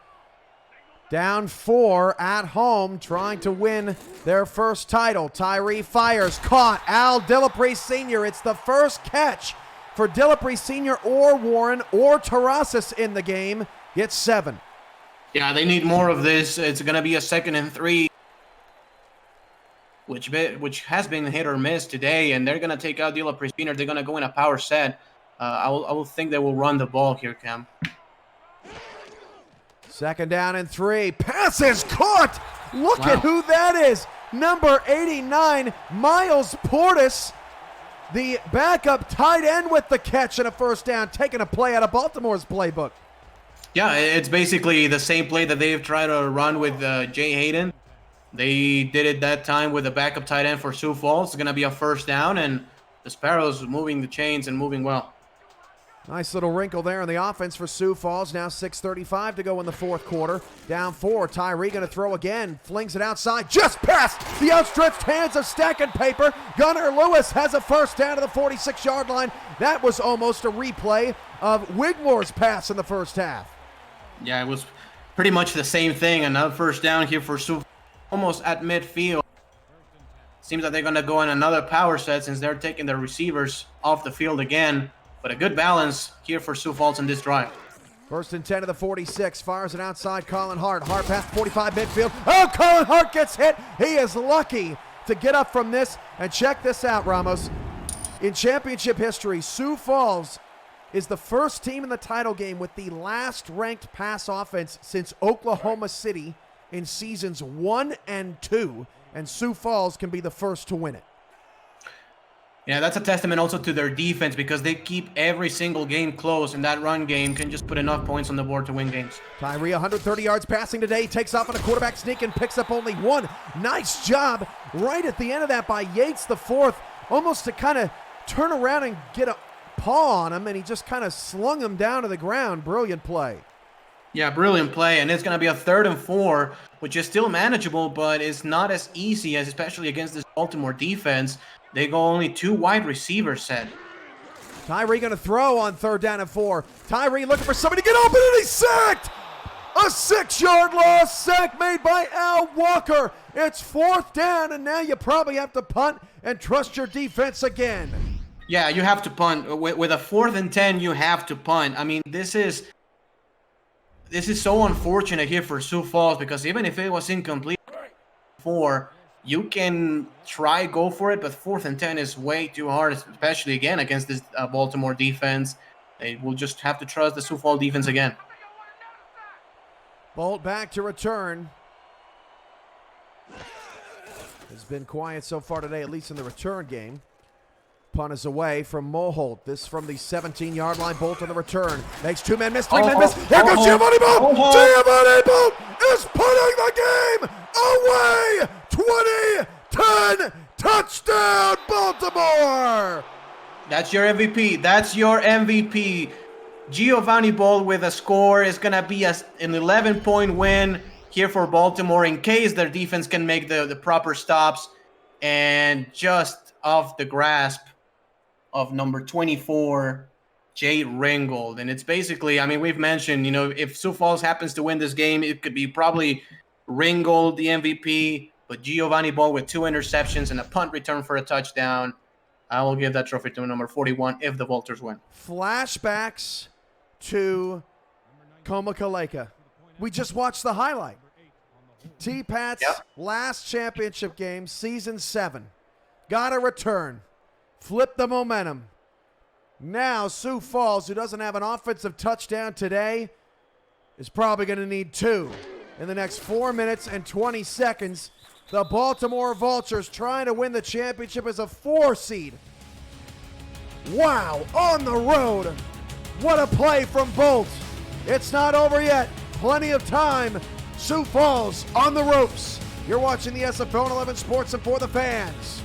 Down 4 at home, trying to win their first title. Tyree fires, caught. Al Dillapre Sr. It's the first catch for Dillapre Sr. or Warren or Terrasas in the game. Gets 7. Yeah, they need more of this. It's going to be a 2nd and 3. Which has been hit or miss today, and they're going to take out Dillapre Sr. They're going to go in a power set. I will think they will run the ball here, Cam. 2nd down and 3. Pass is caught. Look at who that is. Number 89, Miles Portis, the backup tight end with the catch and a first down, taking a play out of Baltimore's playbook. Yeah, it's basically the same play that they've tried to run with Jay Hayden. They did it that time with a backup tight end for Sioux Falls. It's going to be a first down, and the Sparrows moving the chains and moving well. Nice little wrinkle there in the offense for Sioux Falls. Now 6:35 to go in the 4th quarter. Down 4. Tyree going to throw again. Flings it outside. Just past the outstretched hands of Stacking Paper. Gunnar Lewis has a first down to the 46-yard line. That was almost a replay of Wigmore's pass in the first half. Yeah, it was pretty much the same thing. Another first down here for Sioux, almost at midfield. Seems like they're going to go in another power set since they're taking their receivers off the field again. But a good balance here for Sioux Falls in this drive. 1st and 10 to the 46. Fires it outside Colin Hart. Hart past 45 midfield. Oh, Colin Hart gets hit. He is lucky to get up from this. And check this out, Ramos. In championship history, Sioux Falls is the first team in the title game with the last ranked pass offense since Oklahoma City in seasons 1 and 2. And Sioux Falls can be the first to win it. Yeah, that's a testament also to their defense because they keep every single game close, and that run game can just put enough points on the board to win games. Tyree, 130 yards passing today, takes off on a quarterback sneak and picks up only 1. Nice job right at the end of that by Yates the 4th, almost to kind of turn around and get a paw on him, and he just kind of slung him down to the ground. Brilliant play. Yeah, brilliant play, and it's going to be a 3rd and 4, which is still manageable, but it's not as easy as, especially against this Baltimore defense. They go only 2 wide receivers set. Tyree going to throw on 3rd down and 4. Tyree looking for somebody to get open, and he's sacked! A 6-yard loss, sack made by Al Walker. It's 4th down, and now you probably have to punt and trust your defense again. Yeah, you have to punt. With a 4th and 10, you have to punt. I mean, this is so unfortunate here for Sioux Falls, because even if it was incomplete 4, you can go for it, but 4th and 10 is way too hard, especially again against this Baltimore defense. They will just have to trust the Sioux Falls defense again. Bolt back to return. It's been quiet so far today, at least in the return game. Punt is away from Moholt. This from the 17-yard line. Bolt on the return. Makes 2 men miss, 3 men miss. Here goes Giovanni Bolt. Giovanni Bolt is putting the game away. 20-10 touchdown Baltimore. That's your MVP. That's your MVP. Giovanni Bolt with a score is going to be an 11-point win here for Baltimore in case their defense can make the proper stops. And just off the grasp of number 24, Jay Ringgold. And it's basically, I mean, we've mentioned, if Sioux Falls happens to win this game, it could be probably Ringgold, the MVP, but Giovanni Bolt with 2 interceptions and a punt return for a touchdown. I will give that trophy to number 41 if the Vultures win. Flashbacks to Comakaleka. We just watched the highlight. T-Pat's last championship game, season 7. Got a return. Flip the momentum. Now Sioux Falls, who doesn't have an offensive touchdown today, is probably going to need 2 in the next 4 minutes and 20 seconds. The Baltimore Vultures trying to win the championship as a 4 seed. Wow, on the road. What a play from Bolt. It's not over yet. Plenty of time. Sioux Falls on the ropes. You're watching the SFL 11 Sports and for the fans.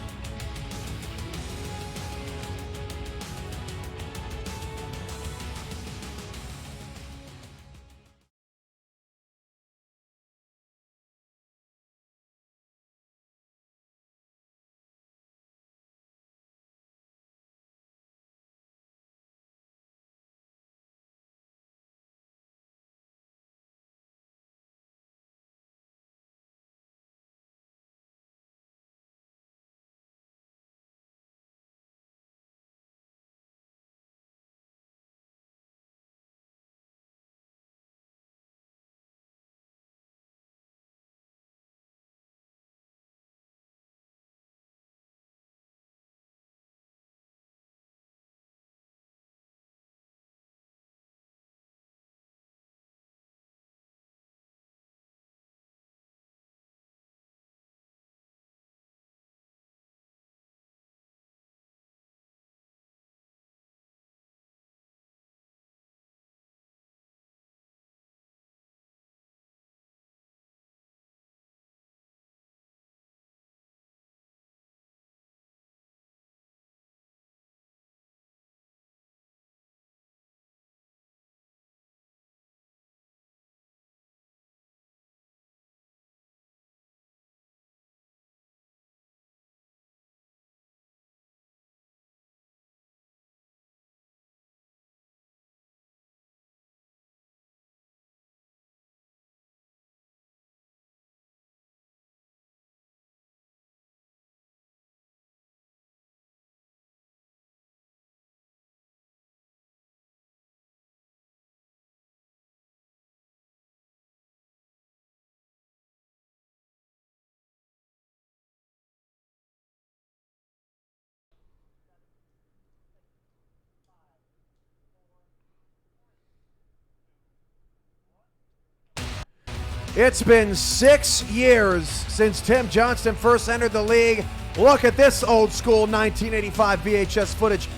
It's been 6 years since Tim Johnston first entered the league. Look at this old school 1985 VHS footage.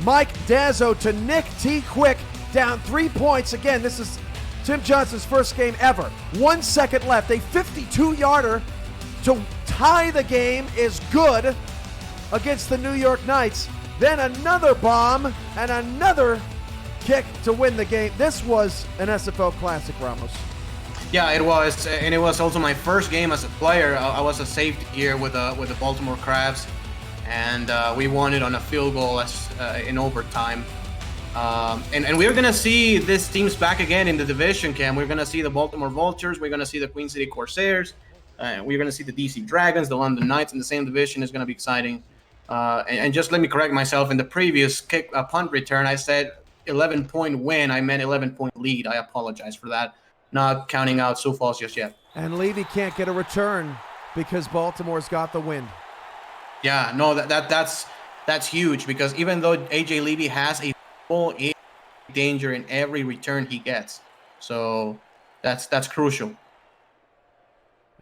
Mike Dazzo to Nick T. Quick, down 3 points. Again, this is Tim Johnston's first game ever. 1 second left. A 52-yarder to tie the game is good against the New York Knights. then another bomb, and another kick to win the game. This was an SFL Classic, Ramos. Yeah, it was, and it was also my first game as a player. I was a safety here with the Baltimore Crabs, and we won it on a field goal in overtime. And we're gonna see these teams back again in the division, Cam. We're gonna see the Baltimore Vultures. We're gonna see the Queen City Corsairs. We're gonna see the DC Dragons, the London Knights in the same division. Is gonna be exciting. And just let me correct myself. In the previous punt return, I said 11-point win. I meant 11-point lead. I apologize for that. Not counting out Sioux Falls just yet. And Levy can't get a return because Baltimore's got the win. Yeah, no, that's huge, because even though AJ Levy has a full danger in every return he gets, so that's crucial.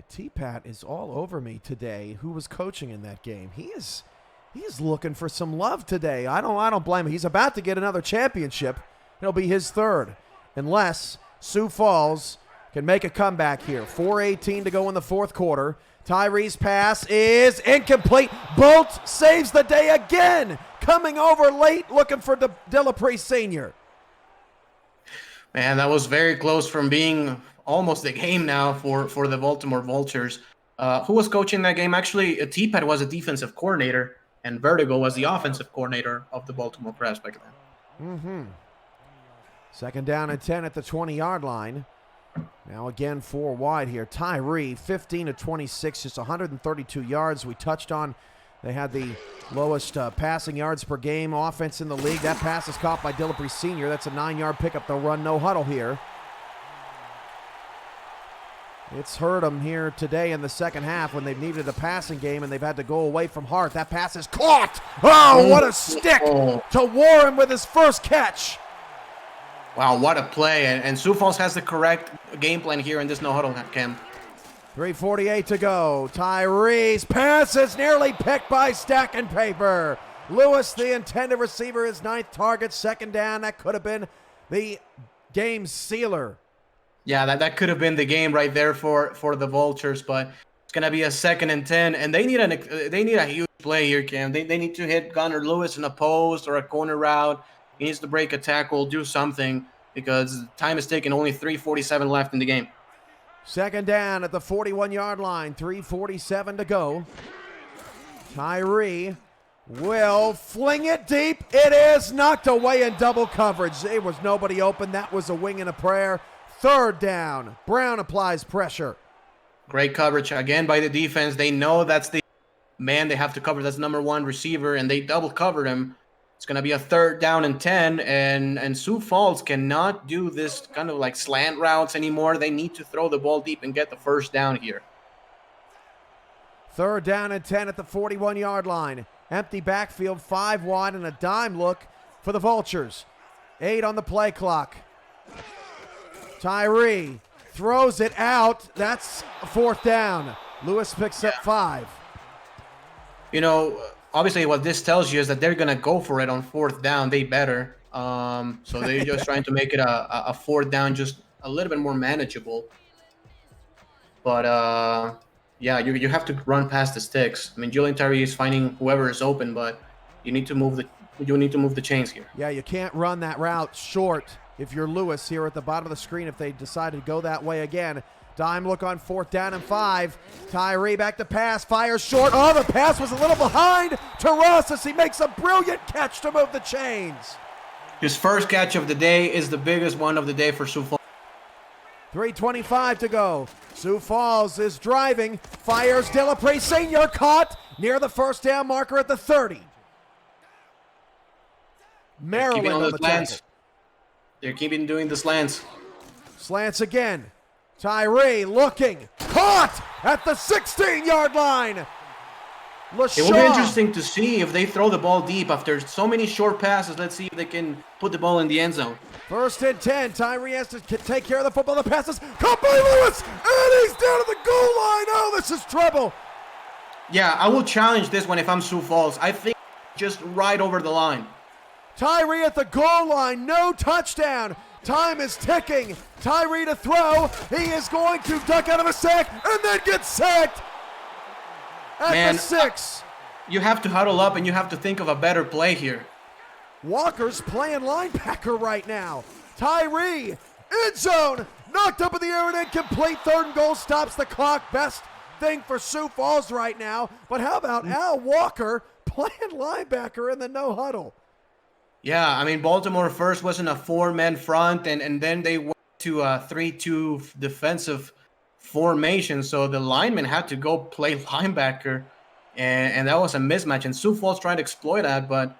T-Pat is all over me today. Who was coaching in that game? He is looking for some love today. I don't blame him. He's about to get another championship. It'll be his third, unless Sioux Falls can make a comeback here. 4:18 to go in the fourth quarter. Tyree's pass is incomplete. Bolt saves the day again. Coming over late, looking for the Delapre Sr. Man, that was very close from being almost the game now for the Baltimore Vultures. Who was coaching that game? Actually, T-Pat was a defensive coordinator, and Vertigo was the offensive coordinator of the Baltimore Crabs back then. Second down and 10 at the 20-yard line. Now again, 4 wide here. Tyree, 15 of 26, just 132 yards. We touched on they had the lowest passing yards per game offense in the league. That pass is caught by Delapre Sr. That's a 9-yard pickup. They'll run no huddle here. It's hurt them here today in the second half when they've needed a passing game and they've had to go away from Hart. That pass is caught. Oh, what a stick to Warren with his first catch. Wow, what a play. And Sioux Falls has the correct game plan here in this no-huddle, Cam. 3:48 to go. Tyree's pass is nearly picked by Stack and Paper. Lewis, the intended receiver, his 9th target. Second down. That could have been the game sealer. Yeah, that could have been the game right there for the Vultures, but it's going to be a 2nd and 10, and they need a huge play here, Cam. They need to hit Gunnar Lewis in a post or a corner route. He needs to break a tackle, do something, because time is taking, only 3:47 left in the game. Second down at the 41-yard line, 3:47 to go. Tyree will fling it deep. It is knocked away in double coverage. There was nobody open. That was a wing and a prayer. Third down. Brown applies pressure. Great coverage again by the defense. They know that's the man they have to cover. That's number 1 receiver, and they double covered him. It's going to be a 3rd down and 10, and Sioux Falls cannot do this kind of like slant routes anymore. They need to throw the ball deep and get the first down here. 3rd down and 10 at the 41-yard line. Empty backfield, 5 wide, and a dime look for the Vultures. 8 on the play clock. Tyree throws it out. That's a 4th down. Lewis picks up 5. You know, obviously what this tells you is that they're going to go for it on 4th down. They better. So they're just trying to make it a 4th down, just a little bit more manageable. But, yeah, you have to run past the sticks. I mean, Julian Tyree is finding whoever is open, but you need to move the chains here. Yeah, you can't run that route short if you're Lewis here at the bottom of the screen if they decide to go that way again. Dime look on 4th down and 5. Tyree back to pass, fires short. Oh, the pass was a little behind to Russ as he makes a brilliant catch to move the chains. His first catch of the day is the biggest one of the day for Sioux Falls. 3:25 to go. Sioux Falls is driving, fires Delapre Sr. caught near the first down marker at the 30. Maryland on the tackle. They're keeping doing the slants. Slants again. Tyree looking. Caught at the 16-yard line. LaShaw. It will be interesting to see if they throw the ball deep after so many short passes. Let's see if they can put the ball in the end zone. 1st and 10. Tyree has to take care of the football. The passes caught by Lewis. And he's down at the goal line. Oh, this is trouble. Yeah, I will challenge this one if I'm Sioux Falls. I think just right over the line. Tyree at the goal line, no touchdown. Time is ticking. Tyree to throw. He is going to duck out of a sack and then get sacked at the 6. You have to huddle up and you have to think of a better play here. Walker's playing linebacker right now. Tyree, end zone, knocked up in the air and incomplete. 3rd and goal, stops the clock. Best thing for Sioux Falls right now. But how about Al Walker playing linebacker in the no huddle? Yeah, I mean, Baltimore first was in a 4-man front, and then they went to a 3-2 defensive formation. So the lineman had to go play linebacker, and that was a mismatch. And Sioux Falls tried to exploit that, but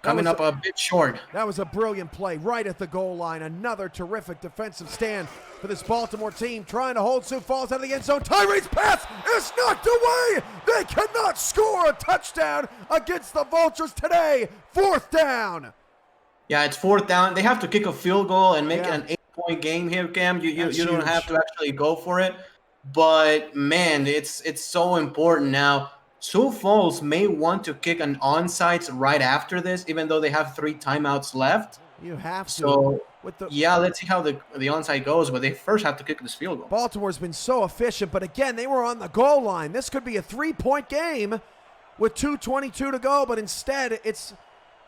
coming up a bit short. That was a brilliant play right at the goal line. Another terrific defensive stand for this Baltimore team, trying to hold Sioux Falls out of the end zone. Tyree's pass is knocked away. They cannot score a touchdown against the Vultures today. 4th down. Yeah, it's 4th down. They have to kick a field goal and make it an 8-point game here, Cam. You don't have to actually go for it. But, man, it's so important now. Sioux Falls may want to kick an onside right after this, even though they have 3 timeouts left. You have to. So, yeah, let's see how the onside goes, but they first have to kick this field goal. Baltimore's been so efficient, but again, they were on the goal line. This could be a 3-point game with 2:22 to go, but instead it's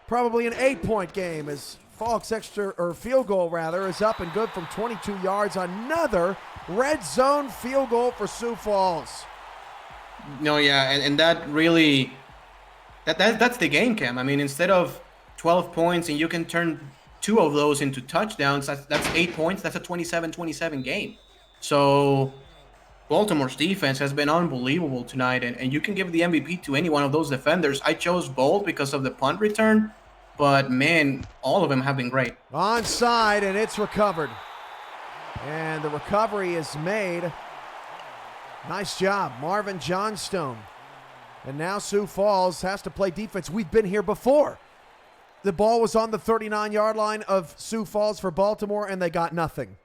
probably an 8-point game as Falk's field goal is up and good from 22 yards. Another red zone field goal for Sioux Falls. No, yeah, and that really that's the game, Cam. I mean, instead of 12 points and you can turn 2 of those into touchdowns, that's 8 points. That's a 27-27 game. So Baltimore's defense has been unbelievable tonight, and you can give the MVP to any one of those defenders. I chose Bolt because of the punt return, but man, all of them have been great. Onside, and it's recovered. And the recovery is made. Nice job, Marvin Johnstone. And now Sioux Falls has to play defense. We've been here before. The ball was on the 39-yard line of Sioux Falls for Baltimore, and they got nothing.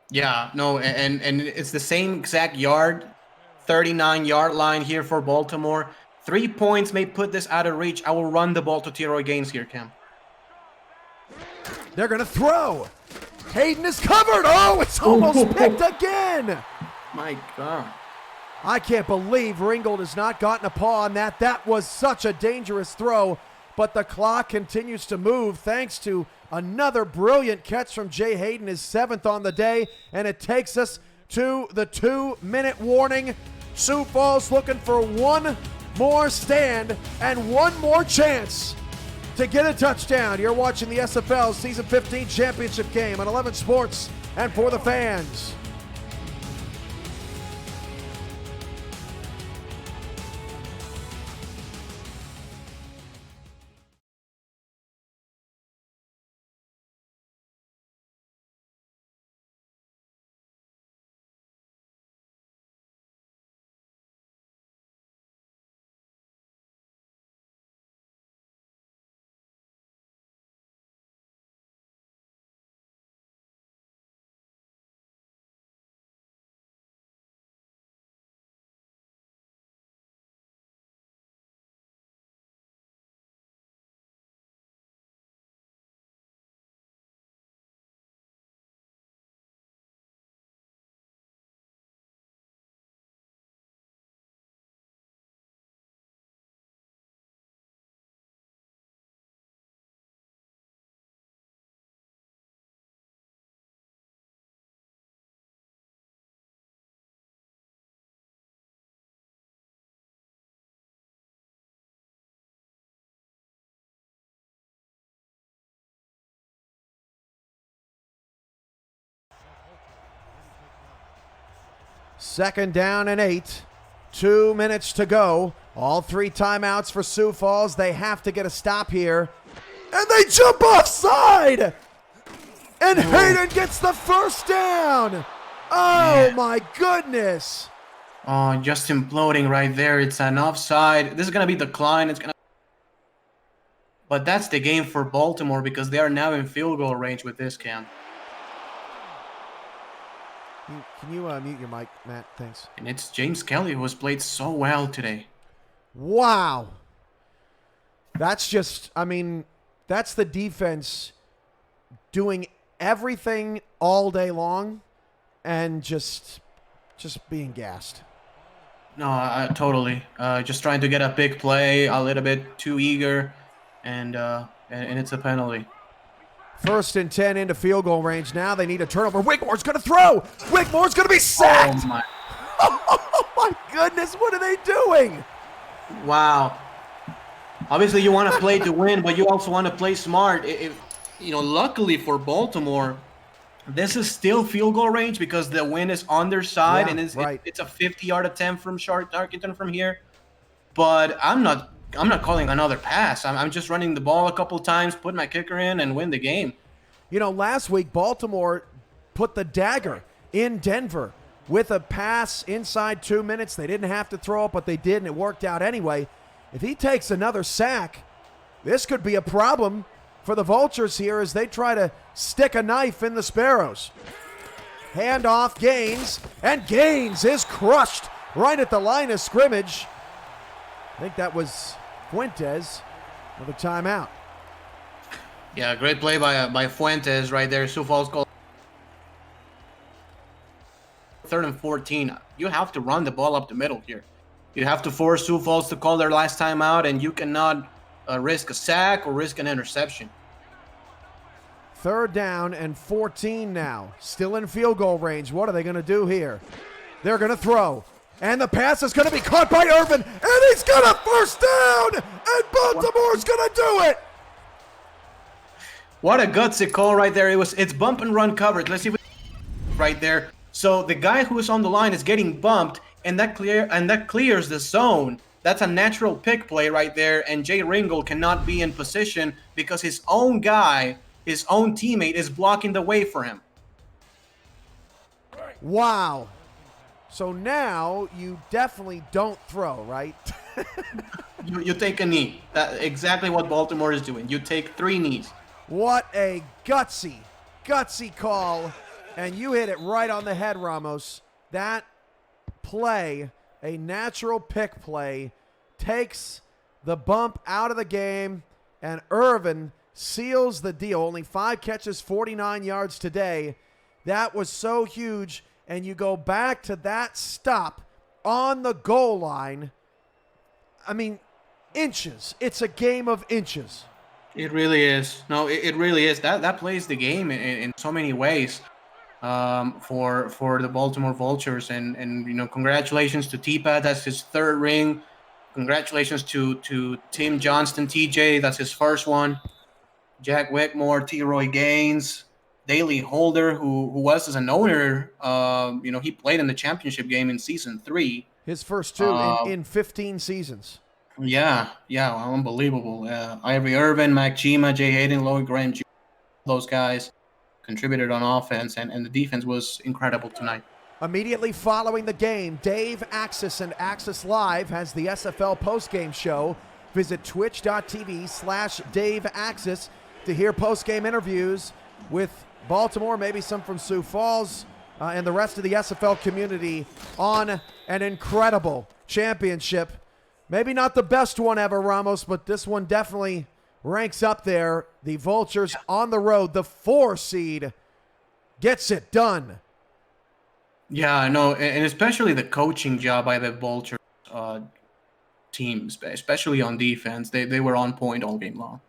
Yeah, no, and it's the same exact 39-yard line here for Baltimore. 3 points may put this out of reach. I will run the ball to T-Roy Gaines here, Cam. They're going to throw. Hayden is covered. Oh, it's almost picked again. My God. I can't believe Ringgold has not gotten a paw on that. That was such a dangerous throw, but the clock continues to move thanks to another brilliant catch from Jay Hayden, his 7th on the day, and it takes us to the 2-minute warning. Sioux Falls looking for one more stand and one more chance to get a touchdown. You're watching the SFL Season 15 Championship game on 11 Sports and for the fans. Second down and 8. 2 minutes to go. All 3 timeouts for Sioux Falls. They have to get a stop here. And they jump offside! And Hayden gets the first down! Oh, my goodness! Oh, just imploding right there. It's an offside. This is going to be decline. But that's the game for Baltimore because they are now in field goal range with this, Cam. Can you mute your mic, Matt? Thanks. And it's James Kelly who has played so well today. Wow. That's just, I mean, that's the defense doing everything all day long and just being gassed. No, totally. Just trying to get a big play, a little bit too eager, and it's a penalty. 1st and 10 into field goal range. Now they need a turnover. Wigmore's going to throw. Wigmore's going to be sacked. Oh my! Oh my goodness! What are they doing? Wow. Obviously, you want to play to win, but you also want to play smart. Luckily for Baltimore, this is still field goal range because the wind is on their side, and it's a 50-yard attempt from Sharp Tarkenton from here. But I'm not calling another pass. I'm just running the ball a couple times, put my kicker in, and win the game. Last week Baltimore put the dagger in Denver with a pass inside 2 minutes. They didn't have to throw it, but they did, and it worked out anyway. If he takes another sack, this could be a problem for the Vultures here as they try to stick a knife in the Sparrows. Handoff, Gaines, and Gaines is crushed right at the line of scrimmage. I think that was Fuentes. Another timeout. Yeah, great play by Fuentes right there. Sioux Falls goal. 3rd and 14. You have to run the ball up the middle here. You have to force Sioux Falls to call their last timeout, and you cannot risk a sack or risk an interception. 3rd down and 14 now. Still in field goal range. What are they going to do here? They're going to throw. And the pass is going to be caught by Irvin. And he's got a 1st down. And Baltimore's going to do it. What a gutsy call right there. It's bump and run coverage. Let's see if right there. So the guy who is on the line is getting bumped, and that clears the zone. That's a natural pick play right there, and Jay Ringle cannot be in position because his own guy, his own teammate, is blocking the way for him. Wow. So now you definitely don't throw, right? You take a knee. That's exactly what Baltimore is doing. You take 3 knees. What a gutsy call. And you hit it right on the head, Ramos. That play, a natural pick play, takes the bump out of the game, and Irvin seals the deal. Only 5 catches, 49 yards today. That was so huge. And you go back to that stop on the goal line. I mean, inches. It's a game of inches. It really is. No, it really is. That plays the game in so many ways. For the Baltimore Vultures, and congratulations to T-Pat, that's his 3rd ring. Congratulations to Tim Johnston, TJ, that's his 1st one. Jack Whitmore, T-Roy Gaines, Daley Holder, who was as an owner, he played in the championship game in season 3. His first 2 in 15 seasons. Yeah, unbelievable. Ivory Irvin, Mac Chima, Jay Hayden, Lloyd Graham Jr., those guys contributed on offense, and the defense was incredible tonight. Immediately following the game, Dave Axis and Axis Live has the SFL postgame show. Visit twitch.tv/Dave Axis to hear postgame interviews with Baltimore, maybe some from Sioux Falls, and the rest of the SFL community on an incredible championship. Maybe not the best one ever, Ramos, but this one definitely ranks up there. The Vultures on the road, the 4 seed, gets it done. Yeah, I know, and especially the coaching job by the Vultures teams, especially on defense. They were on point all game long.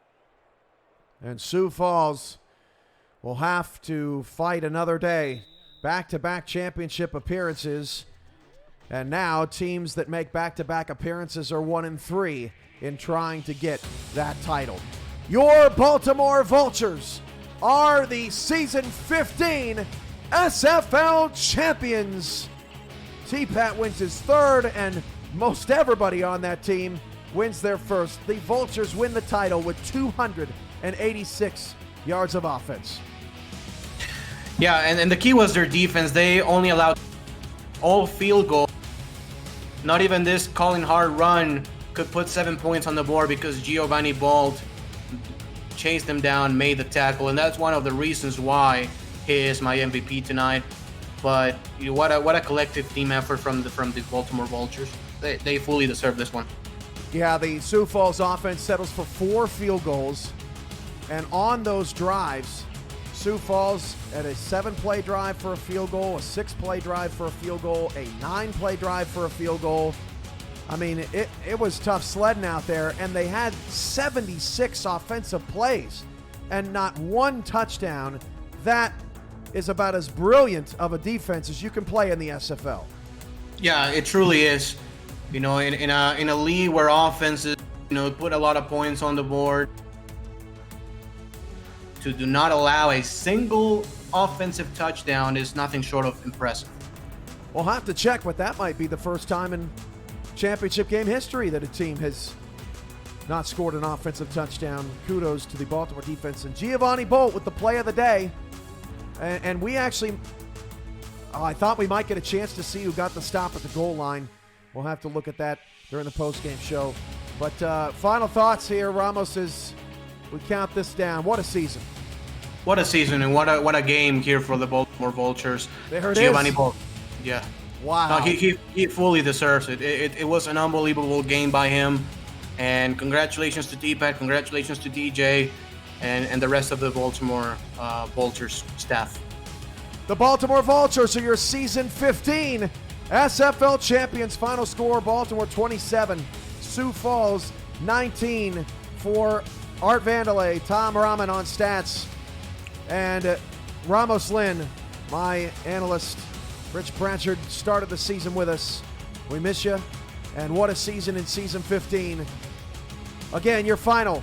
And Sioux Falls will have to fight another day. Back-to-back championship appearances. And now teams that make back-to-back appearances are 1-3 in trying to get that title. Your Baltimore Vultures are the season 15 SFL champions. T-Pat wins his 3rd, and most everybody on that team wins their 1st. The Vultures win the title with 286 yards of offense. Yeah, and the key was their defense. They only allowed all field goals. Not even this Colin Hart run could put 7 points on the board because Giovanni Bald chased him down, made the tackle, and that's one of the reasons why he is my MVP tonight. But what a collective team effort from the Baltimore Vultures. They fully deserve this one. Yeah, the Sioux Falls offense settles for 4 field goals, and on those drives, Sioux Falls at a 7-play drive for a field goal, a 6-play drive for a field goal, a 9-play drive for a field goal. I mean, it was tough sledding out there, and they had 76 offensive plays and not one touchdown. That is about as brilliant of a defense as you can play in the SFL. Yeah, it truly is. You know, in a league where offenses, put a lot of points on the board, to do not allow a single offensive touchdown is nothing short of impressive. We'll have to check, but that might be the first time in championship game history that a team has not scored an offensive touchdown. Kudos to the Baltimore defense. And Giovanni Bolt with the play of the day. And we actually, I thought we might get a chance to see who got the stop at the goal line. We'll have to look at that during the postgame show. But final thoughts here, Ramos, as we count this down. What a season. What a season, and what a game here for the Baltimore Vultures. There it Giovanni is. Bolt. Yeah. Wow. No, he fully deserves it. It was an unbelievable game by him. And congratulations to D-Pat, congratulations to DJ, and the rest of the Baltimore Vultures staff. The Baltimore Vultures are your Season 15 SFL champions. Final score, Baltimore 27, Sioux Falls 19 for Art Vandelay, Tom Rahman on stats, and Ramos Lynn, my analyst. Rich Branchard started the season with us. We miss you, and what a season in Season 15. Again, your final,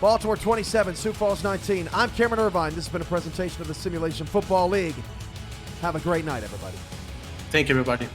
Baltimore 27, Sioux Falls 19. I'm Cameron Irvine. This has been a presentation of the Simulation Football League. Have a great night, everybody. Thank you, everybody.